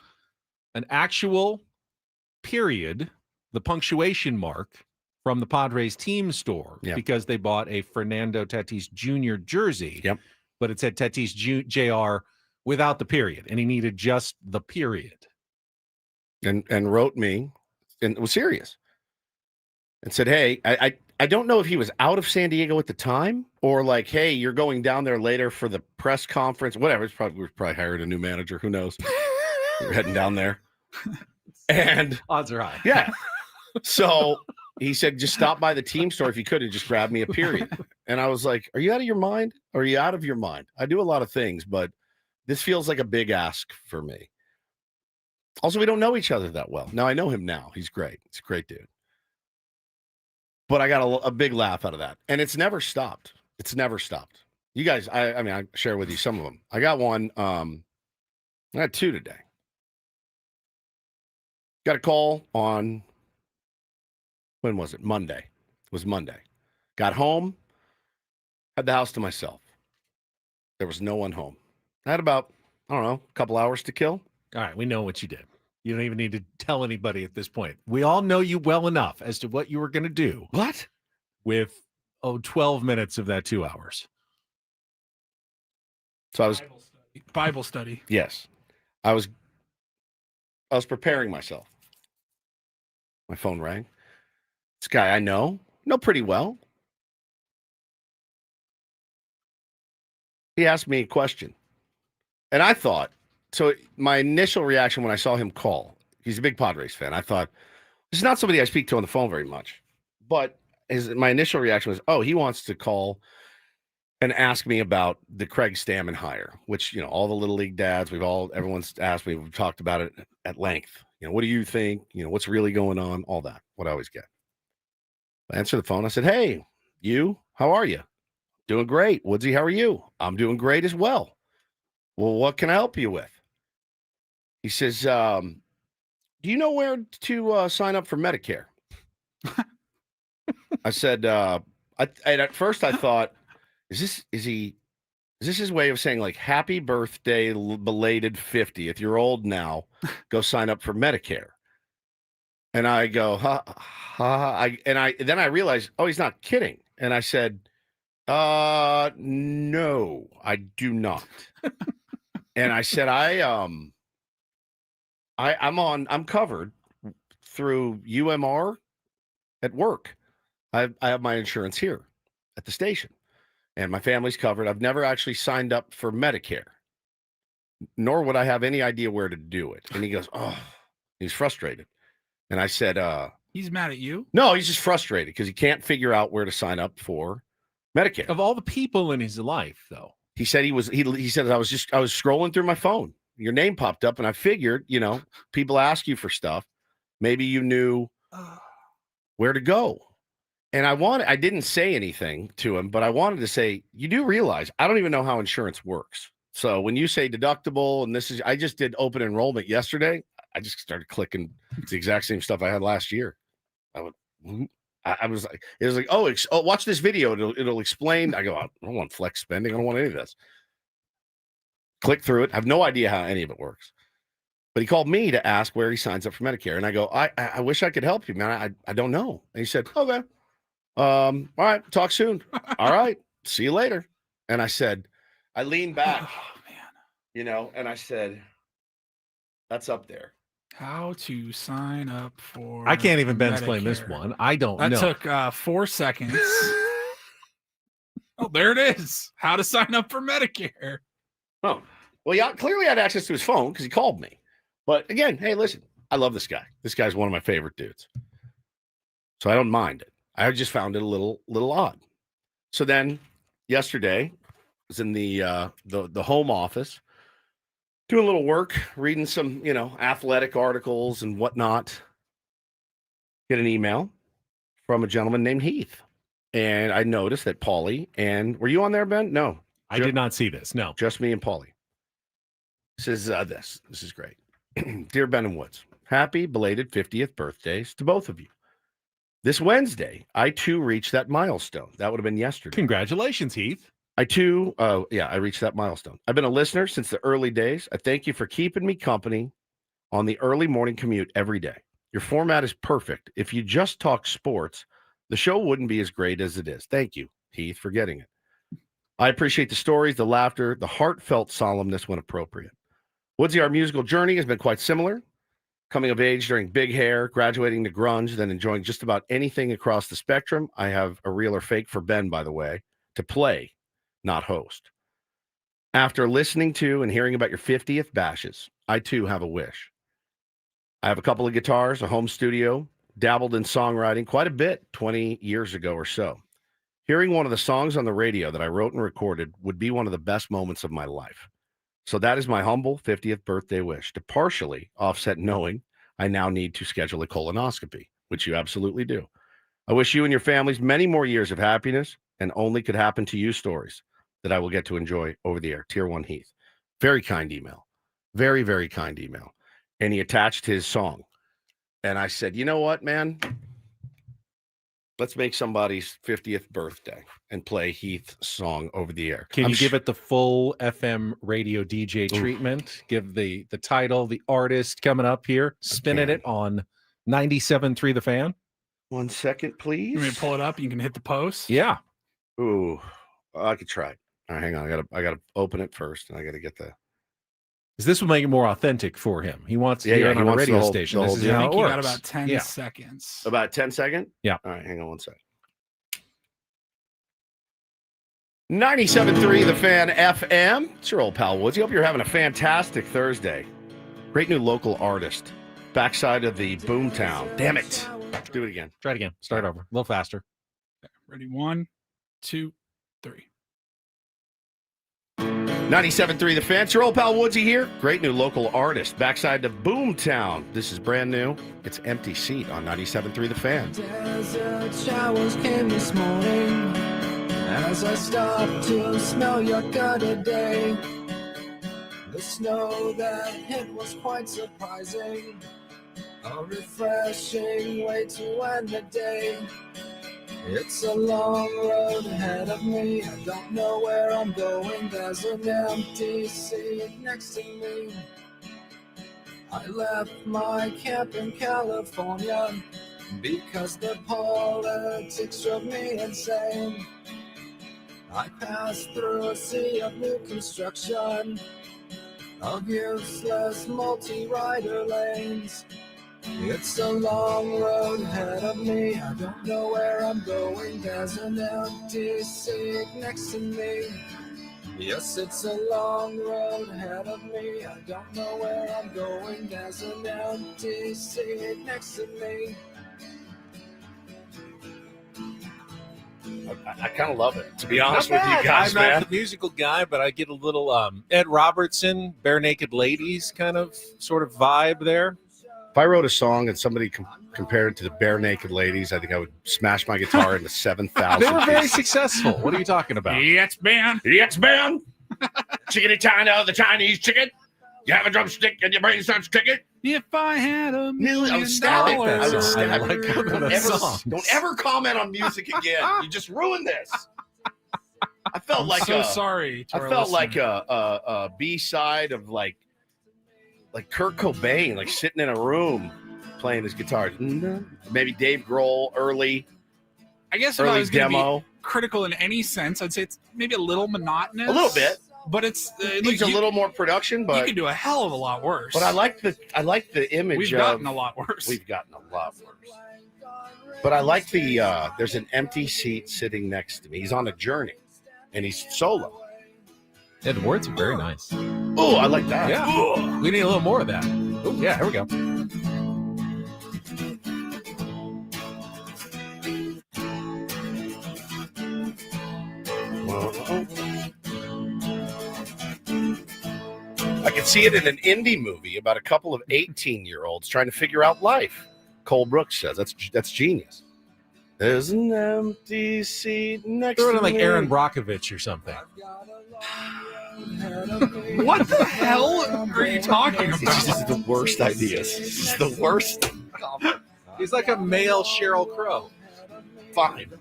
An actual period, the punctuation mark from the Padres team store because they bought a Fernando Tatis Jr. jersey. Yep. But it said Tatis Jr. without the period, and he needed just the period. And wrote me and was serious and said, hey, I don't know if he was out of San Diego at the time or like, hey, you're going down there later for the press conference, whatever. We probably hired a new manager. Who knows? We're heading down there. And odds are high. Yeah. So he said, just stop by the team store if you could and just grab me a period. And I was like, are you out of your mind? Or are you out of your mind? I do a lot of things, but this feels like a big ask for me. Also, we don't know each other that well. Now, I know him now. He's great. He's a great dude. But I got a big laugh out of that. And it's never stopped. It's never stopped. You guys, I share with you some of them. I got one. I got two today. Got a call on, when was it? Monday. It was Monday. Got home, had the house to myself. There was no one home. I had about, a couple hours to kill. All right, we know what you did. You don't even need to tell anybody at this point. We all know you well enough as to what you were going to do. What? With 12 minutes of that 2 hours. So I was Bible study. Yes. I was preparing myself. My phone rang. This guy I know pretty well. He asked me a question. And I thought, so my initial reaction when I saw him call, he's a big Padres fan. I thought, this is not somebody I speak to on the phone very much. But my initial reaction was, oh, he wants to call and ask me about the Craig Stammen hire, which, all the Little League dads, everyone's asked me, we've talked about it at length. What do you think? What's really going on? All that, what I always get. I answered the phone. I said, hey, how are you? Doing great. Woodsy, how are you? I'm doing great as well. Well, what can I help you with? He says, do you know where to sign up for Medicare? I said, at first I thought, is this his way of saying like, happy birthday, belated 50th? You're old now. Go sign up for Medicare. And I go, then I realized, oh, he's not kidding. And I said, no, I do not. And I said, I'm covered through UMR at work. I have my insurance here at the station. And my family's covered. I've never actually signed up for Medicare, nor would I have any idea where to do it. And he goes, oh, he's frustrated. And I said, he's mad at you? No, he's just frustrated because he can't figure out where to sign up for Medicare. Of all the people in his life, though. He said he said, I was scrolling through my phone. Your name popped up and I figured, people ask you for stuff. Maybe you knew where to go. And I didn't say anything to him, but I wanted to say, you do realize I don't even know how insurance works. So when you say deductible, and I just did open enrollment yesterday. I just started clicking. It's the exact same stuff I had last year. I was like, it was like, oh, watch this video. It'll explain. I go, I don't want flex spending. I don't want any of this. Click through it. I have no idea how any of it works. But he called me to ask where he signs up for Medicare. And I go, I wish I could help you, man. I don't know. And he said, okay. All right, talk soon. All right, see you later. And I said, I leaned back, and I said, that's up there. How to sign up for I can't even Medicare. explain this one. I don't know. That took 4 seconds. Oh, there it is. How to sign up for Medicare. Oh, well, yeah, clearly I had access to his phone because he called me. But again, hey, listen, I love this guy. This guy's one of my favorite dudes. So I don't mind it. I just found it a little odd. So then yesterday I was in the home office doing a little work, reading some, athletic articles and whatnot. Get an email from a gentleman named Heath. And I noticed that Paulie were you on there, Ben? No. I did not see this. No. Just me and Paulie. Says this is great. Dear Ben and Woods, happy belated 50th birthdays to both of you. This Wednesday, I too reached that milestone. That would have been yesterday. Congratulations, Heath. I reached that milestone. I've been a listener since the early days. I thank you for keeping me company on the early morning commute every day. Your format is perfect. If you just talk sports, the show wouldn't be as great as it is. Thank you, Heath, for getting it. I appreciate the stories, the laughter, the heartfelt solemnness when appropriate. Woodsy, our musical journey has been quite similar. Coming of age during big hair, graduating to grunge, then enjoying just about anything across the spectrum. I have a real or fake for Ben, by the way, to play, not host. After listening to and hearing about your 50th bashes, I too have a wish. I have a couple of guitars, a home studio, dabbled in songwriting quite a bit 20 years ago or so. Hearing one of the songs on the radio that I wrote and recorded would be one of the best moments of my life. So that is my humble 50th birthday wish, to partially offset knowing I now need to schedule a colonoscopy, which you absolutely do. I wish you and your families many more years of happiness and only could happen to you stories that I will get to enjoy over the air. Tier 1 Heath. Very kind email. Very, very kind email. And he attached his song. And I said, you know what, man? Let's make somebody's 50th birthday and play Heath's song over the air. Can you give it the full FM radio DJ treatment? Give the title, the artist coming up here, spinning it on 97.3 The Fan. 1 second, please. You want me to pull it up? You can hit the post. Yeah. Ooh, I could try it. All right, hang on. I gotta open it first, and I gotta get the. Because this will make it more authentic for him. He wants to hear it on a radio station. This is how it works. You got about 10 seconds. About 10 seconds? Yeah. All right, hang on 1 second. 97.3 The Fan FM. It's your old pal Woodsy. Hope you're having a fantastic Thursday. Great new local artist. Backside of the Boomtown. Damn it. Do it again. Try it again. Start over. A little faster. Okay, ready? 1, 2, 3. 97.3 The Fan. It's your old pal Woodsy here. Great new local artist. Backside of Boomtown. This is brand new. It's Empty Seat on 97.3 The Fan. Desert showers came this morning as I stopped to smell your gutted day. The snow that hit was quite surprising, a refreshing way to end the day. It's a long road ahead of me, I don't know where I'm going. There's an empty seat next to me. I left my camp in California because the politics drove me insane. I passed through a sea of new construction, of useless multi-rider lanes. It's a long road ahead of me, I don't know where I'm going. There's an empty seat next to me. Yes, it's a long road ahead of me, I don't know where I'm going. There's an empty seat next to me. I kind of love it, to be honest with you guys, I'm man. not the musical guy, but I get a little Ed Robertson, Bare Naked Ladies kind of sort of vibe there. If I wrote a song and somebody compared it to the Bare Naked Ladies, I think I would smash my guitar into 7,000 They were very pieces. successful. What are you talking about? Yes, man. Yes, man. Chickadee China, the Chinese chicken. You have a drumstick and your brain starts ticking. If I had $1 million, I would stab it. I would stab I like it. how the songs. Don't ever comment on music again. You just ruined this. I felt I'm like so sorry. I felt like a B-side of like Kurt Cobain, like sitting in a room playing his guitar. Maybe Dave Grohl early. I guess if I early was going to demo. be critical in any sense, I'd say it's maybe a little monotonous. A little bit. But it's Needs a little more production, but you can do a hell of a lot worse. But I like the image. We've gotten a lot worse. We've gotten a lot worse. But I like the there's an empty seat sitting next to me. He's on a journey, and he's solo. Yeah, the words are very nice. Oh, I like that. Yeah, Ooh. we need a little more of that. Oh, yeah, here we go. I could see it in an indie movie about a couple of 18-year-olds trying to figure out life. Cole Brooks says that's genius. There's an empty seat next Throw it to in like me. Aaron Brockovich or something. What the hell are you talking about? This is the worst ideas. This is the worst. He's like a male Sheryl Crow. Fine.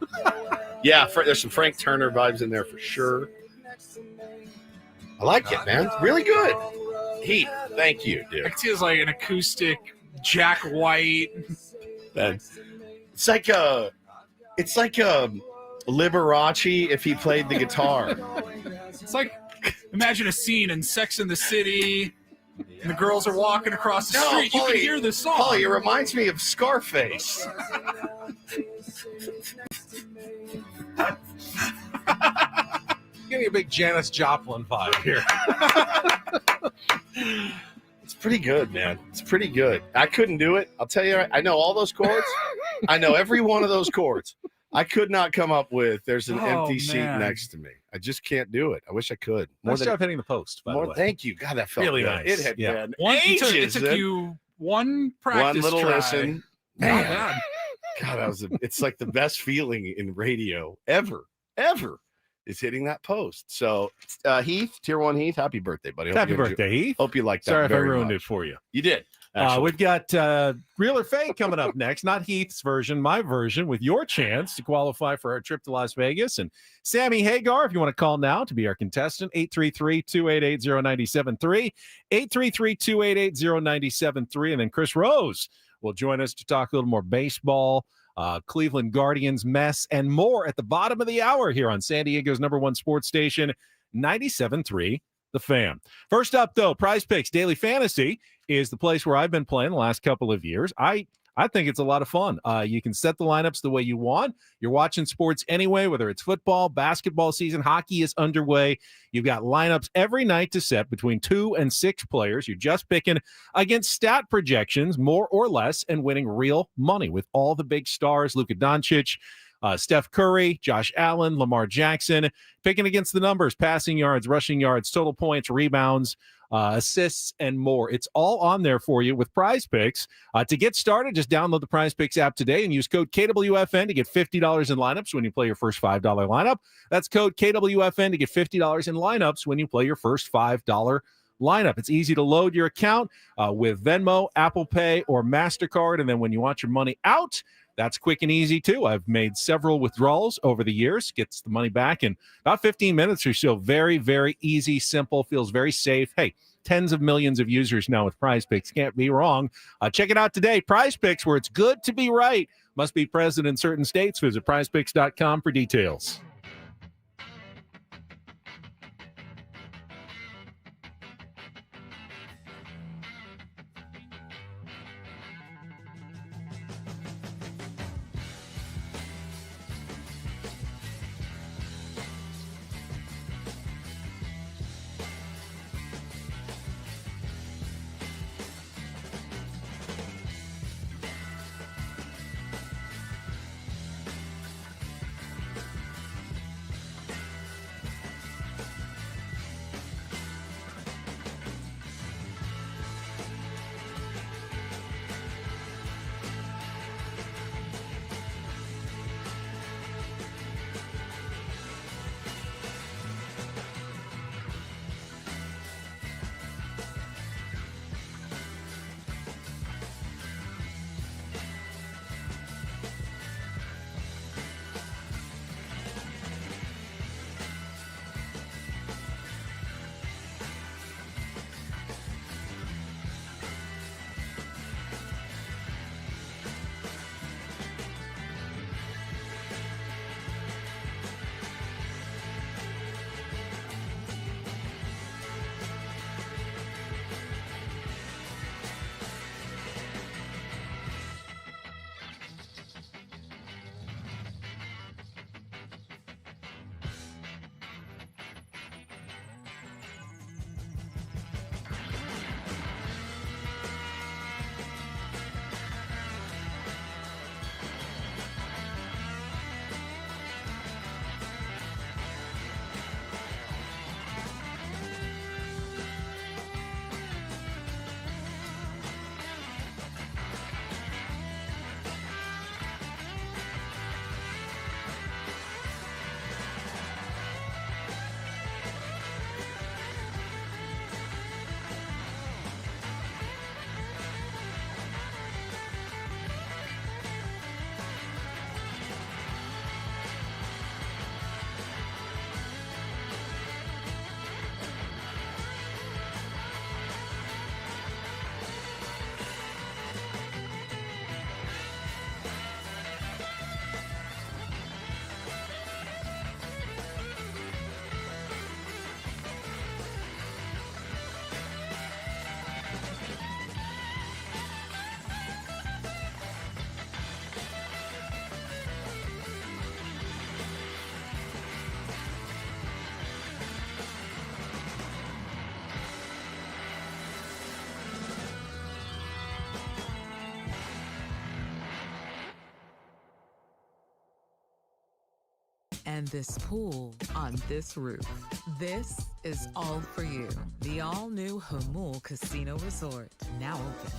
Yeah, there's some Frank Turner vibes in there for sure. I like it, man. It's really good. Heath, thank you, dude. I can see it's like an acoustic Jack White. It's like a Liberace if he played the guitar. It's like, imagine a scene in Sex and the City, and the girls are walking across the street. You can hear the song. Paulie, it reminds me of Scarface. Getting a big Janis Joplin vibe here. It's pretty good, man. It's pretty good. I couldn't do it. I'll tell you, I know all those chords. I know every one of those chords. I could not come up with there's an empty seat next to me. I just can't do it. I wish I could. Nice job hitting the post, by the way. Thank you. God, that felt Really good. nice. It had Yeah. been It ages. took you one practice One little try. listen. Not Man. bad. God, it's like the best feeling in radio ever is hitting that post. So, Heath, Tier 1 Heath, happy birthday, buddy. Hope Happy you birthday, Heath. Hope you like that. Sorry if I very ruined much. it for you. You did. Actually. We've got Real or Fake coming up next. Not Heath's version, my version, with your chance to qualify for our trip to Las Vegas. And Sammy Hagar, if you want to call now to be our contestant, 833-288-0973, 833-288-0973. And then Chris Rose will join us to talk a little more baseball, Cleveland Guardians mess, and more at the bottom of the hour here on San Diego's #1 sports station, 97.3 The Fan. First up, though, Prize Picks Daily Fantasy is the place where I've been playing the last couple of years. I think it's a lot of fun. You can set the lineups the way you want. You're watching sports anyway, whether it's football, basketball season, hockey is underway. You've got lineups every night to set between 2 and 6 players. You're just picking against stat projections, more or less, and winning real money with all the big stars, Luka Doncic, Steph Curry, Josh Allen, Lamar Jackson, picking against the numbers, passing yards, rushing yards, total points, rebounds, assists, and more. It's all on there for you with Prize Picks. To get started, just download the Prize Picks app today and use code KWFN to get $50 in lineups when you play your first $5 lineup. That's code KWFN to get $50 in lineups when you play your first $5 lineup. It's easy to load your account with Venmo, Apple Pay, or MasterCard. And then when you want your money out, that's quick and easy, too. I've made several withdrawals over the years. Gets the money back in about 15 minutes or so. Very, very easy, simple, feels very safe. Hey, tens of millions of users now with Prize Picks. Can't be wrong. Check it out today. Prize Picks, where it's good to be right. Must be present in certain states. Visit prizepicks.com for details. and this pool on this roof. This is all for you. The all-new Hamul Casino Resort, now open.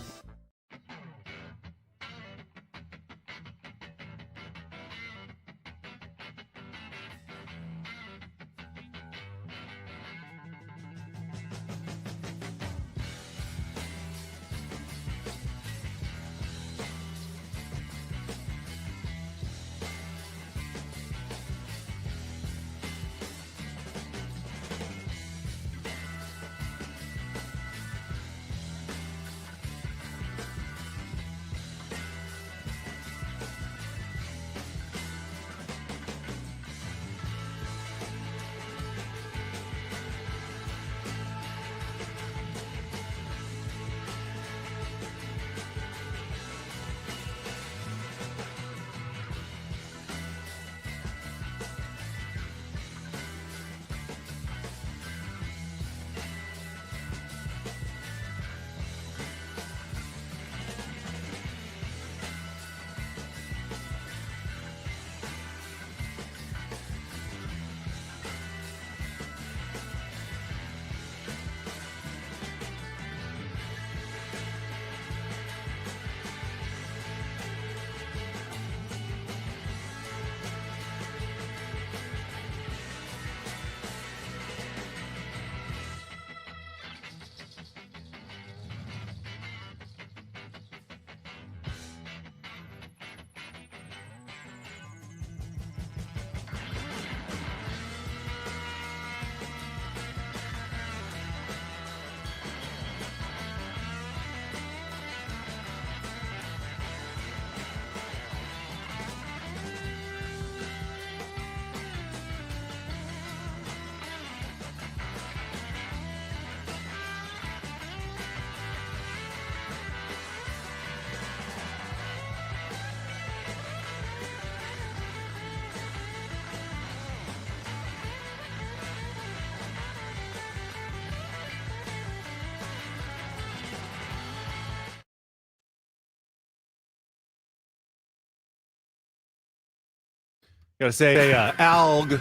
Gotta say, Alg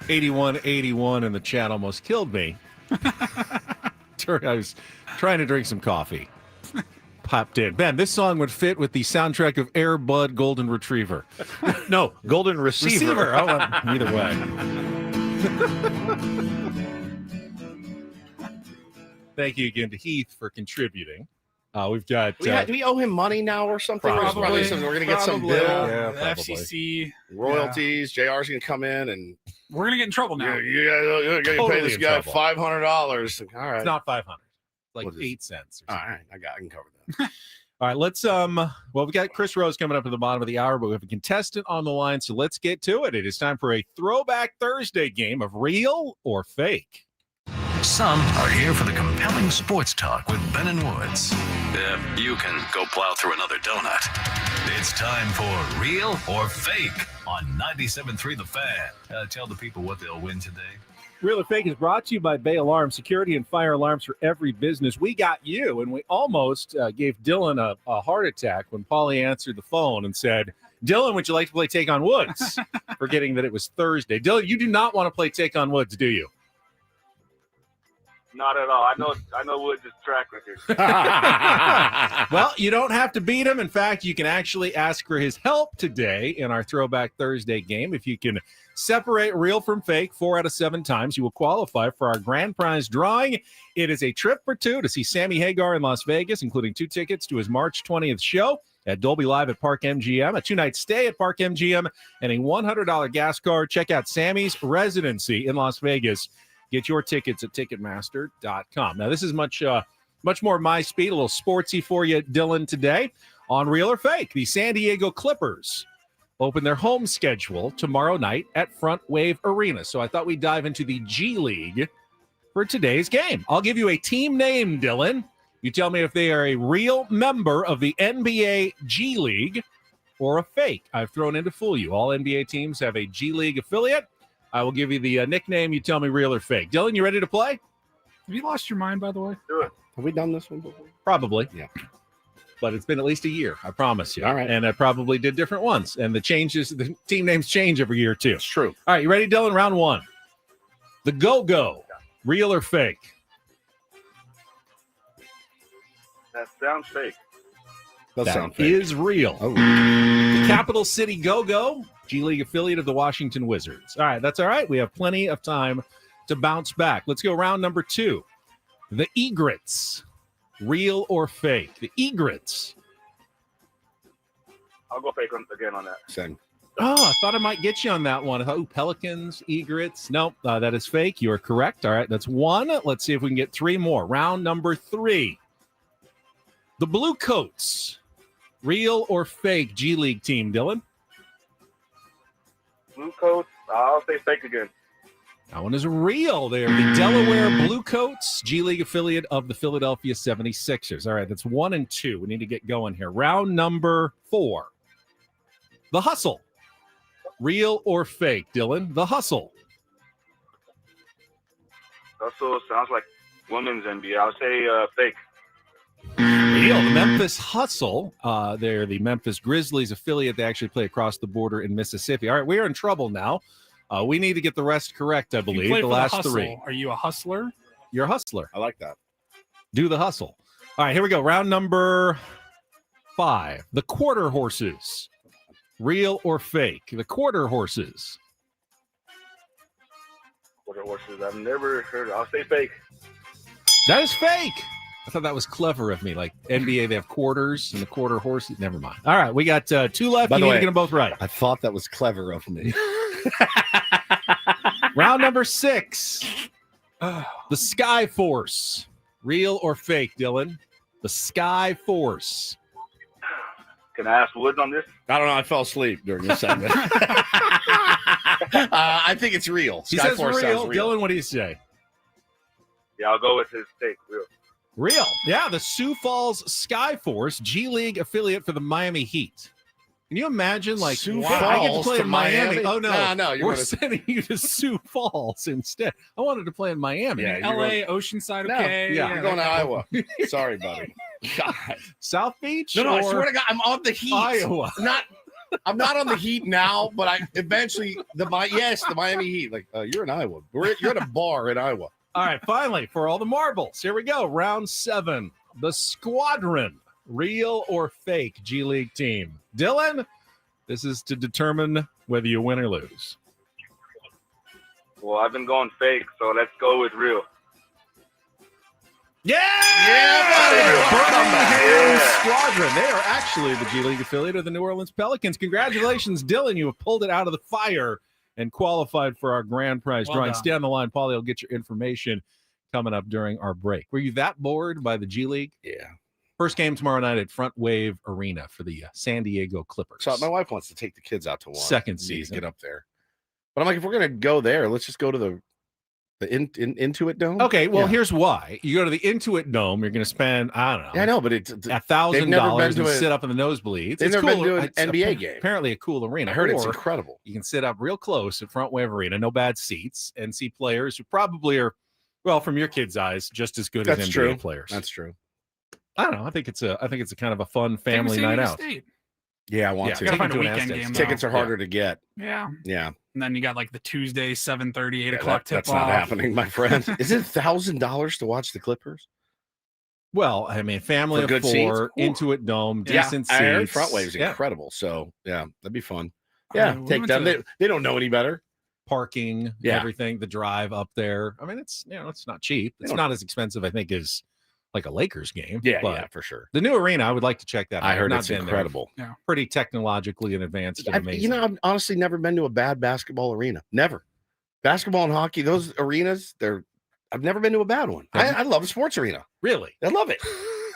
8181 in the chat almost killed me. I was trying to drink some coffee. Popped in. Ben, this song would fit with the soundtrack of Air Bud Golden Retriever. No, Golden Receiver. Either way. Thank you again to Heath for contributing. We've got. Do we owe him money now or something? Probably. We're going to get some bill. Yeah, FCC. Royalties. JR's going to come in and. We're going to get in trouble now. You're going to pay this guy $500. All right. It's not 500. Like 8 cents. All right. I can cover that. All right, let's well, we got Chris Rose coming up at the bottom of the hour, but we have a contestant on the line, so let's get to it. It is time for a Throwback Thursday game of real or fake. Some are here for the compelling sports talk with Ben and Woods. You can go plow through another donut. It's time for Real or Fake on 97.3 The Fan. Tell the people what they'll win today. Real or Fake is brought to you by Bay Alarm, security and fire alarms for every business. We got you, and we almost gave Dylan a heart attack when Paulie answered the phone and said, Dylan, would you like to play Take on Woods? Forgetting that it was Thursday. Dylan, you do not want to play Take on Woods, do you? Not at all. I know Woods' track record. Well, you don't have to beat him. In fact, you can actually ask for his help today in our Throwback Thursday game. If you can separate real from fake 4 out of 7 times, you will qualify for our grand prize drawing. It is a trip for 2 to see Sammy Hagar in Las Vegas, including 2 tickets to his March 20th show at Dolby Live at Park MGM, a 2-night stay at Park MGM, and a $100 gas card. Check out Sammy's residency in Las Vegas. Get your tickets at Ticketmaster.com. Now, this is much more my speed, a little sportsy for you, Dylan, today on Real or Fake. The San Diego Clippers open their home schedule tomorrow night at Front Wave Arena. So I thought we'd dive into the G League for today's game. I'll give you a team name, Dylan. You tell me if they are a real member of the NBA G League or a fake. I've thrown in to fool you. All NBA teams have a G League affiliate. I will give you the nickname. You tell me real or fake. Dylan, you ready to play? Have you lost your mind, by the way? Do it. Have we done this one before? Probably. Yeah. but it's been at least a year. I promise you. All right. And I probably did different ones. And the team names change every year too. It's true. All right, you ready, Dylan? Round one. The Go-Go, real or fake? That sounds fake. That is real. Oh. The Capital City Go-Go, G League affiliate of the Washington Wizards. All right, that's all right. We have plenty of time to bounce back. Let's go round number 2. The Egrets, real or fake? The Egrets. I'll go fake again on that. Same. Oh, I thought I might get you on that one. Oh, Pelicans, Egrets. Nope, that is fake. You are correct. All right, that's 1. Let's see if we can get 3 more. Round number 3. The Blue Coats, real or fake G League team, Dylan? Blue Coats, I'll say fake again. That one is real. They are the Delaware Blue Coats, G League affiliate of the Philadelphia 76ers. All right, that's 1 and 2. We need to get going here. Round number 4. The Hustle, real or fake, Dylan? The Hustle. Also sounds like women's NBA. I'll say fake. Real. The Memphis Hustle. They're the Memphis Grizzlies affiliate. They actually play across the border in Mississippi. All right, we are in trouble now. We need to get the rest correct, I believe. The last 3. Are you a hustler? You're a hustler. I like that. Do the hustle. All right, here we go. Round number 5. The Quarter Horses. Real or fake? The Quarter Horses. Quarter horses, I've never heard of. I'll say fake. That is fake. I thought that was clever of me. Like NBA, they have quarters and the quarter horses. Never mind. All right, we got 2 left. By You the need way, to get them both right. I thought that was clever of me. Round number 6. The Sky Force. Real or fake, Dylan? The Sky Force. Can I ask Woods on this? I don't know. I fell asleep during this segment. I think it's real. He says real. Dylan, what do you say? Yeah, I'll go with his take. Real. Real. Yeah, the Sioux Falls Sky Force, G League affiliate for the Miami Heat. Can you imagine, like, Sioux I get to Falls play to in Miami? Miami? Oh, no. No, you're we're gonna- sending you to Sioux Falls instead. I wanted to play in Miami. Yeah, you're LA, Oceanside, No, okay. yeah. You're going to Iowa. Sorry, buddy. God. South Beach? No, I or swear to God, I'm on the Heat. Iowa. I'm not on the Heat now, but I eventually the Miami Heat. Like you're in Iowa. You're at a bar in Iowa. All right, finally, for all the marbles, here we go. Round 7. The Squadron, real or fake G League team. Dylan, this is to determine whether you win or lose. Well, I've been going fake, so let's go with real. Yeah, Yeah. Squadron. They are actually the G League affiliate of the New Orleans Pelicans. Congratulations, Dylan. You have pulled it out of the fire and qualified for our grand prize Well drawing. done. Stay on the line, Paulie. I'll get your information coming up during our break. Were you that bored by the G League? Yeah. First game tomorrow night at Front Wave Arena for the San Diego Clippers. So my wife wants to take the kids out to one. Second Need to season. Get up there. But I'm like, if we're gonna go there, let's just go to the Intuit Dome. Okay, well, Yeah. here's why. You go to the Intuit Dome, you're going to spend, I don't know. Yeah, I know, but it's $1,000 and sit up in the nosebleeds. They've It's never been cool. to an It's NBA game. Apparently a cool arena. I heard it's Or incredible. You can sit up real close at Front Wave Arena, no bad seats, and see players who probably are, well, from your kids' eyes, just as good That's as NBA true. players. That's true. I don't know. I think it's a kind of a fun Take 'em family to night San Diego out. State. Yeah, I want Yeah, to. Gotta find a Take 'em to an weekend Aztecs. game. Tickets though. are harder to get. Yeah. Yeah. And then you got like the Tuesday, 7:30, 8 Yeah, o'clock tip that's not off. happening, my friend. Is it $1,000 to watch the Clippers? Well, I mean, family For of good 4, seats? Intuit Dome, Yeah, decent I heard seats. Front Wave's Yeah. incredible. So yeah, that'd be fun. I Yeah, mean, we take went them. to- They don't know any better. Parking, Yeah. everything, the drive up there. I mean, it's it's not cheap. It's don't- not as expensive, I think, as like a Lakers game. Yeah, but yeah, for sure. the new arena, I would like to check that out. I I've heard not it's been there. incredible. Pretty technologically in advanced and amazing. I've honestly never been to a bad basketball arena. Never. Basketball and hockey, those arenas, I've never been to a bad one. I love a sports arena. Really? I love it.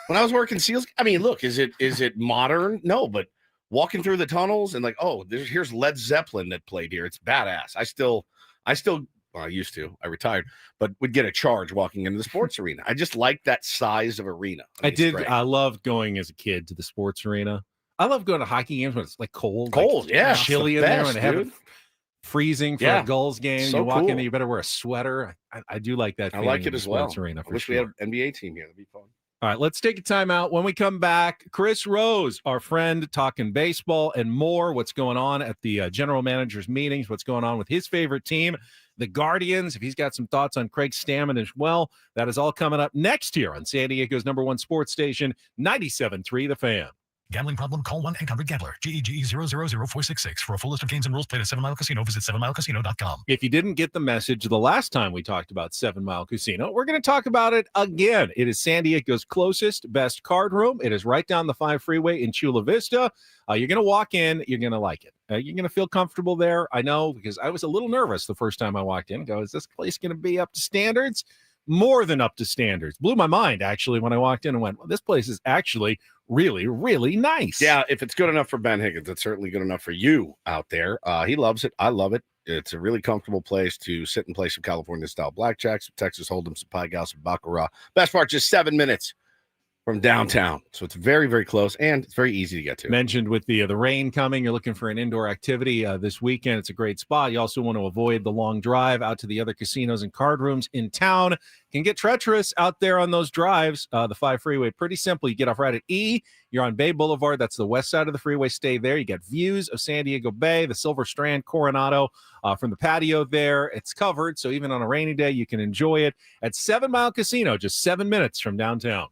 When I was working SEALs, I mean, look, is it modern? No, but walking through the tunnels and like, oh, here's Led Zeppelin that played here. It's badass. I still, well, I used to. I retired, but would get a charge walking into the sports arena. I just like that size of arena. I did. great. I loved going as a kid to the sports arena. I love going to hockey games when it's like cold, Yeah, it's chilly the in there, best, and they have it dude. freezing for Yeah. a Gulls game. So you walk in cool. there, you better wear a sweater. I do like that. I feeling like of it the as well. sports arena I for wish sure. we had an NBA team here. That'd be fun. All right, let's take a time out. When we come back, Chris Rose, our friend, talking baseball and more. What's going on at the general managers meetings? What's going on with his favorite team, the Guardians? If he's got some thoughts on Craig Stammen as well, that is all coming up next year on San Diego's #1 sports station, 97.3 The Fan. Gambling problem? Call 1-800-GAMBLER. GEGE 000-466. For a full list of games and rules, played at 7 Mile Casino. Visit 7milecasino.com. If you didn't get the message the last time we talked about 7 Mile Casino, we're going to talk about it again. It is San Diego's closest, best card room. It is right down the 5 freeway in Chula Vista. You're going to walk in. You're going to like it. You're going to feel comfortable there. I know, because I was a little nervous the first time I walked in. Is this place going to be up to standards? More than up to standards. Blew my mind, actually, when I walked in and went, well, this place is actually really, really nice. Yeah, if it's good enough for Ben Higgins, it's certainly good enough for you out there. He loves it. I love it. It's a really comfortable place to sit and play some California-style blackjack, some Texas Hold'em, some Pai Gow, some Baccarat. Best part, just 7 minutes from downtown. So it's very, very close, and it's very easy to get to. Mentioned with the rain coming, you're looking for an indoor activity this weekend. It's a great spot. You also want to avoid the long drive out to the other casinos and card rooms in town. Can get treacherous out there on those drives. The 5 freeway, pretty simple. You get off right at E. You're on Bay Boulevard. That's the west side of the freeway. Stay there. You get views of San Diego Bay, the Silver Strand, Coronado from the patio there. It's covered, so even on a rainy day, you can enjoy it at 7 Mile Casino, just 7 minutes from downtown.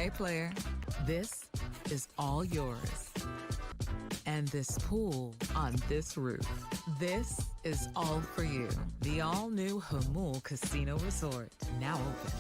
Hey, player, this is all yours. And this pool on this roof, this is all for you. The all-new Hamul Casino Resort, now open.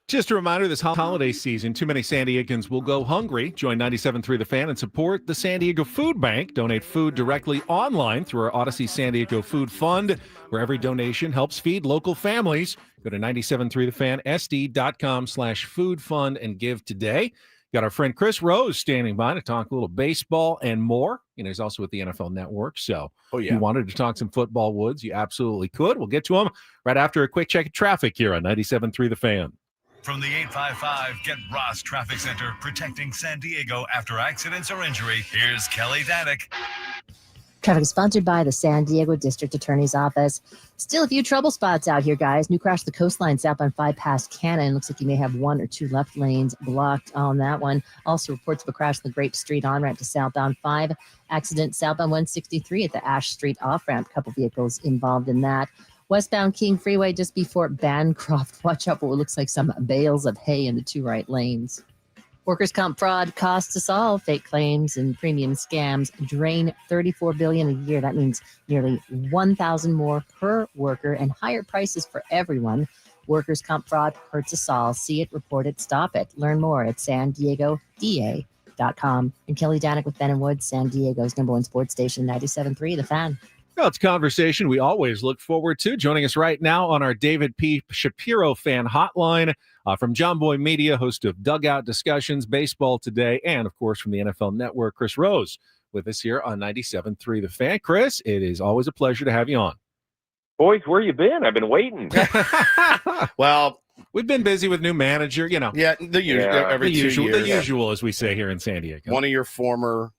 Just a reminder, this holiday season, too many San Diegans will go hungry. Join 97.3 The Fan and support the San Diego Food Bank. Donate food directly online through our Odyssey San Diego Food Fund, where every donation helps feed local families. Go to 97.3thefan, sd.com/food fund and give today. Got our friend Chris Rose standing by to talk a little baseball and more. You know, he's also with the NFL Network, so if you wanted to talk some football, Woods, you absolutely could. We'll get to him right after a quick check of traffic here on 97.3 The Fan. From the 855 Get Ross Traffic Center, protecting San Diego after accidents or injury, here's Kelly Danick. Traffic is sponsored by the San Diego District Attorney's Office. Still a few trouble spots out here, guys. New crash the coastline southbound 5 past Cannon. Looks like you may have 1 or 2 left lanes blocked on that one. Also reports of a crash on the Grape Street on-ramp to southbound 5. Accident southbound 163 at the Ash Street off-ramp. Couple vehicles involved in that. Westbound King Freeway just before Bancroft. Watch out for what looks like some bales of hay in the 2 right lanes. Workers' comp fraud costs us all. Fake claims and premium scams drain $34 billion a year. That means nearly $1,000 more per worker and higher prices for everyone. Workers' comp fraud hurts us all. See it, report it, stop it. Learn more at SanDiegoDA.com. And Kelly Danick with Ben and Woods, San Diego's #1 sports station, 97.3 The Fan. Well, it's a conversation we always look forward to. Joining us right now on our David P. Shapiro fan hotline from John Boy Media, host of Dugout Discussions, Baseball Today, and, of course, from the NFL Network, Chris Rose, with us here on 97.3 The Fan. Chris, it is always a pleasure to have you on. Boys, where you been? I've been waiting. Well, we've been busy with new manager, you know. Yeah, the usual, as we say here in San Diego. One of your former,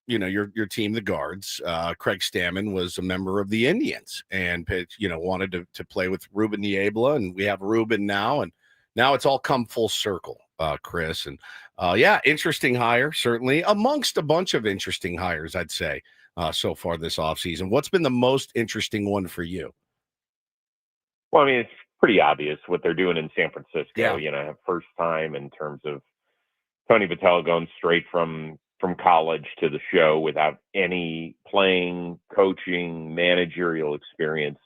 your team, the Guards, Craig Stammen, was a member of the Indians and, wanted to play with Ruben Niebla, and we have Ruben now, and now it's all come full circle, Chris. And, interesting hire, certainly, amongst a bunch of interesting hires, I'd say, so far this offseason. What's been the most interesting one for you? Well, I mean, it's pretty obvious what they're doing in San Francisco. Yeah. First time in terms of Tony Vitello going straight from college to the show without any playing, coaching, managerial experience.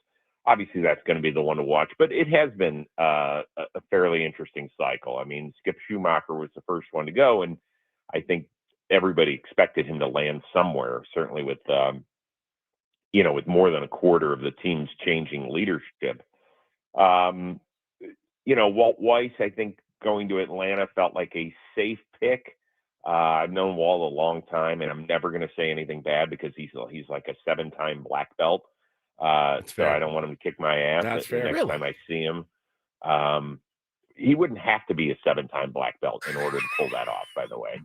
Obviously, that's going to be the one to watch, but it has been a fairly interesting cycle. I mean, Skip Schumacher was the first one to go, and I think everybody expected him to land somewhere, certainly with more than a quarter of the teams changing leadership. Walt Weiss, I think, going to Atlanta felt like a safe pick. I've known Walt a long time, and I'm never going to say anything bad because he's like a 7-time black belt. So I don't want him to kick my ass the next time I see him. He wouldn't have to be a 7-time black belt in order to pull that off, by the way.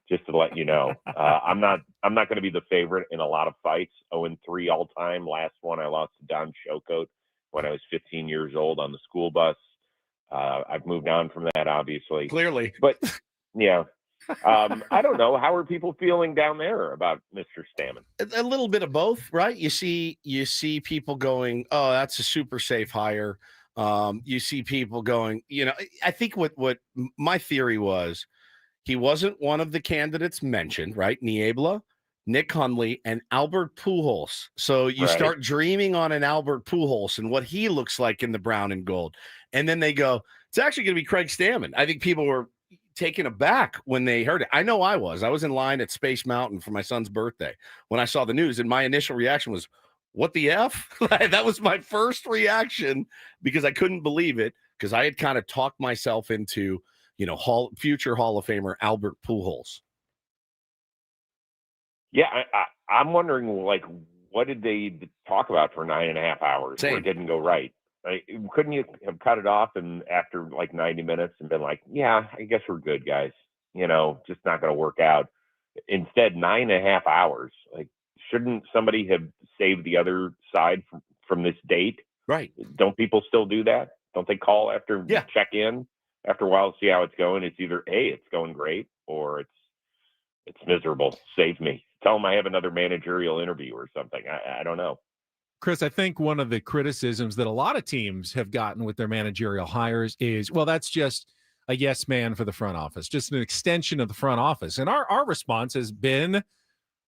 Just to let you know, I'm not going to be the favorite in a lot of fights. 0-3 all time. Last one I lost to Don Chocote when I was 15 years old on the school bus. I've moved on from that, obviously. Clearly, but yeah. I don't know. How are people feeling down there about Mr. Stammen? A little bit of both, right? You see people going, "Oh, that's a super safe hire." You see people going, I think what my theory was, he wasn't one of the candidates mentioned, right? Niebla, Nick Hundley, and Albert Pujols. So you start dreaming on an Albert Pujols and what he looks like in the brown and gold. And then they go, it's actually going to be Craig Stammen. I think people were taken aback when they heard it. I know I was in line at Space Mountain for my son's birthday when I saw the news, and my initial reaction was, what the F? That was my first reaction because I couldn't believe it, because I had kind of talked myself into, future Hall of Famer Albert Pujols. Yeah, I'm wondering, what did they talk about for 9.5 hours where it didn't go right? Couldn't you have cut it off and after 90 minutes and been like, yeah, I guess we're good, guys. Just not going to work out. Instead, 9.5 hours. Shouldn't somebody have saved the other side from this date? Right. Don't people still do that? Don't they call after check in after a while, see how it's going? It's either it's going great, or it's miserable. Save me. Tell them I have another managerial interview or something. I don't know. Chris, I think one of the criticisms that a lot of teams have gotten with their managerial hires is, well, that's just a yes man for the front office, just an extension of the front office. And our response has been,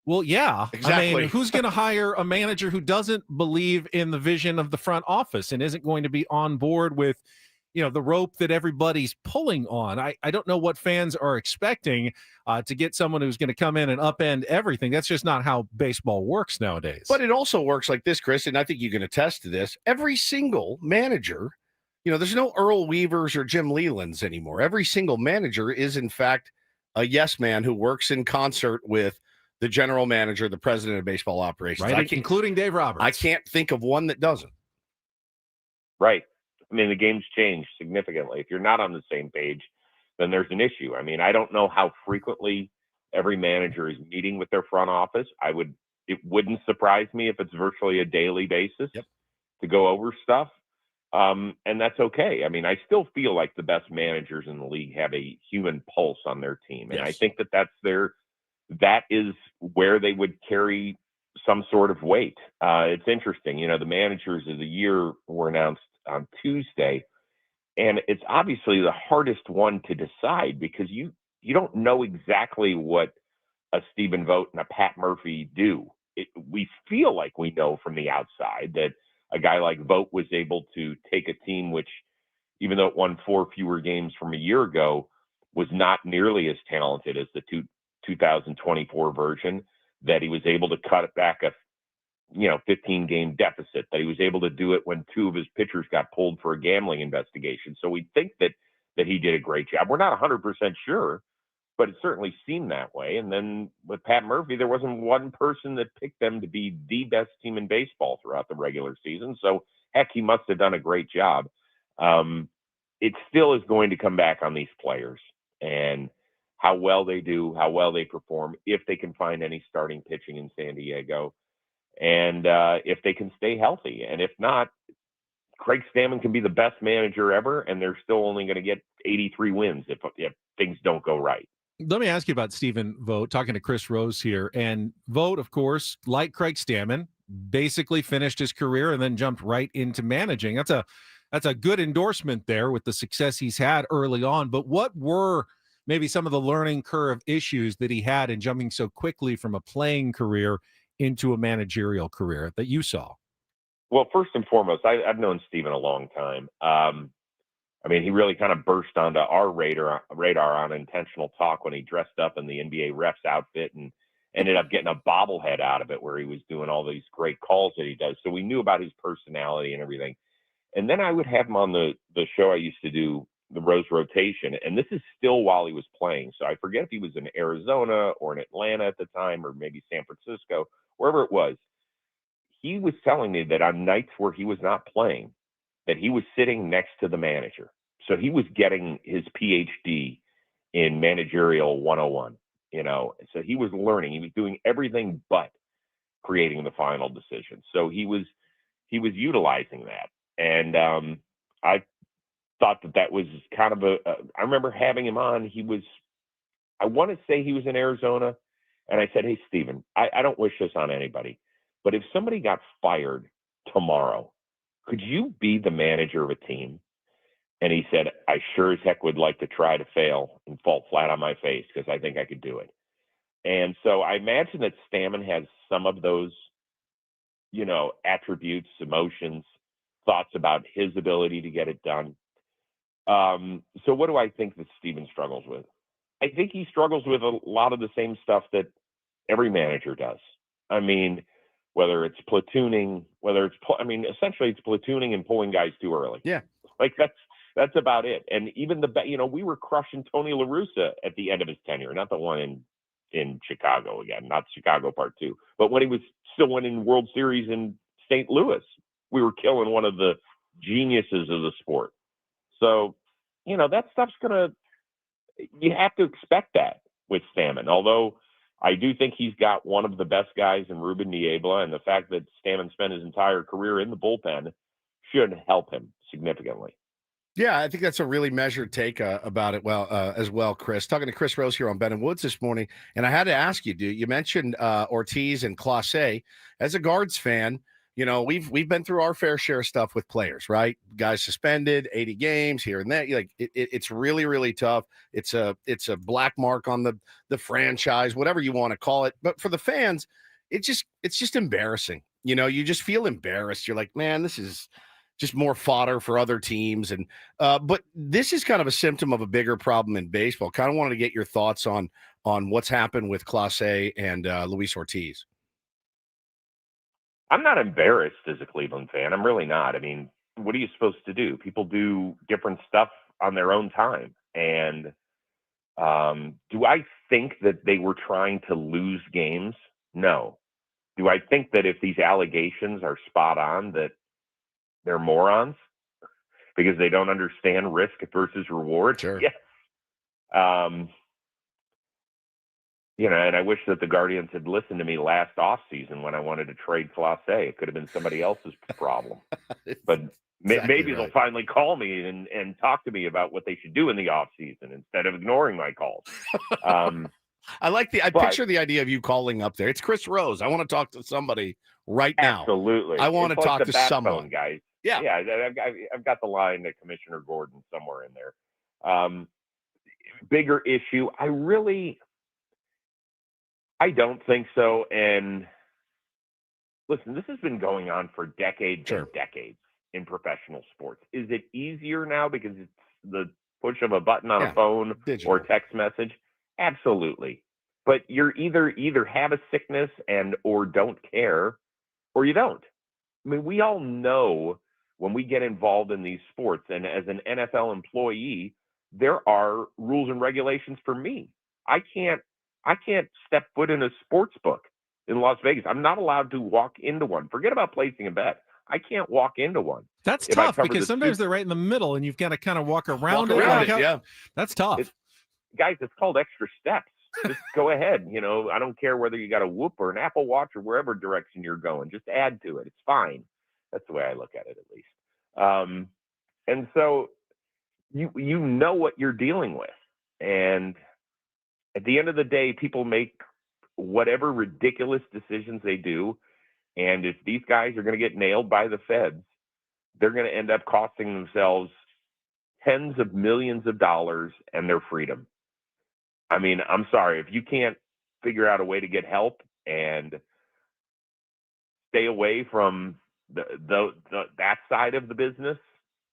well, yeah, exactly. I mean, who's going to hire a manager who doesn't believe in the vision of the front office and isn't going to be on board with, the rope that everybody's pulling on? I don't know what fans are expecting to get someone who's going to come in and upend everything. That's just not how baseball works nowadays. But it also works like this, Chris, and I think you can attest to this. Every single manager, there's no Earl Weavers or Jim Lelands anymore. Every single manager is, in fact, a yes man who works in concert with the general manager, the president of baseball operations. Right, including Dave Roberts. I can't think of one that doesn't. Right. I mean, the game's changed significantly. If you're not on the same page, then there's an issue. I mean, I don't know how frequently every manager is meeting with their front office. It wouldn't surprise me if it's virtually a daily basis to go over stuff. And that's okay. I mean, I still feel like the best managers in the league have a human pulse on their team. And I think that is where they would carry some sort of weight. It's interesting. The managers of the year were announced on Tuesday, and it's obviously the hardest one to decide because you don't know exactly what a Stephen Vogt and a Pat Murphy do. We feel like we know from the outside that a guy like Vogt was able to take a team which, even though it won 4 fewer games from a year ago, was not nearly as talented as the 2024 version, that he was able to cut it back a 15-game deficit, that he was able to do it when 2 of his pitchers got pulled for a gambling investigation. So we think that he did a great job. We're not 100% sure, but it certainly seemed that way. And then with Pat Murphy, there wasn't one person that picked them to be the best team in baseball throughout the regular season. So heck, he must have done a great job. It still is going to come back on these players and how well they do, how well they perform, if they can find any starting pitching in San Diego, and if they can stay healthy. And if not, Craig Stammen can be the best manager ever, and they're still only going to get 83 wins if things don't go right. Let me ask you about Stephen Vogt, talking to Chris Rose here. And Vogt, of course, like Craig Stammen, basically finished his career and then jumped right into managing. That's a good endorsement there with the success he's had early on. But what were maybe some of the learning curve issues that he had in jumping so quickly from a playing career into a managerial career that you saw? Well, first and foremost, I've known Stephen a long time. I mean, he really kind of burst onto our radar on Intentional Talk when he dressed up in the NBA ref's outfit and ended up getting a bobblehead out of it where he was doing all these great calls that he does. So we knew about his personality and everything. And then I would have him on the show I used to do, the Rose Rotation, and this is still while he was playing. So I forget if he was in Arizona or in Atlanta at the time, or maybe San Francisco, wherever it was. he was telling me that on nights where he was not playing, that he was sitting next to the manager. So he was getting his PhD in managerial 101, so he was learning. He was doing everything but creating the final decision. So he was utilizing that. And I thought that was kind of I remember having him on. I want to say he was in Arizona. And I said, hey, Steven, I don't wish this on anybody, but if somebody got fired tomorrow, could you be the manager of a team? And he said, I sure as heck would like to try to fail and fall flat on my face because I think I could do it. And so I imagine that Stammen has some of those, attributes, emotions, thoughts about his ability to get it done. So what do I think that Steven struggles with? I think he struggles with a lot of the same stuff that every manager does. I mean, whether it's platooning, essentially it's platooning and pulling guys too early. Yeah. Like that's about it. And even we were crushing Tony La Russa at the end of his tenure, not the one in Chicago again, not Chicago Part 2, but when he was still winning World Series in St. Louis, we were killing one of the geniuses of the sport. So, that stuff's you have to expect that with Stammen, although I do think he's got one of the best guys in Ruben Niebla, and the fact that Stammen spent his entire career in the bullpen should help him significantly. Yeah, I think that's a really measured take about it. As well, Chris. Talking to Chris Rose here on Ben and Woods this morning, and I had to ask you, dude. You mentioned Ortiz and Clase. As a Guards fan, we've been through our fair share of stuff with players, right? Guys suspended, 80 games here and there. It's really, really tough. It's a black mark on the franchise, whatever you want to call it. But for the fans, it's just embarrassing. You just feel embarrassed. You're like, man, this is just more fodder for other teams. And but this is kind of a symptom of a bigger problem in baseball. Kind of wanted to get your thoughts on what's happened with Clase and Luis Ortiz. I'm not embarrassed as a Cleveland fan. I'm really not. I mean, what are you supposed to do? People do different stuff on their own time. And do I think that they were trying to lose games? No. Do I think that if these allegations are spot on, that they're morons because they don't understand risk versus reward? Sure. Yes. And I wish that the Guardians had listened to me last offseason when I wanted to trade Clase. It could have been somebody else's problem. But maybe they'll finally call me and talk to me about what they should do in the offseason instead of ignoring my calls. I picture the idea of you calling up there. It's Chris Rose. I want to talk to somebody right now. Absolutely. I want to talk to someone. Guys. Yeah. I've got the line to Commissioner Gordon somewhere in there. Bigger issue. I don't think so. And listen, this has been going on for decades and decades in professional sports. Is it easier now because it's the push of a button on a phone or text message? Absolutely. But you're either have a sickness or don't care, or you don't. I mean, we all know when we get involved in these sports, and as an NFL employee, there are rules and regulations for me. I can't step foot in a sports book in Las Vegas. I'm not allowed to walk into one. Forget about placing a bet. I can't walk into one. That's tough because sometimes they're right in the middle and you've got to kind of walk around it. Yeah. That's tough. Guys, it's called extra steps. Just go ahead. I don't care whether you got a Whoop or an Apple Watch or wherever direction you're going. Just add to it. It's fine. That's the way I look at it, at least. And so you know what you're dealing with. And at the end of the day, people make whatever ridiculous decisions they do. And if these guys are going to get nailed by the feds, they're going to end up costing themselves tens of millions of dollars and their freedom. I mean, I'm sorry, if you can't figure out a way to get help and stay away from that side of the business,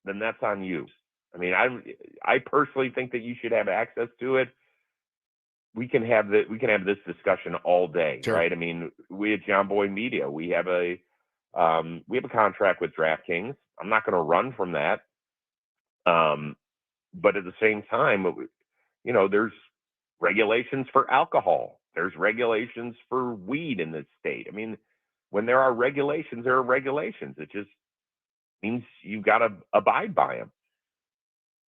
then that's on you. I mean, I personally think that you should have access to it. We can have this discussion all day, right? I mean, we at John Boy Media, we have a contract with DraftKings. I'm not going to run from that. But at the same time, there's regulations for alcohol. There's regulations for weed in this state. I mean, when there are regulations, there are regulations. It just means you've got to abide by them.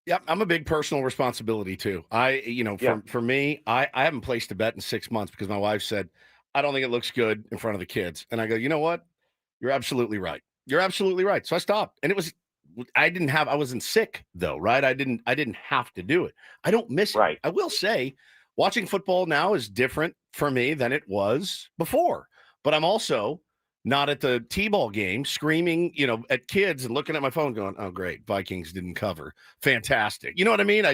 Yep, I'm a big personal responsibility too. For me, I haven't placed a bet in 6 months because my wife said, I don't think it looks good in front of the kids. And I go, you know what? You're absolutely right. You're absolutely right. So I stopped. And I wasn't sick though, right? I didn't have to do it. I don't miss it. I will say watching football now is different for me than it was before. But I'm also not at the T-ball game screaming, at kids and looking at my phone going, oh, great, Vikings didn't cover. Fantastic. You know what I mean?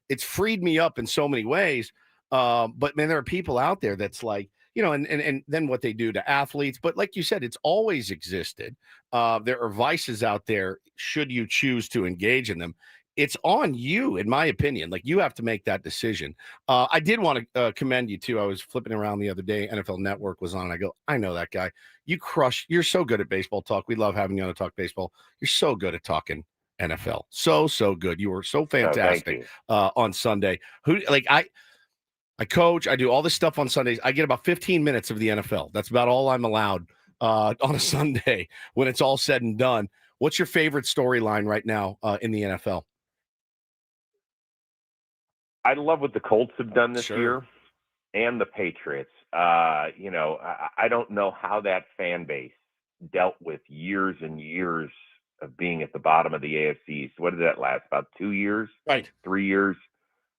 It's freed me up in so many ways. But, man, there are people out there that's like, and then what they do to athletes. But like you said, it's always existed. There are vices out there should you choose to engage in them. It's on you, in my opinion. Like, you have to make that decision. I did want to commend you, too. I was flipping around the other day. NFL Network was on, and I go, I know that guy. You're so good at baseball talk. We love having you on to talk baseball. You're so good at talking NFL. So good. You were so fantastic on Sunday. I coach. I do all this stuff on Sundays. I get about 15 minutes of the NFL. That's about all I'm allowed on a Sunday when it's all said and done. What's your favorite storyline right now in the NFL? I love what the Colts have done this year and the Patriots. I don't know how that fan base dealt with years and years of being at the bottom of the AFC East. What did that last? About 2 years? Right. 3 years?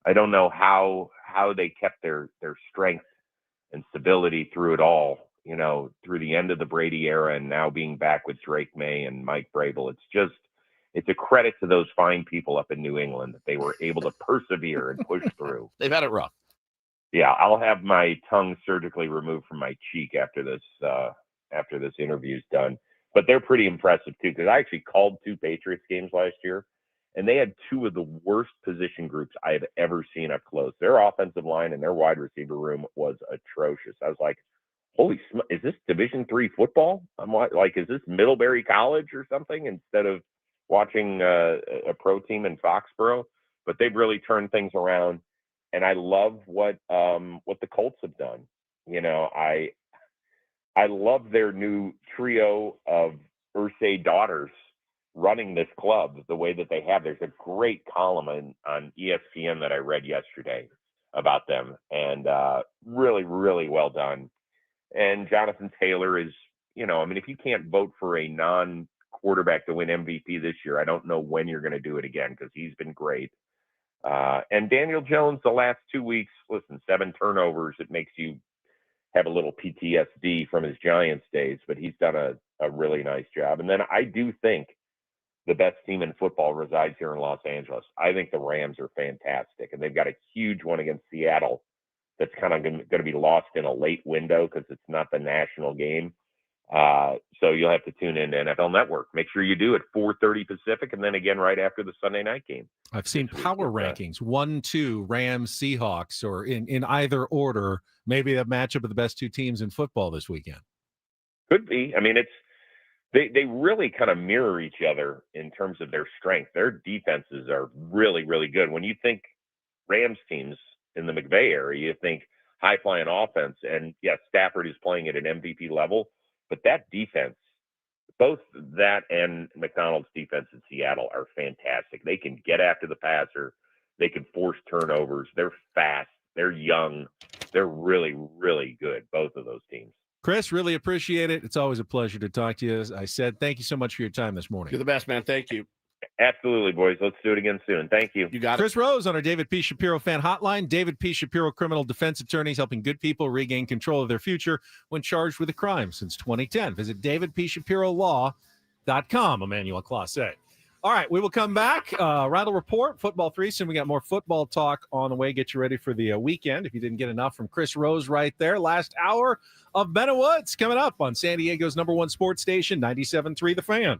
I don't know how they kept their strength and stability through it all, through the end of the Brady era and now being back with Drake May and Mike Vrabel. It's a credit to those fine people up in New England that they were able to persevere and push through. They've had it rough. Yeah, I'll have my tongue surgically removed from my cheek after this interview's done. But they're pretty impressive too, because I actually called 2 Patriots games last year, and they had 2 of the worst position groups I have ever seen up close. Their offensive line and their wide receiver room was atrocious. I was like, holy smokes, is this Division III football? I'm like, is this Middlebury College or something instead of watching a pro team in Foxborough? But they've really turned things around, and I love what the Colts have done. I love their new trio of Irsay daughters running this club the way that they have. There's a great column on ESPN that I read yesterday about them, and really, really well done. And Jonathan Taylor is, if you can't vote for a non-quarterback to win MVP this year, I don't know when you're going to do it again, because he's been great. And Daniel Jones, the last 2 weeks, 7 turnovers. It makes you have a little PTSD from his Giants days, but he's done a really nice job. And then I do think the best team in football resides here in Los Angeles. I think the Rams are fantastic, and they've got a huge one against Seattle that's kind of going to be lost in a late window because it's not the national game. So you'll have to tune in to NFL Network. Make sure you do it 4:30 Pacific, and then again right after the Sunday night game. I've seen power rankings, 1-2, Rams, Seahawks, or in either order, maybe a matchup of the best 2 teams in football this weekend. Could be. I mean, they really kind of mirror each other in terms of their strength. Their defenses are really, really good. When you think Rams teams in the McVay era, you think high-flying offense. And, yes, Stafford is playing at an MVP level, but that defense, both that and McDonald's defense in Seattle are fantastic. They can get after the passer. They can force turnovers. They're fast. They're young. They're really, really good, both of those teams. Chris, really appreciate it. It's always a pleasure to talk to you. As I said, thank you so much for your time this morning. You're the best, man. Thank you. Absolutely, boys. Let's do it again soon. Thank you. You got Chris Rose on our David P. Shapiro fan hotline. David P. Shapiro criminal defense attorneys helping good people regain control of their future when charged with a crime since 2010. Visit davidpshapirolaw.com. Emmanuel Classe. All right, we will come back. Rattle Report, Football Threesome. We got more football talk on the way. Get you ready for the weekend. If you didn't get enough from Chris Rose right there. Last hour of Ben and Woods coming up on San Diego's #1 sports station, 97.3 The Fan.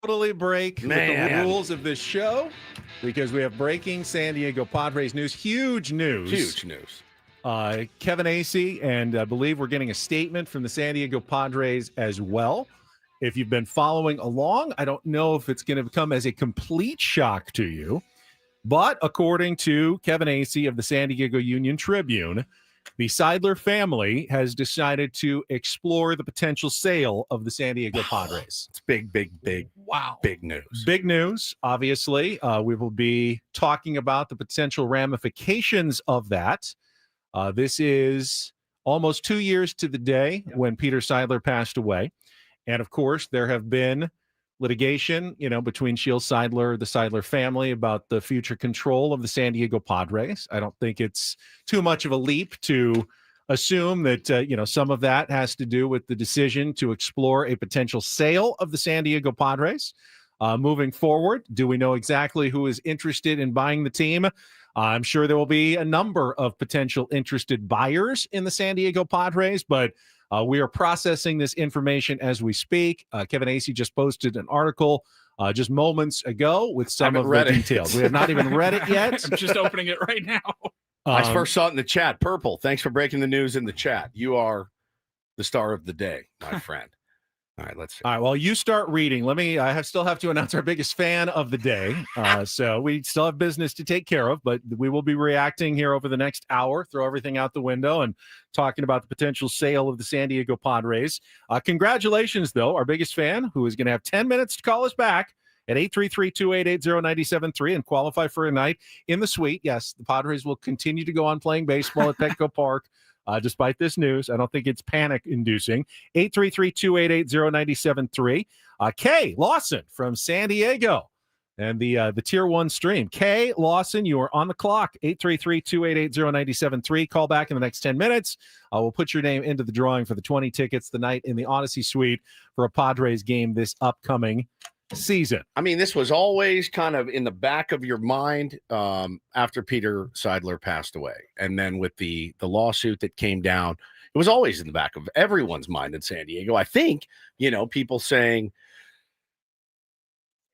totally break with the rules of this show because we have breaking San Diego Padres news. Huge news. Huge news. Kevin Acee, and I believe we're getting a statement from the San Diego Padres as well. If you've been following along, I don't know if it's going to come as a complete shock to you, but according to Kevin Acee of the San Diego Union Tribune, the Seidler family has decided to explore the potential sale of the San Diego Padres. It's big news. Big news, obviously. We will be talking about the potential ramifications of that. This is almost 2 years to the day when Peter Seidler passed away. And, of course, there have been litigation, between Shiel Seidler, the Seidler family, about the future control of the San Diego Padres. I don't think it's too much of a leap to assume that, some of that has to do with the decision to explore a potential sale of the San Diego Padres. Moving forward, do we know exactly who is interested in buying the team? I'm sure there will be a number of potential interested buyers in the San Diego Padres, but we are processing this information as we speak. Kevin Acee just posted an article just moments ago with some of the details. We have not even read it yet. I'm just opening it right now. I first saw it in the chat. Purple, thanks for breaking the news in the chat. You are the star of the day, my friend. All right, let's see. All right, well, you start reading. I still have to announce our biggest fan of the day. So we still have business to take care of, but we will be reacting here over the next hour, throw everything out the window, and talking about the potential sale of the San Diego Padres. Congratulations, though, our biggest fan, who is going to have 10 minutes to call us back at 833-288-0973 and qualify for a night in the suite. Yes, the Padres will continue to go on playing baseball at Petco Park. Despite this news, I don't think it's panic-inducing. 833-288-0973. Kay Lawson from San Diego and the Tier 1 stream. Kay Lawson, you are on the clock. 833-288-0973. Call back in the next 10 minutes. We'll put your name into the drawing for the 20 tickets the night in the Odyssey Suite for a Padres game this upcoming season. I mean, this was always kind of in the back of your mind after Peter Seidler passed away. And then with the lawsuit that came down, it was always in the back of everyone's mind in San Diego. I think, people saying,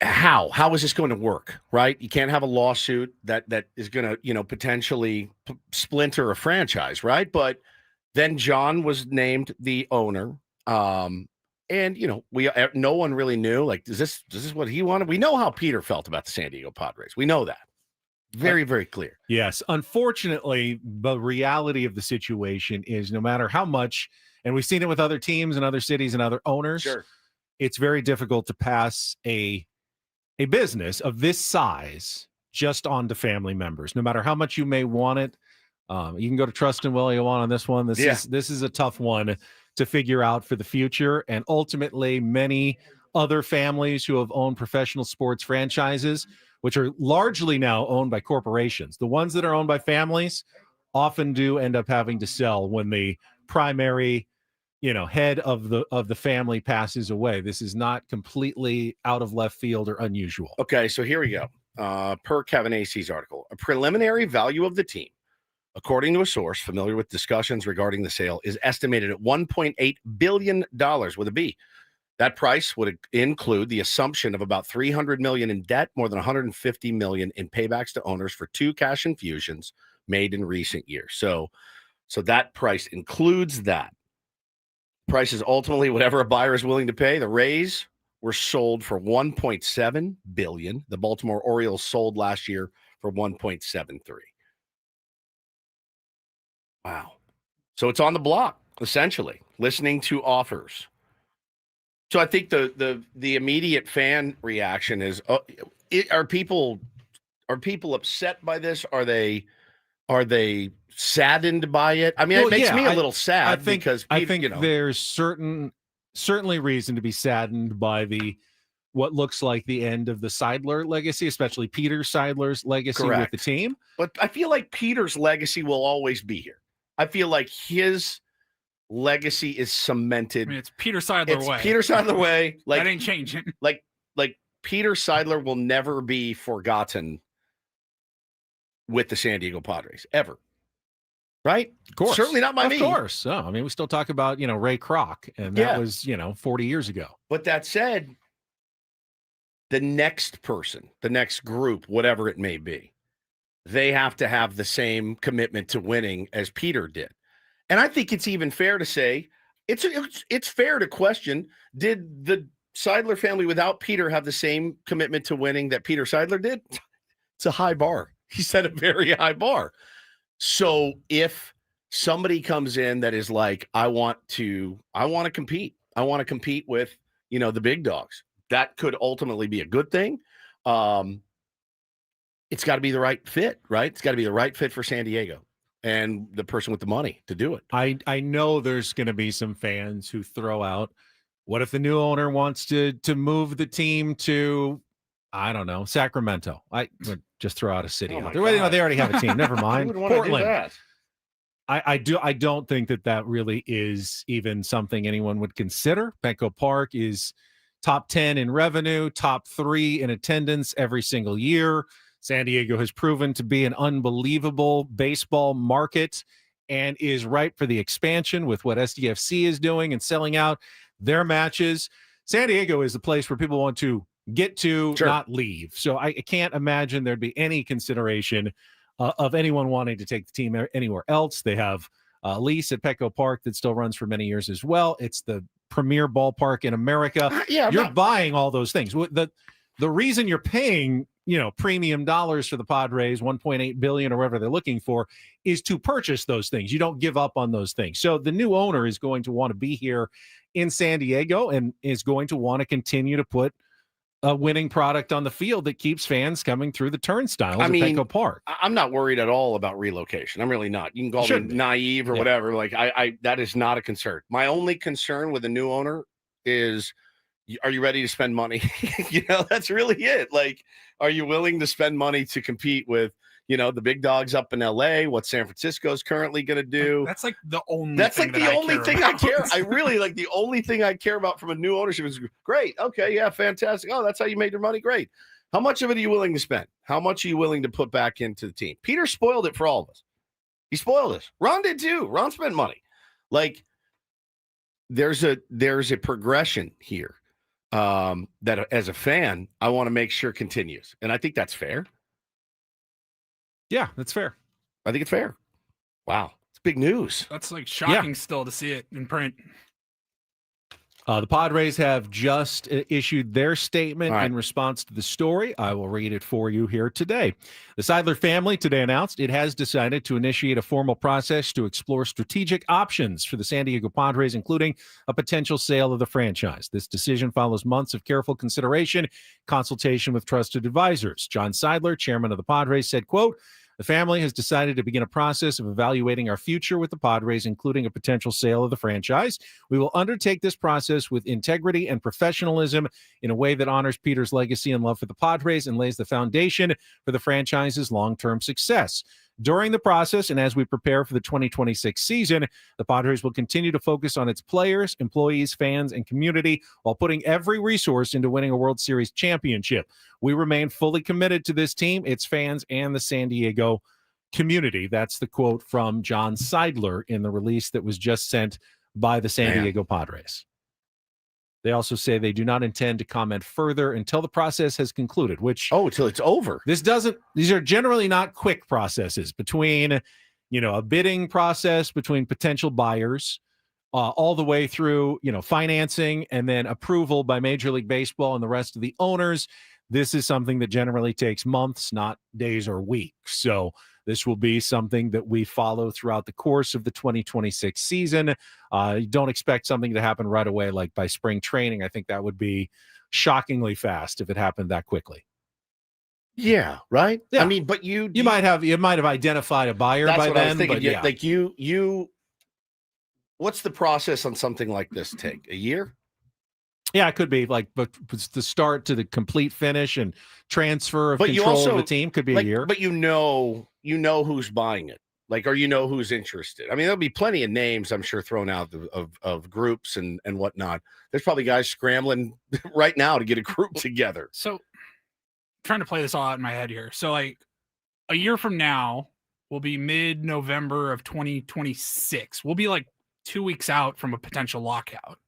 how is this going to work, right? You can't have a lawsuit that is going to, potentially splinter a franchise, right? But then John was named the owner. And, no one really knew, like, is this what he wanted? We know how Peter felt about the San Diego Padres. We know that. Very, very clear. Yes. Unfortunately, the reality of the situation is no matter how much, and we've seen it with other teams and other cities and other owners, sure, it's very difficult to pass a business of this size just on to family members. No matter how much you may want it, you can go to Trust and Will you want on this one. This is a tough one to figure out for the future. And ultimately, many other families who have owned professional sports franchises, which are largely now owned by corporations, the ones that are owned by families often do end up having to sell when the primary, head of the family passes away. This is not completely out of left field or unusual. Okay, so here we go. Per Kevin Acee's article, a preliminary value of the team, according to a source familiar with discussions regarding the sale, is estimated at $1.8 billion with a B. That price would include the assumption of about $300 million in debt, more than $150 million in paybacks to owners for 2 cash infusions made in recent years. So that price includes that. Price is ultimately whatever a buyer is willing to pay. The Rays were sold for $1.7 billion. The Baltimore Orioles sold last year for $1.73. Wow. So it's on the block, essentially, listening to offers. So I think the immediate fan reaction is, are people upset by this? Are they saddened by it? I mean, it makes me a little sad because I think there's certainly reason to be saddened by what looks like the end of the Seidler legacy, especially Peter Seidler's legacy with the team. But I feel like Peter's legacy will always be here. I feel like his legacy is cemented. I mean, it's Peter Seidler way. Peter Seidler way. Like, that ain't changing. Like Peter Seidler will never be forgotten with the San Diego Padres, ever. Right? Of course. Certainly not by me. Of course. No, I mean, we still talk about, Ray Kroc, and that was, 40 years ago. But that said, the next person, the next group, whatever it may be, they have to have the same commitment to winning as Peter did. And I think it's even fair to say, it's fair to question, did the Seidler family without Peter have the same commitment to winning that Peter Seidler did? It's a high bar. He set a very high bar. So if somebody comes in that is like, I want to compete. I want to compete with, the big dogs. That could ultimately be a good thing. It's got to be the right fit, right? It's got to be the right fit for San Diego and the person with the money to do it. I know there's going to be some fans who throw out, what if the new owner wants to move the team to, I don't know, Sacramento? I would just throw out a city out there. Well, they already have a team. Never mind. Who would want to do Portland. that? I don't think that really is even something anyone would consider. Petco Park is top 10 in revenue, top 3 in attendance every single year. San Diego has proven to be an unbelievable baseball market and is ripe for the expansion with what SDFC is doing and selling out their matches. San Diego is the place where people want to get to, not leave. So I can't imagine there'd be any consideration of anyone wanting to take the team anywhere else. They have a lease at Petco Park that still runs for many years as well. It's the premier ballpark in America. You're buying all those things. The reason you're paying, premium dollars for the Padres, $1.8 billion or whatever they're looking for, is to purchase those things. You don't give up on those things. So the new owner is going to want to be here in San Diego and is going to want to continue to put a winning product on the field that keeps fans coming through the turnstiles at Petco Park. I'm not worried at all about relocation. I'm really not. You can call me naive or whatever. Like I that is not a concern. My only concern with a new owner is, are you ready to spend money? That's really it. Like, are you willing to spend money to compete with, the big dogs up in LA, what San Francisco is currently going to do? That's like the only That's thing like the only thing I care. I really like the only thing I care about from a new ownership is great. Okay. Yeah. Fantastic. Oh, that's how you made your money. Great. How much of it are you willing to spend? How much are you willing to put back into the team? Peter spoiled it for all of us. He spoiled us. Ron did too. Ron spent money. Like, there's a progression here that as a fan, I want to make sure continues. And I think that's fair. Yeah, that's fair. I think it's fair. Wow. It's big news. That's like shocking still to see it in print. The Padres have just issued their statement in response to the story. I will read it for you here today. The Seidler family today announced it has decided to initiate a formal process to explore strategic options for the San Diego Padres, including a potential sale of the franchise. This decision follows months of careful consideration, consultation with trusted advisors. John Seidler, chairman of the Padres, said, quote, "The family has decided to begin a process of evaluating our future with the Padres, including a potential sale of the franchise. We will undertake this process with integrity and professionalism in a way that honors Peter's legacy and love for the Padres and lays the foundation for the franchise's long-term success. During the process, and as we prepare for the 2026 season, the Padres will continue to focus on its players, employees, fans, and community while putting every resource into winning a World Series championship. We remain fully committed to this team, its fans, and the San Diego community." That's the quote from John Seidler in the release that was just sent by the San Diego Padres. They also say they do not intend to comment further until the process has concluded, which... until it's over. These are generally not quick processes between, a bidding process between potential buyers, all the way through, financing and then approval by Major League Baseball and the rest of the owners. This is something that generally takes months, not days or weeks. So this will be something that we follow throughout the course of the 2026 season. You don't expect something to happen right away, like by spring training. I think that would be shockingly fast if it happened that quickly. Yeah, right. Yeah. I mean, but you might have identified a buyer by then. I was thinking. But yeah. Like you. What's the process on something like this take? A year? Yeah, it could be but the start to the complete finish and transfer of control of the team could be a year. But you know who's buying it, or who's interested. I mean, there'll be plenty of names, I'm sure, thrown out of groups and whatnot. There's probably guys scrambling right now to get a group together. So, trying to play this all out in my head here. So, a year from now will be mid-November of 2026. We'll be 2 weeks out from a potential lockout.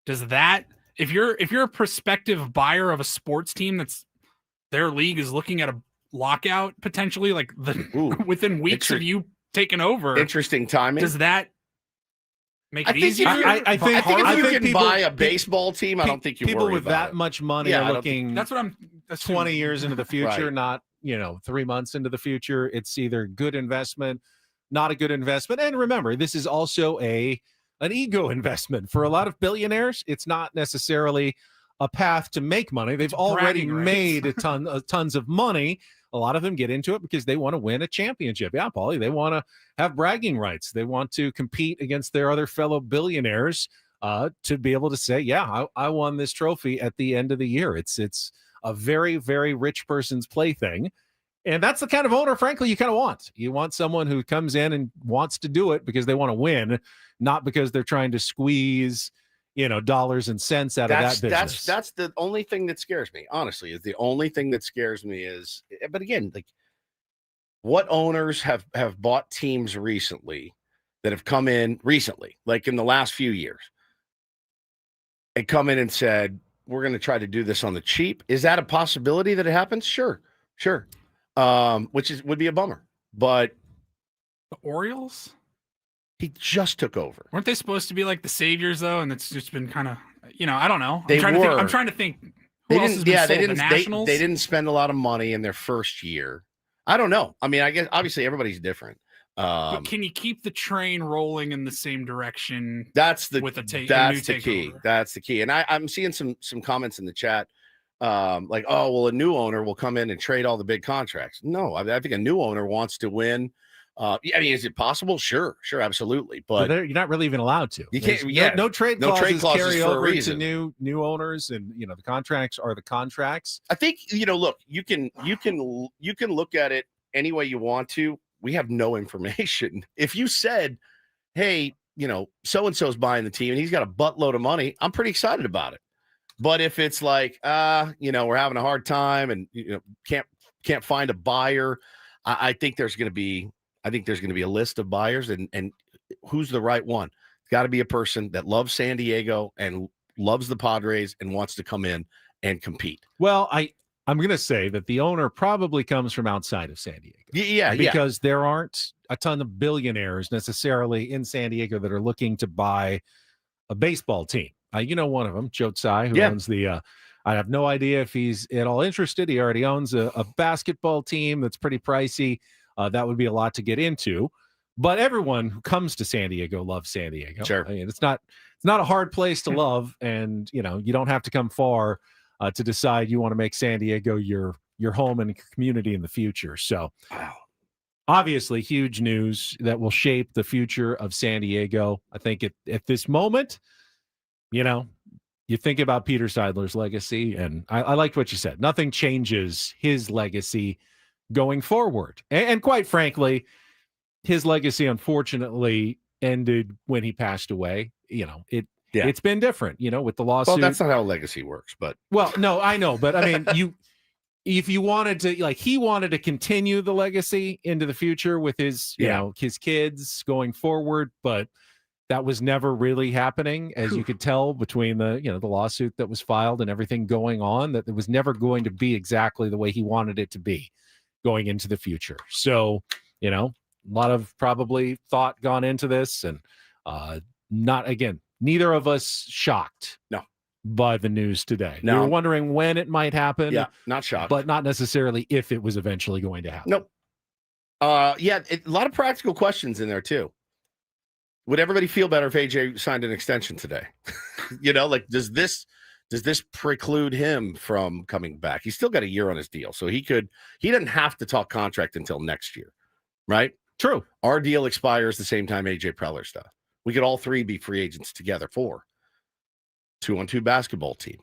Does that if you're a prospective buyer of a sports team that's their league is looking at a lockout potentially, like within weeks of you taking over. Interesting timing. Does that make it think easier? I think if you can buy a baseball team, I don't think you people worry with about that it. much money Yeah, are I don't looking. That's what I'm. 20 years into the future, Right. not 3 months into the future. It's either good investment, not a good investment. And remember, this is also an ego investment for a lot of billionaires. It's not necessarily a path to make money. They've already bragging rights. made tons of money. A lot of them get into it because they want to win a championship. Yeah, Paulie, they want to have bragging rights. They want to compete against their other fellow billionaires to be able to say, yeah, I won this trophy at the end of the year. It's a very, very rich person's plaything. And that's the kind of owner, frankly, you kind of want. You want someone who comes in and wants to do it because they want to win, not because they're trying to squeeze, dollars and cents out of that business. That's the only thing that scares me, honestly, is the only thing that scares me is, but again, like what owners have bought teams recently that have come in recently, like in the last few years, and come in and said, we're going to try to do this on the cheap. Is that a possibility that it happens? Sure. Which would be a bummer. But the Orioles? He just took over. Weren't they supposed to be like the saviors though? And it's just been kind of, I don't know. They were. I'm trying to think. Who else has been sold? The Nationals? They didn't spend a lot of money in their first year. I don't know. I mean, I guess obviously everybody's different. But can you keep the train rolling in the same direction? That's the key. That's the key. And I'm seeing some comments in the chat, like, oh, well, a new owner will come in and trade all the big contracts. No, I think a new owner wants to win. I mean, is it possible? Sure, absolutely. But you're not really even allowed to. You can't. No trade clauses carry for a over reason. to new owners, and the contracts are the contracts. I think look, you can look at it any way you want to. We have no information. If you said, hey, so and so's buying the team and he's got a buttload of money, I'm pretty excited about it. But if it's like, we're having a hard time and can't find a buyer, I think there's going to be a list of buyers, and who's the right one? It's got to be a person that loves San Diego and loves the Padres and wants to come in and compete. Well, I'm going to say that the owner probably comes from outside of San Diego. Yeah. Because there aren't a ton of billionaires necessarily in San Diego that are looking to buy a baseball team. One of them, Joe Tsai, who owns the I have no idea if he's at all interested. He already owns a basketball team that's pretty pricey. That would be a lot to get into. But everyone who comes to San Diego loves San Diego. Sure. I mean, it's not a hard place to love, and you don't have to come far to decide you want to make San Diego your home and community in the future. So, obviously, huge news that will shape the future of San Diego. I think at this moment, you think about Peter Seidler's legacy, and I liked what you said. Nothing changes his legacy going forward. And quite frankly, his legacy, unfortunately, ended when he passed away. It's been different, with the lawsuit. Well, that's not how legacy works, but. Well, no, I know. But I mean, if you wanted to, he wanted to continue the legacy into the future with his, his kids going forward, but that was never really happening, as you could tell between the lawsuit that was filed and everything going on, that it was never going to be exactly the way he wanted it to be going into the future. So, a lot of probably thought gone into this, and neither of us shocked by the news today. No. We were wondering when it might happen. Yeah, not shocked. But not necessarily if it was eventually going to happen. Nope. A lot of practical questions in there too. Would everybody feel better if AJ signed an extension today? Does this preclude him from coming back? He's still got a year on his deal, so he doesn't have to talk contract until next year, right? True. Our deal expires the same time AJ Preller's does. We could all three be free agents together for 2-on-2 basketball team.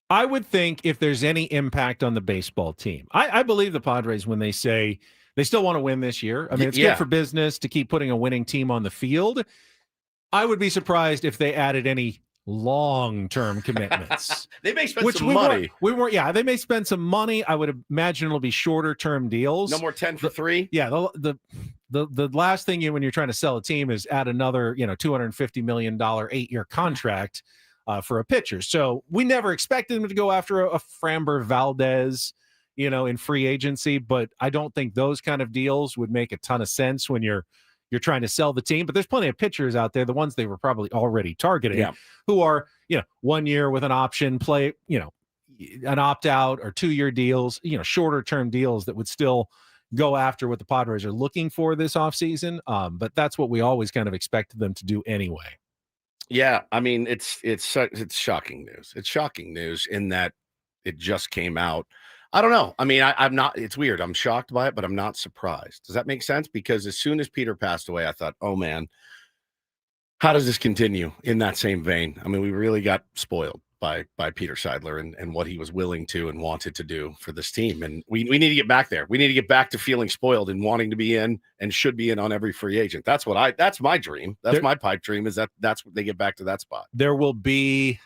I would think if there's any impact on the baseball team, I believe the Padres when they say they still want to win this year. I mean, it's good for business to keep putting a winning team on the field. I would be surprised if they added any long-term commitments. They may spend some money. They may spend some money. I would imagine it'll be shorter-term deals. No more 10 for 3. Yeah, the last thing when you're trying to sell a team is add another $250 million 8-year contract. for a pitcher. So we never expected him to go after a Framber Valdez, in free agency, but I don't think those kind of deals would make a ton of sense when you're trying to sell the team. But there's plenty of pitchers out there, the ones they were probably already targeting, who are, 1 year with an option, play, an opt-out or 2-year deals, shorter term deals that would still go after what the Padres are looking for this offseason. But that's what we always kind of expected them to do anyway. Yeah, I mean, it's shocking news. It's shocking news in that it just came out. I don't know. I mean, I'm not. It's weird. I'm shocked by it, but I'm not surprised. Does that make sense? Because as soon as Peter passed away, I thought, oh man, how does this continue in that same vein? I mean, we really got spoiled by Peter Seidler and what he was willing to and wanted to do for this team. And we need to get back there. We need to get back to feeling spoiled and wanting to be in and should be in on every free agent. That's my dream. That's my pipe dream, is that's what they get back to that spot. There will be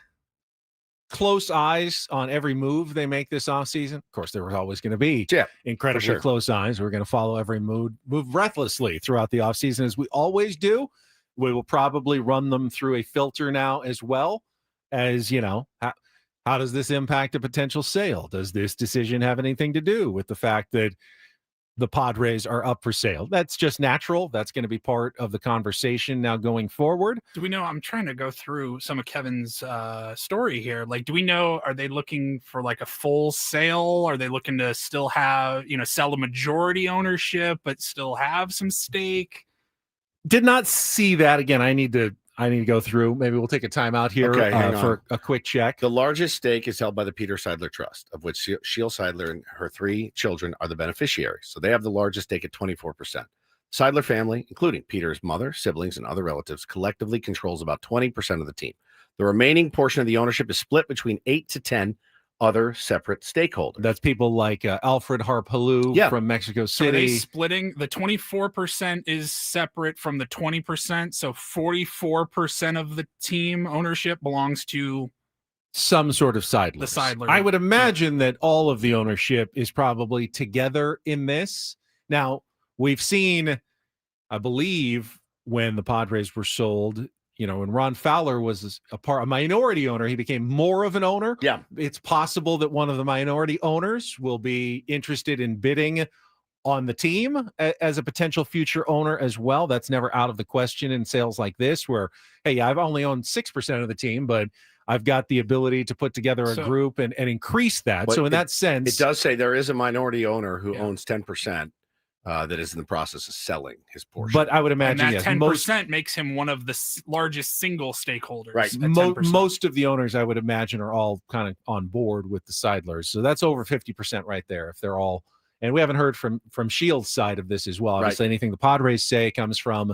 close eyes on every move they make this offseason. Of course, there was always going to be incredibly close eyes. We're going to follow every move breathlessly throughout the offseason, as we always do. We will probably run them through a filter now as well. As how does this impact a potential sale? Does this decision have anything to do with the fact that the Padres are up for sale? That's just natural. That's going to be part of the conversation now going forward. Do we know? I'm trying to go through some of Kevin's story here. Like, do we know, are they looking for like a full sale? Are they looking to still have, sell a majority ownership, but still have some stake? Did not see that. Again, I need to go through. Maybe we'll take a time out here for a quick check. The largest stake is held by the Peter Seidler Trust, of which Sheila Seidler and her 3 children are the beneficiaries. So they have the largest stake at 24%. Seidler family, including Peter's mother, siblings, and other relatives, collectively controls about 20% of the team. The remaining portion of the ownership is split between 8 to 10 other separate stakeholders. That's people like Alfred Harpaloo from Mexico City. So are they splitting? The 24% is separate from the 20%. So 44% of the team ownership belongs to some sort of Seidler. The Seidler. I would imagine that all of the ownership is probably together in this. Now, we've seen, I believe, when the Padres were sold, when Ron Fowler was a minority owner, he became more of an owner. Yeah. It's possible that one of the minority owners will be interested in bidding on the team as a potential future owner as well. That's never out of the question in sales like this, where, hey, I've only owned 6% of the team, but I've got the ability to put together a group and increase that. So in that sense, it does say there is a minority owner who owns 10%. That is in the process of selling his portion. But I would imagine, that 10% makes him one of the largest single stakeholders. Right. Most of the owners, I would imagine, are all kind of on board with the Seidlers. So that's over 50% right there. If they're all, and we haven't heard from Shield's side of this as well. Obviously, anything the Padres say comes from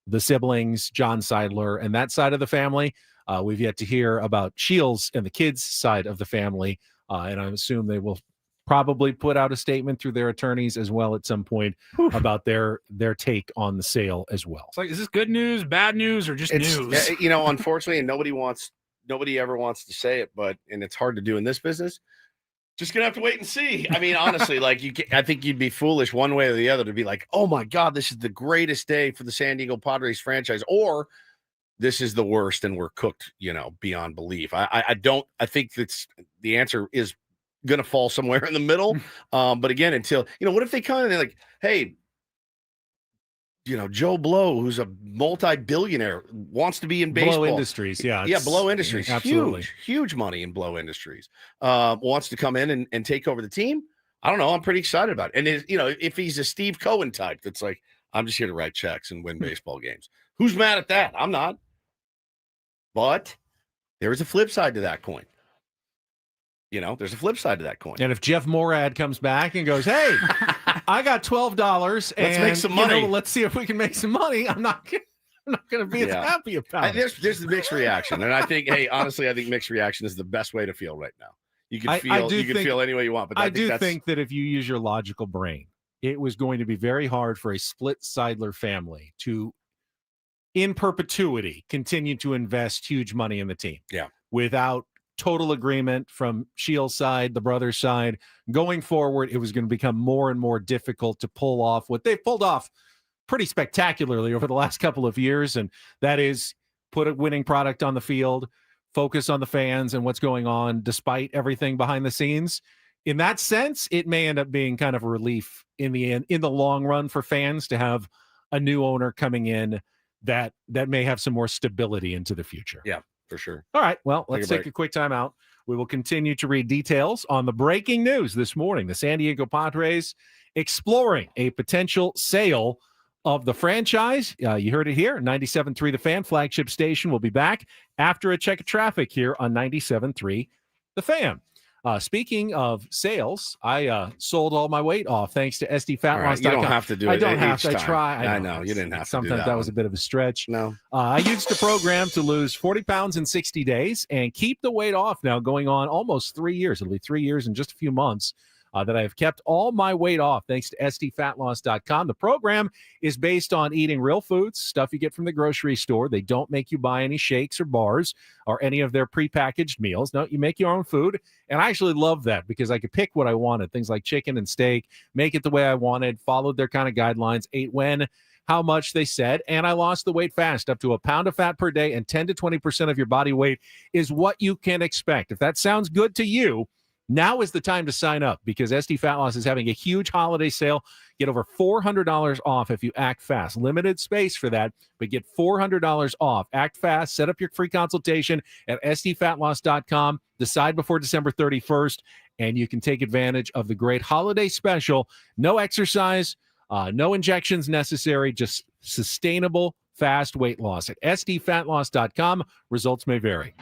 the siblings, John Seidler, and that side of the family. We've yet to hear about Shield's and the kids' side of the family. And I assume they will probably put out a statement through their attorneys as well at some point about their take on the sale as well. It's like, is this good news, bad news, or just news? Unfortunately, and nobody ever wants to say it, and it's hard to do in this business. Just gonna have to wait and see. I mean, honestly, I think you'd be foolish one way or the other to be like, oh my God, this is the greatest day for the San Diego Padres franchise, or this is the worst and we're cooked, beyond belief. I think that's the answer is going to fall somewhere in the middle. But again, until, what if they come and they're like, hey, Joe Blow, who's a multi-billionaire, wants to be in baseball. Blow Industries, yeah. Blow Industries. Absolutely. Huge money in Blow Industries. Wants to come in and take over the team. I don't know. I'm pretty excited about it. And, if he's a Steve Cohen type that's like, I'm just here to write checks and win baseball games. Who's mad at that? I'm not. But there is a flip side to that coin. There's a flip side to that coin. And if Jeff Morad comes back and goes, hey, I got $12 and let's make some money. Let's see if we can make some money. I'm not going to be as happy about it. There's the mixed reaction. And I think, honestly, I think mixed reaction is the best way to feel right now. You can feel any way you want. But I think that if you use your logical brain, it was going to be very hard for a split Seidler family to, in perpetuity, continue to invest huge money in the team. Yeah. Without total agreement from Shield's side, the brother's side. Going forward, it was going to become more and more difficult to pull off what they've pulled off pretty spectacularly over the last couple of years, and that is put a winning product on the field, focus on the fans and what's going on despite everything behind the scenes. In that sense, it may end up being kind of a relief in the long run for fans to have a new owner coming in that may have some more stability into the future. Yeah, for sure. All right, well, let's take a quick time out. We will continue to read details on the breaking news this morning. The San Diego Padres exploring a potential sale of the franchise. You heard it here, 97.3 The Fan, flagship station. Will be back after a check of traffic here on 97.3 The Fan. Speaking of sales, I sold all my weight off thanks to SDFatLoss.com. Right, you don't have to do it. I don't have to. Time. I try. I know. You didn't have to Sometimes do that was a bit of a stretch. No. I used the program to lose 40 pounds in 60 days and keep the weight off now going on almost 3 years. It'll be 3 years in just a few months that I have kept all my weight off thanks to SDFatLoss.com. The program is based on eating real foods, stuff you get from the grocery store. They don't make you buy any shakes or bars or any of their prepackaged meals. No, you make your own food. And I actually love that because I could pick what I wanted, things like chicken and steak, make it the way I wanted, followed their kind of guidelines, ate when, how much they said, and I lost the weight fast. Up to a pound of fat per day and 10 to 20% of your body weight is what you can expect. If that sounds good to you, now is the time to sign up because SD Fat Loss is having a huge holiday sale. Get over $400 off if you act fast. Limited space for that, but get $400 off. Act fast. Set up your free consultation at SDFatLoss.com. Decide before December 31st, and you can take advantage of the great holiday special. No exercise, no injections necessary, just sustainable, fast weight loss at SDFatLoss.com. Results may vary.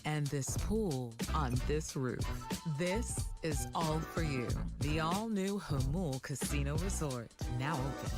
And this pool on this roof. This is all for you. The all-new Hamul Casino Resort, now open.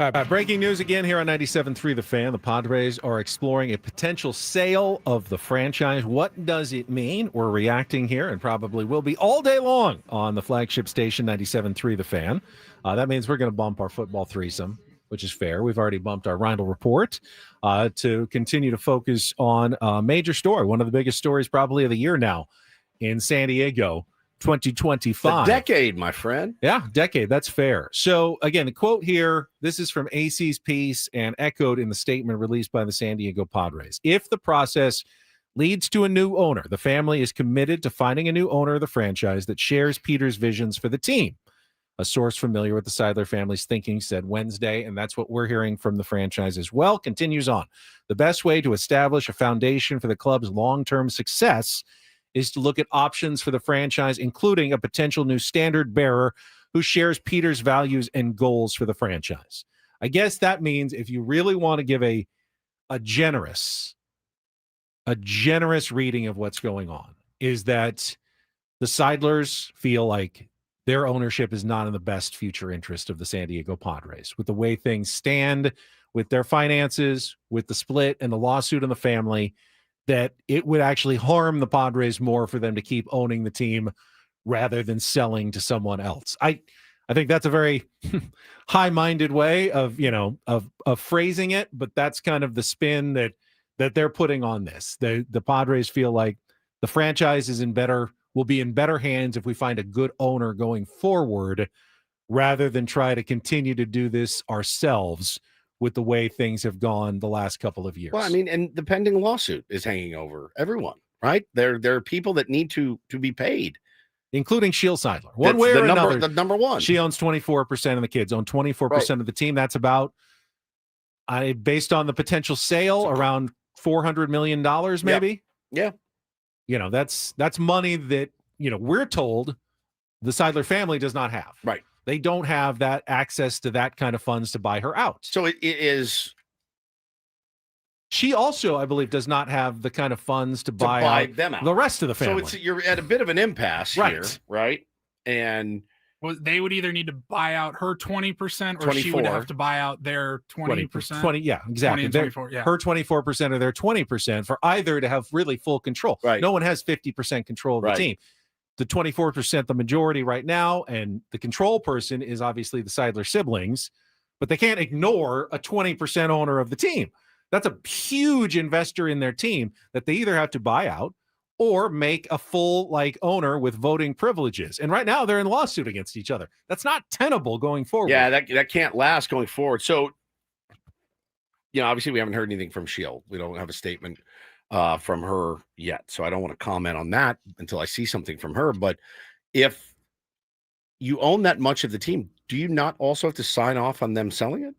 All right, breaking news again here on 97.3 The Fan. The Padres are exploring a potential sale of the franchise. What does it mean? We're reacting here and probably will be all day long on the flagship station 97.3 The Fan. That means we're going to bump our football threesome, which is fair. We've already bumped our Rindle Report to continue to focus on a major story, one of the biggest stories probably of the year now in San Diego. 2025. A decade, my friend. Yeah, decade. That's fair. So, again, the quote here, this is from AC's piece and echoed in the statement released by the San Diego Padres. If the process leads to a new owner, the family is committed to finding a new owner of the franchise that shares Peter's visions for the team. A source familiar with the Seidler family's thinking said Wednesday, and that's what we're hearing from the franchise as well. Continues on. The best way to establish a foundation for the club's long-term success is to look at options for the franchise, including a potential new standard bearer who shares Peter's values and goals for the franchise. I guess that means if you really want to give a generous reading of what's going on, is that the Seidlers feel like their ownership is not in the best future interest of the San Diego Padres. With the way things stand, with their finances, with the split and the lawsuit in the family, that it would actually harm the Padres more for them to keep owning the team rather than selling to someone else. I think that's a very high-minded way of phrasing it, but that's kind of the spin that they're putting on this. The Padres feel like the franchise will be in better hands if we find a good owner going forward rather than try to continue to do this ourselves with the way things have gone the last couple of years. Well, I mean, and the pending lawsuit is hanging over everyone, right? There are people that need to be paid, including Sheil Seidler. One way or another, the number one. She owns 24%, and the kids own 24% of the team. That's about, based on the potential sale, around $400 million, maybe. Yeah. That's money that we're told the Seidler family does not have. Right. They don't have that access to that kind of funds to buy her out. So it is. She also, I believe, does not have the kind of funds to buy them out. The rest of the family. So you're at a bit of an impasse here, right? And they would either need to buy out her 20%, or she would have to buy out their 20%. 20, yeah, exactly. 24, yeah. Her 24% or their 20% for either to have really full control. Right. No one has 50% control of the team. The 24%, the majority right now, and the control person is obviously the Seidler siblings, but they can't ignore a 20% owner of the team. That's a huge investor in their team that they either have to buy out or make a full owner with voting privileges. And right now they're in lawsuit against each other. That's not tenable going forward. Yeah, that can't last going forward. So, obviously we haven't heard anything from Sheil. We don't have a statement from her yet. So I don't want to comment on that until I see something from her. But if you own that much of the team, do you not also have to sign off on them selling it?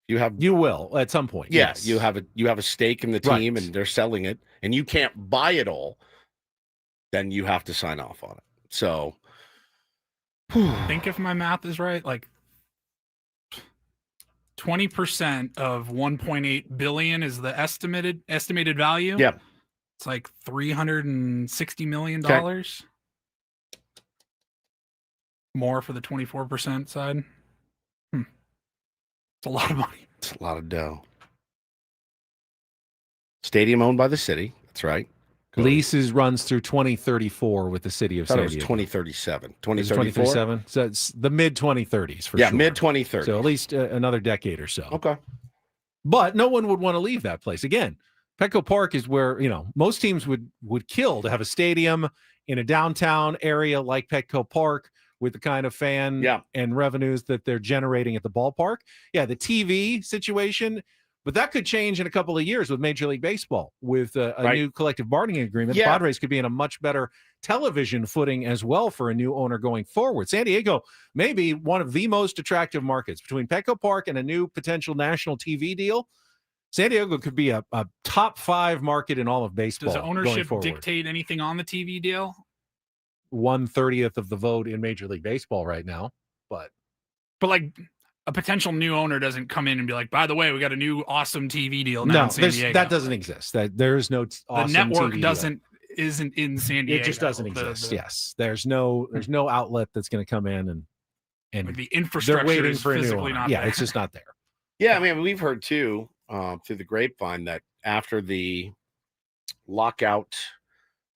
You will at some point. Yeah, yes. You have a stake in the team, and they're selling it, and you can't buy it all. Then you have to sign off on it. So I think if my math is right, 20% of 1.8 billion is the estimated value. Yeah. It's like $360 million. Okay. More for the 24% side. It's a lot of money. It's a lot of dough. Stadium owned by the city. That's right. Leases runs through 2034 with the city of San Diego. 2037. 2037? So it's the mid-2030s for sure. Yeah, mid-2030s. So at least another decade or so. Okay. But no one would want to leave that place. Again, Petco Park is where, most teams would kill to have a stadium in a downtown area like Petco Park with the kind of fan and revenues that they're generating at the ballpark. Yeah, the TV situation, but that could change in a couple of years with Major League Baseball, with a new collective bargaining agreement. The Padres could be in a much better television footing as well for a new owner going forward. San Diego may be one of the most attractive markets between Petco Park and a new potential national TV deal. San Diego could be a top 5 market in all of baseball. Does ownership dictate anything on the TV deal? 1/30 of the vote in Major League Baseball right now, but a potential new owner doesn't come in and be like, by the way, we got a new awesome TV deal now in San Diego. That doesn't exist. There is no awesome the network TV isn't in San Diego. It just doesn't exist. Yes, there's no outlet that's going to come in and and Like the they're infrastructure waiting is for a new physically owner. not Yeah, there. it's just not there. Yeah, I mean, we've heard too through the grapevine that after the lockout,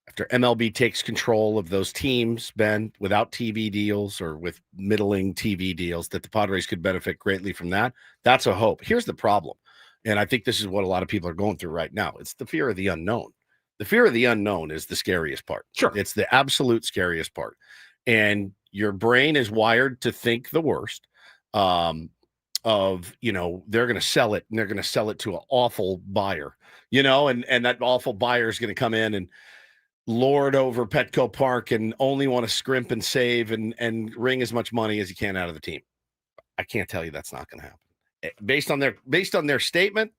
after MLB takes control of those teams, Ben, without TV deals or with middling TV deals, that the Padres could benefit greatly from that. That's a hope. Here's the problem, and I think this is what a lot of people are going through right now. It's the fear of the unknown. The fear of the unknown is the scariest part. Sure. It's the absolute scariest part. And your brain is wired to think the worst of, they're going to sell it and they're going to sell it to an awful buyer, and that awful buyer is going to come in and lord over Petco Park and only want to scrimp and save and wring as much money as he can out of the team. I can't tell you that's not going to happen. Based on their statement,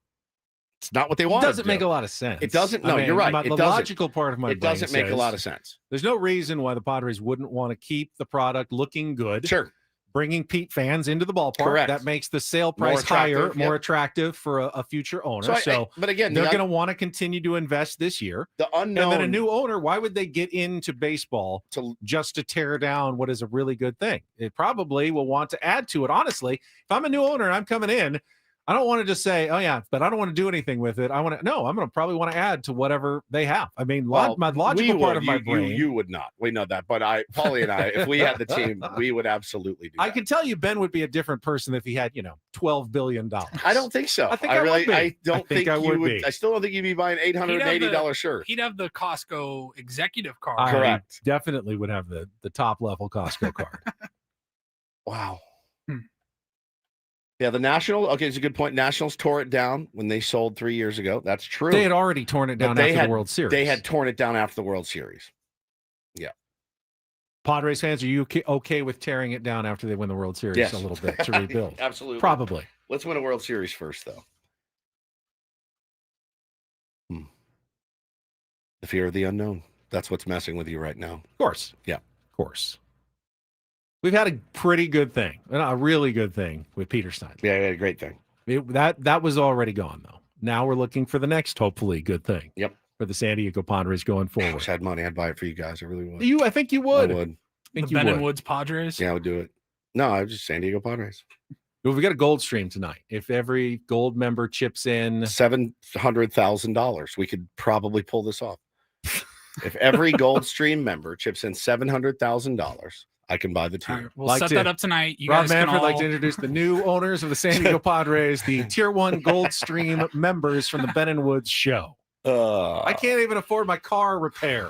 it's not what they want. It doesn't make a lot of sense. It doesn't. No, you're right. The logical part of my it brain doesn't make a says lot of sense. There's no reason why the Padres wouldn't want to keep the product looking good. Sure. Bringing Pete fans into the ballpark. Correct. That makes the sale More price higher, attractive, more yep. attractive for a future owner. But again, they're going to want to continue to invest this year. The unknown. And then a new owner, why would they get into baseball just to tear down what is a really good thing? It probably will want to add to it. Honestly, if I'm a new owner and I'm coming in, I don't want to just say, oh, yeah, but I don't want to do anything with it. I'm going to probably want to add to whatever they have. I mean, my logical part of my brain. You would not. We know that. But Paulie and I, if we had the team, we would absolutely do that. I can tell you Ben would be a different person if he had, $12 billion. I don't think so. I think I would be. I don't think I you would. be. I still don't think you'd be buying $880 shirt. He'd have the Costco executive card. I definitely would have the top level Costco card. Wow. Yeah, the Nationals. Okay, it's a good point. Nationals tore it down when they sold 3 years ago. That's true. They had already torn it down after the World Series. They had torn it down after the World Series. Yeah. Padres fans, are you okay with tearing it down after they win the World Series Yes. a little bit to rebuild? Absolutely. Probably. Let's win a World Series first, though. The fear of the unknown. That's what's messing with you right now. Of course. Yeah. Of course. We've had a pretty good thing, a really good thing with Peter Seidler. Yeah, a great thing. That was already gone, though. Now we're looking for the next, hopefully, good thing. Yep. For the San Diego Padres going forward. I wish I had money. I'd buy it for you guys. I really would. I think you would. I would. The Ben and Woods Padres. Yeah, I would do it. No, I was just San Diego Padres. Well, we got a gold stream tonight. If every gold member chips in $700,000, we could probably pull this off. If every gold stream member chips in $700,000, I can buy the team. Right, we'll set that up tonight. You Rob guys Manfred like to introduce the new owners of the San Diego Padres, the Tier 1 Gold Stream members from the Ben and Woods show. I can't even afford my car repair.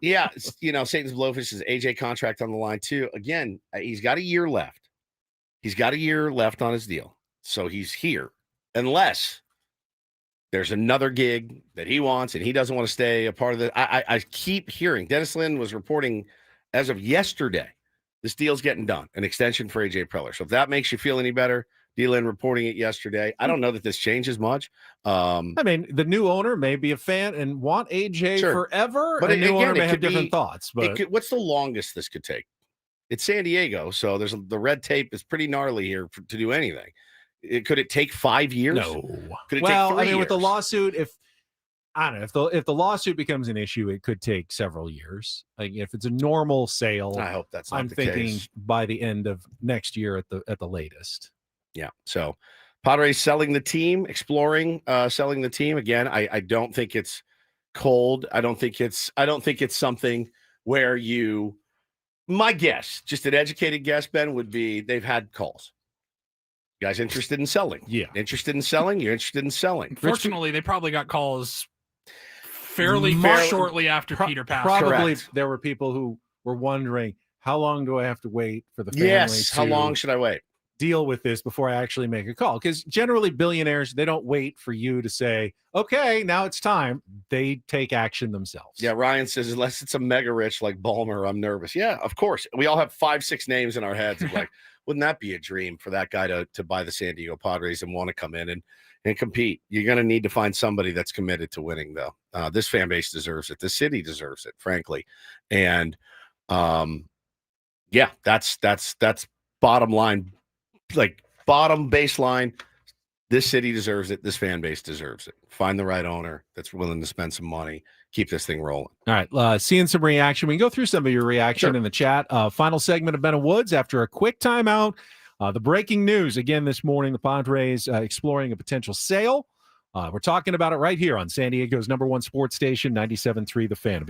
Yeah, Satan's Blowfish's AJ contract on the line too. Again, he's got a year left. He's got a year left on his deal. So he's here. Unless there's another gig that he wants and he doesn't want to stay a part of the. I keep hearing Dennis Lynn was reporting as of yesterday, this deal's getting done, an extension for AJ Preller. So if that makes you feel any better, D. Lynn reporting it yesterday. I don't know that this changes much. I mean, the new owner may be a fan and want AJ forever. But a new owner may have different thoughts. But what's the longest this could take? It's San Diego, so the red tape is pretty gnarly here to do anything. Could it take 5 years? No. Could it take 3 years? With the lawsuit, if the lawsuut becomes an issue, it could take several years. Like if it's a normal sale, I hope that's not I'm the thinking case. by the end of next year at the latest. Yeah. So Padres selling the team, exploring selling the team again. I don't think it's cold. I don't think it's something where my guess, just an educated guess, Ben, would be they've had calls. You guys interested in selling? Yeah. Interested in selling? You're interested in selling. Fortunately, they probably got calls fairly shortly after Peter passed. Probably there were people who were wondering, how long do I have to wait for the family how long should I wait? Deal with this before I actually make a call? Because generally billionaires, they don't wait for you to say, okay, now it's time. They take action themselves. Yeah, Ryan says, unless it's a mega rich like Ballmer, I'm nervous. Yeah, of course. We all have 5-6 names in our heads of like, wouldn't that be a dream for that guy to buy the San Diego Padres and want to come in and compete? You're going to need to find somebody that's committed to winning, though. This fan base deserves it. The city deserves it, frankly. And yeah, that's bottom line, like bottom baseline. This city deserves it. This fan base deserves it. Find the right owner that's willing to spend some money keep this thing rolling. All right, seeing some reaction. We can go through some of your reaction in the chat. Final segment of Ben and Woods after a quick timeout. The breaking news again this morning, the Padres exploring a potential sale. We're talking about it right here on San Diego's #1 sports station, 97.3 The Fan.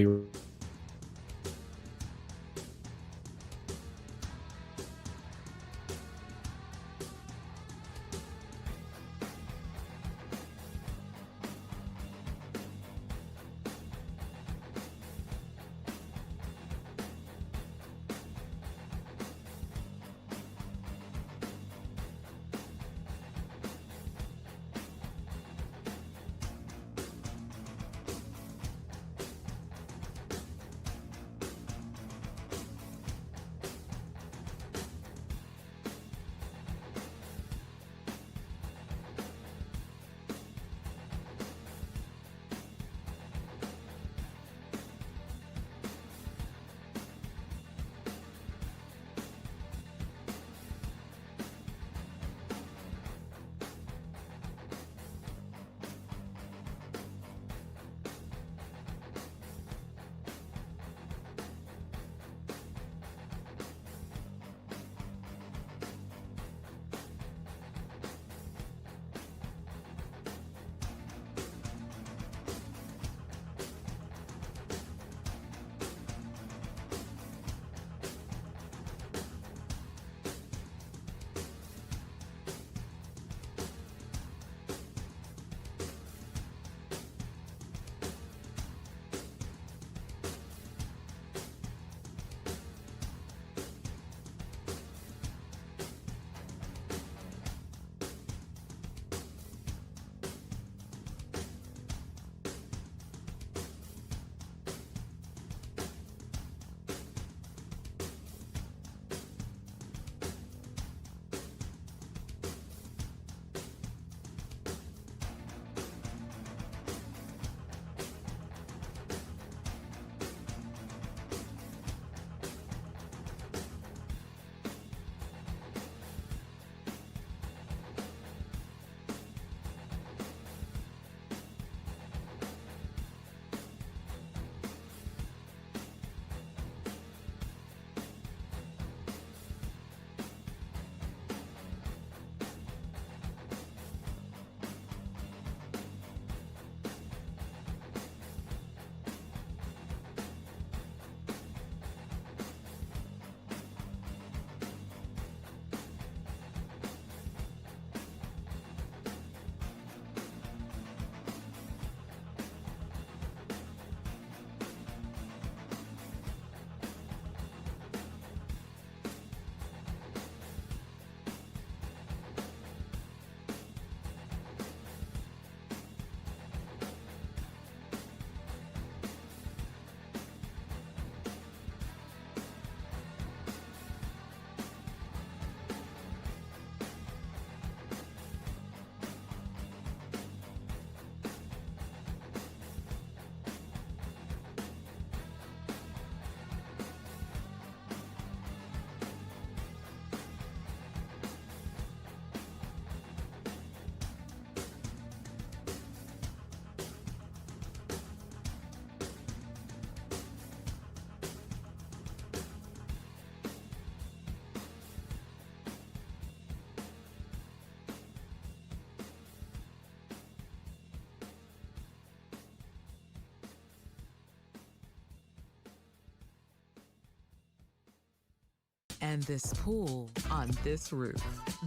And this pool on this roof.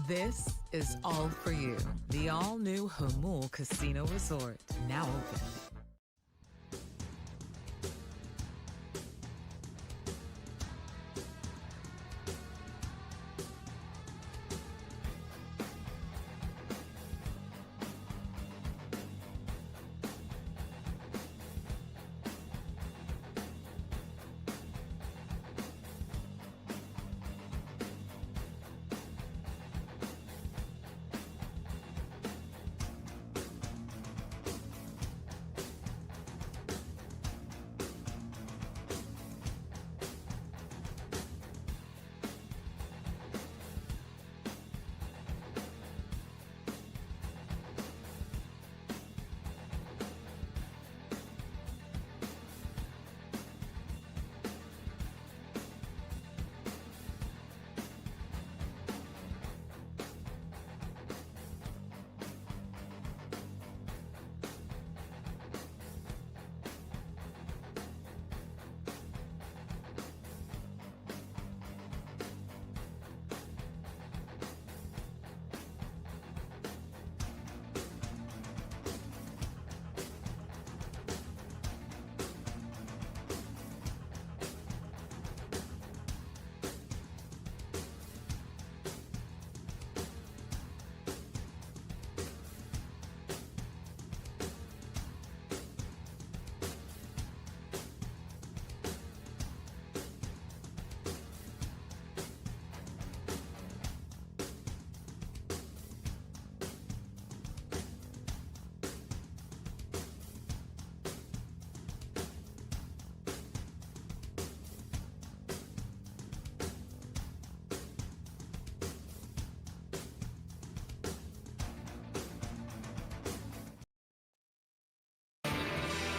This is all for you. The all-new Hamul Casino Resort, now open.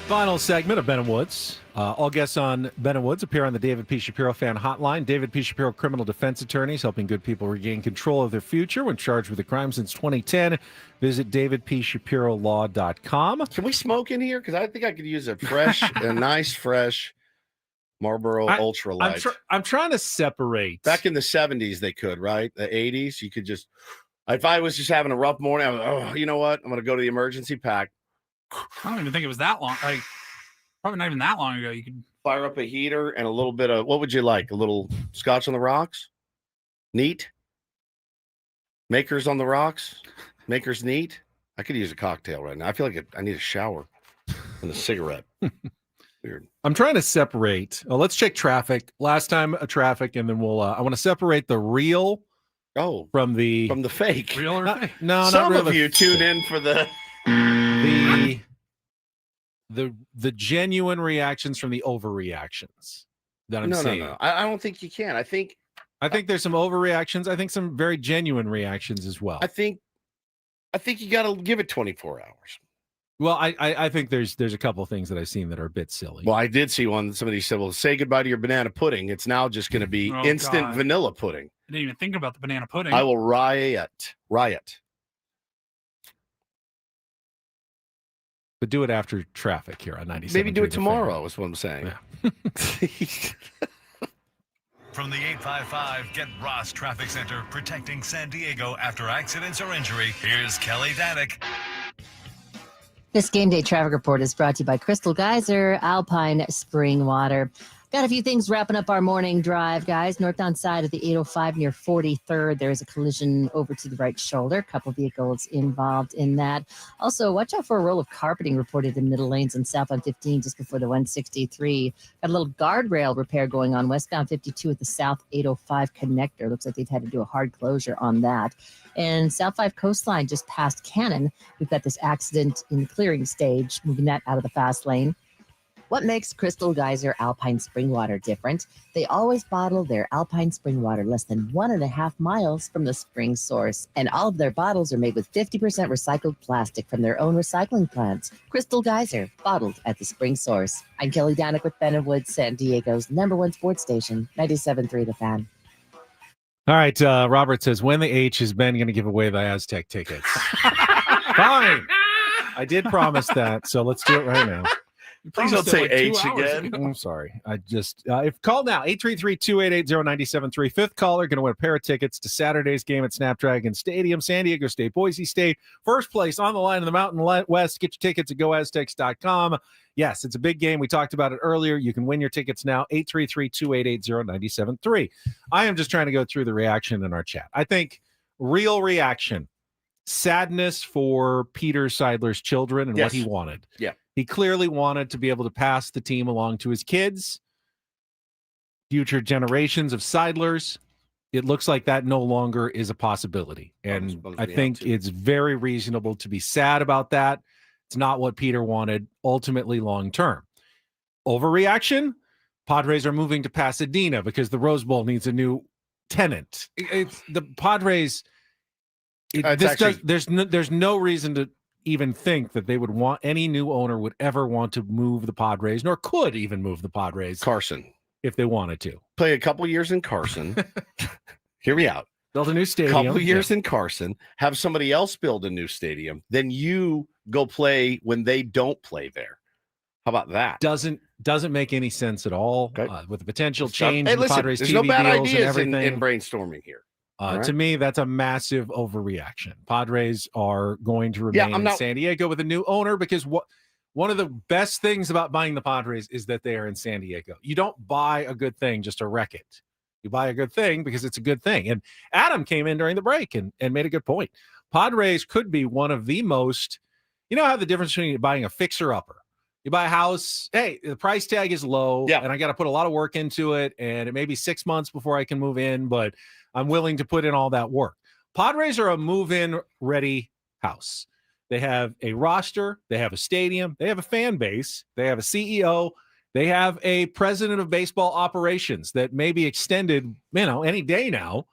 Final segment of Ben and Woods. All guests on Ben and Woods appear on the David P. Shapiro Fan Hotline. David P. Shapiro criminal defense attorneys helping good people regain control of their future when charged with a crime since 2010. Visit davidpshapirolaw.com. Can we smoke in here? Because I think I could use a nice fresh Marlboro Ultra Light. I'm trying to separate. Back in the 70s, they could, right? The 80s, you could just. If I was just having a rough morning, I was, you know what? I'm going to go to the emergency pack. I don't even think it was that long. Like, probably not even that long ago. You could fire up a heater and a little bit of, what would you like? A little Scotch on the rocks? Neat? Makers on the rocks? Makers neat? I could use a cocktail right now. I feel like I need a shower and a cigarette. Weird. I'm trying to separate. Oh, let's check traffic. Last time traffic, and then we'll. I want to separate the real. From the fake. Real or fake? No, Some not of you tune in for the genuine reactions from the overreactions that I'm saying. No. I don't think you can. I think there's some overreactions. I think some very genuine reactions as well. I think you got to give it 24 hours. Well, I think there's a couple of things that I've seen that are a bit silly. Well, I did see one. Somebody said, "Well, say goodbye to your banana pudding. It's now just going to be instant vanilla pudding." I didn't even think about the banana pudding. I will riot. But do it after traffic here on 97. Maybe do it tomorrow is what I'm saying. Yeah. From the 855 Get Ross Traffic Center, protecting San Diego after accidents or injury, here's Kelly Danick. This game day traffic report is brought to you by Crystal Geyser, Alpine Spring Water. Got a few things wrapping up our morning drive, guys. Northbound side of the 805 near 43rd, there is a collision over to the right shoulder. A couple vehicles involved in that. Also, watch out for a roll of carpeting reported in middle lanes and southbound 15 just before the 163. Got a little guardrail repair going on westbound 52 at the south 805 connector. Looks like they've had to do a hard closure on that. And South 5 coastline just past Cannon, we've got this accident in the clearing stage, moving that out of the fast lane. What makes Crystal Geyser Alpine Spring Water different? They always bottle their Alpine Spring Water less than 1.5 miles from the spring source. And all of their bottles are made with 50% recycled plastic from their own recycling plants. Crystal Geyser, bottled at the spring source. I'm Kelly Danick with Ben and Woods, San Diego's #1 sports station, 97.3 The Fan. All right, Robert says, when the H is Ben going to give away the Aztec tickets? Fine. I did promise that, so let's do it right now. Please don't say H again. I'm sorry. I just if call now 833-288-0973. Fifth caller going to win a pair of tickets to Saturday's game at Snapdragon Stadium, San Diego State, Boise State. First place on the line in the Mountain West. Get your tickets at goaztecs.com. Yes, it's a big game. We talked about it earlier. You can win your tickets now. 833-288-0973. I am just trying to go through the reaction in our chat. I think real reaction, sadness for Peter Seidler's children and what he wanted. Yeah. He clearly wanted to be able to pass the team along to his kids, future generations of Seidlers. It looks like that no longer is a possibility. And I think it's very reasonable to be sad about that. It's not what Peter wanted ultimately long term. Overreaction? Padres are moving to Pasadena because the Rose Bowl needs a new tenant. It's the Padres. There's no reason to even think that they would want any new owner would ever want to move the Padres, nor could even move the Padres. Carson, if they wanted to play a couple years in Carson, hear me out. Build a new stadium. Couple years in Carson, have somebody else build a new stadium, then you go play when they don't play there. How about that? Doesn't make any sense at all. With the potential change in in the Padres there's TV no bad deals and ideas everything. in brainstorming here. Right. To me, that's a massive overreaction. Padres are going to remain in San Diego with a new owner because one of the best things about buying the Padres is that they are in San Diego. You don't buy a good thing just to wreck it. You buy a good thing because it's a good thing. And Adam came in during the break and made a good point. Padres could be one of the most, you know how the difference between buying a fixer-upper. You buy a house, hey, the price tag is low, and I got to put a lot of work into it, and it may be 6 months before I can move in, but I'm willing to put in all that work. Padres are a move-in ready house. They have a roster, they have a stadium, they have a fan base, they have a CEO, they have a president of baseball operations that may be extended, any day now.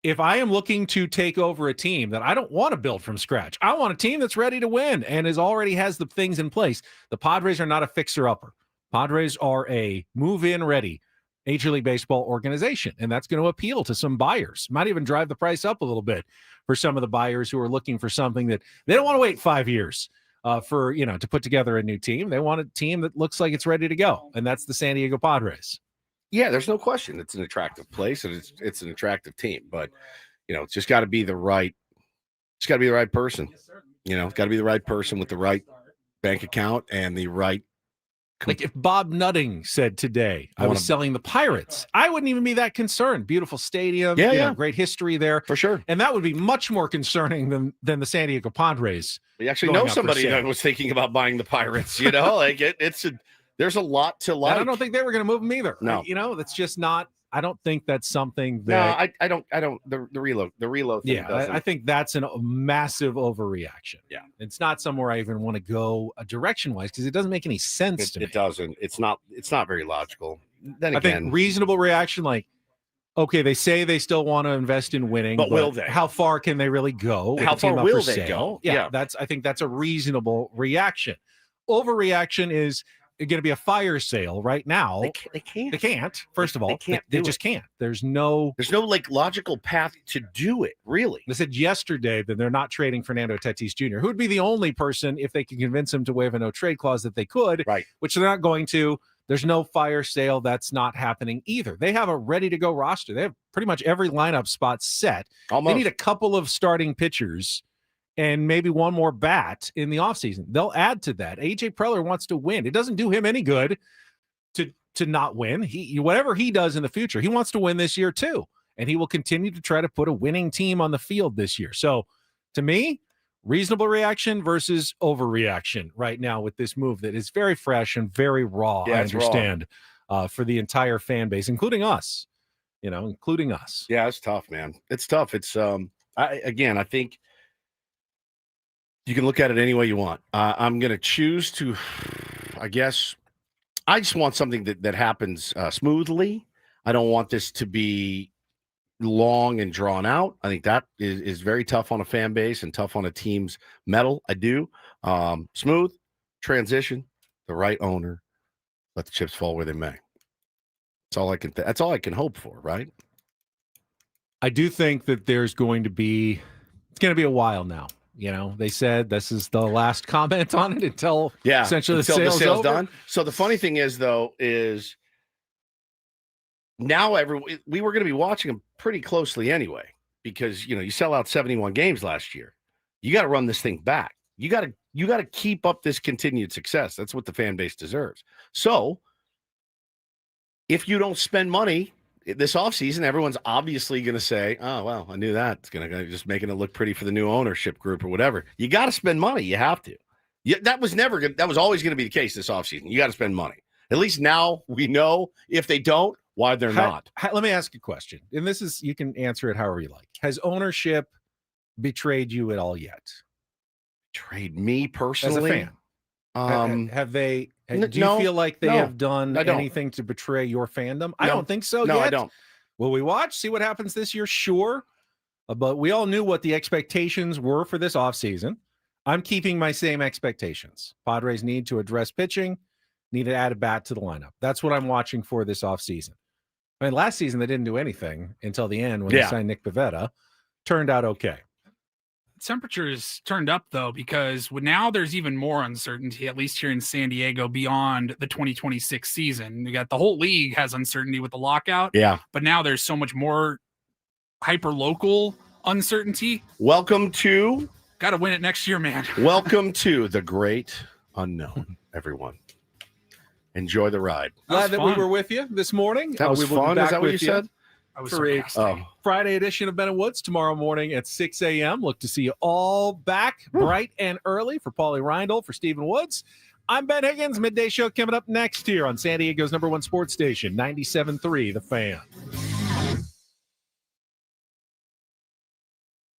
if I am looking to take over a team that I don't want to build from scratch, I want a team that's ready to win and already has the things in place. The Padres are not a fixer-upper. Padres are a move-in ready Major League Baseball organization, and that's going to appeal to some buyers. Might even drive the price up a little bit for some of the buyers who are looking for something that they don't want to wait 5 years to put together a new team. They want a team that looks like it's ready to go, and that's the San Diego Padres. Yeah, there's no question. It's an attractive place and it's an attractive team, but it's just got to be the right. It's got to be the right person. It's got to be the right person with the right bank account and the right. Like if Bob Nutting said today, I was selling the Pirates, I wouldn't even be that concerned. Beautiful stadium, great history there for sure, and that would be much more concerning than the San Diego Padres. We actually know somebody that was thinking about buying the Pirates. There's a lot to like. And I don't think they were going to move them either. No, that's just not. I don't think that's something that. No, I don't. The reload thing. Yeah, I think that's a massive overreaction. Yeah, it's not somewhere I even want to go direction wise because it doesn't make any sense to me. It doesn't. It's not very logical. Then I again, think reasonable reaction, like, okay, they say they still want to invest in winning, but will they? How far can they really go? How far will they go? Yeah, I think that's a reasonable reaction. Overreaction is going to be a fire sale right now. They can't. They can't. First of all, they just can't. There's no logical path to do it. Really, they said yesterday that they're not trading Fernando Tatis Jr., who would be the only person if they could convince him to waive a no trade clause that they could. Right, which they're not going to. There's no fire sale. That's not happening either. They have a ready to go roster. They have pretty much every lineup spot set. Almost. They need a couple of starting pitchers and maybe one more bat in the offseason. They'll add to that. AJ Preller wants to win. It doesn't do him any good to not win. Whatever he does in the future, he wants to win this year too. And he will continue to try to put a winning team on the field this year. So to me, reasonable reaction versus overreaction right now with this move that is very fresh and very raw, I understand, for the entire fan base, including us, including us. Yeah, it's tough, man. It's tough. It's, I think, you can look at it any way you want. I'm going to choose to, I guess, I just want something that happens smoothly. I don't want this to be long and drawn out. I think that is very tough on a fan base and tough on a team's mettle. I do. Smooth transition, the right owner, let the chips fall where they may. That's all I can hope for, right? I do think that it's going to be a while now. They said this is the last comment on it until essentially the sale's done. So the funny thing is, though, is now we were going to be watching them pretty closely anyway, because you sell out 71 games last year. You got to run this thing back. You got to keep up this continued success. That's what the fan base deserves. So if you don't spend money this offseason, everyone's obviously going to say, oh, well, I knew that. It's going to just making it look pretty for the new ownership group or whatever. You got to spend money. You have to. That was always going to be the case this offseason. You got to spend money. At least now we know if they don't, why they're not. Let me ask you a question. And you can answer it however you like. Has ownership betrayed you at all yet? Betrayed me personally? As a fan. Have they? Do you feel like they have done anything to betray your fandom? I don't think so. No, yet. I don't. Will we watch? See what happens this year? Sure. But we all knew what the expectations were for this offseason. I'm keeping my same expectations. Padres need to address pitching, need to add a bat to the lineup. That's what I'm watching for this offseason. I mean, last season they didn't do anything until the end when they signed Nick Pivetta. Turned out okay. Temperatures turned up though, because now there's even more uncertainty, at least here in San Diego, beyond the 2026 season. You got the whole league has uncertainty with the lockout. Yeah. But now there's so much more hyper local uncertainty. Welcome to got to win it next year, man. Welcome to the great unknown, everyone. Enjoy the ride. Glad that we were with you this morning. That was fun. Is that what you said? I was for a Friday edition of Ben and Woods tomorrow morning at 6 a.m. Look to see you all back bright and early. For Paulie Reindl, for Stephen Woods, I'm Ben Higgins. Midday show coming up next here on San Diego's #1 sports station, 97.3 The Fan.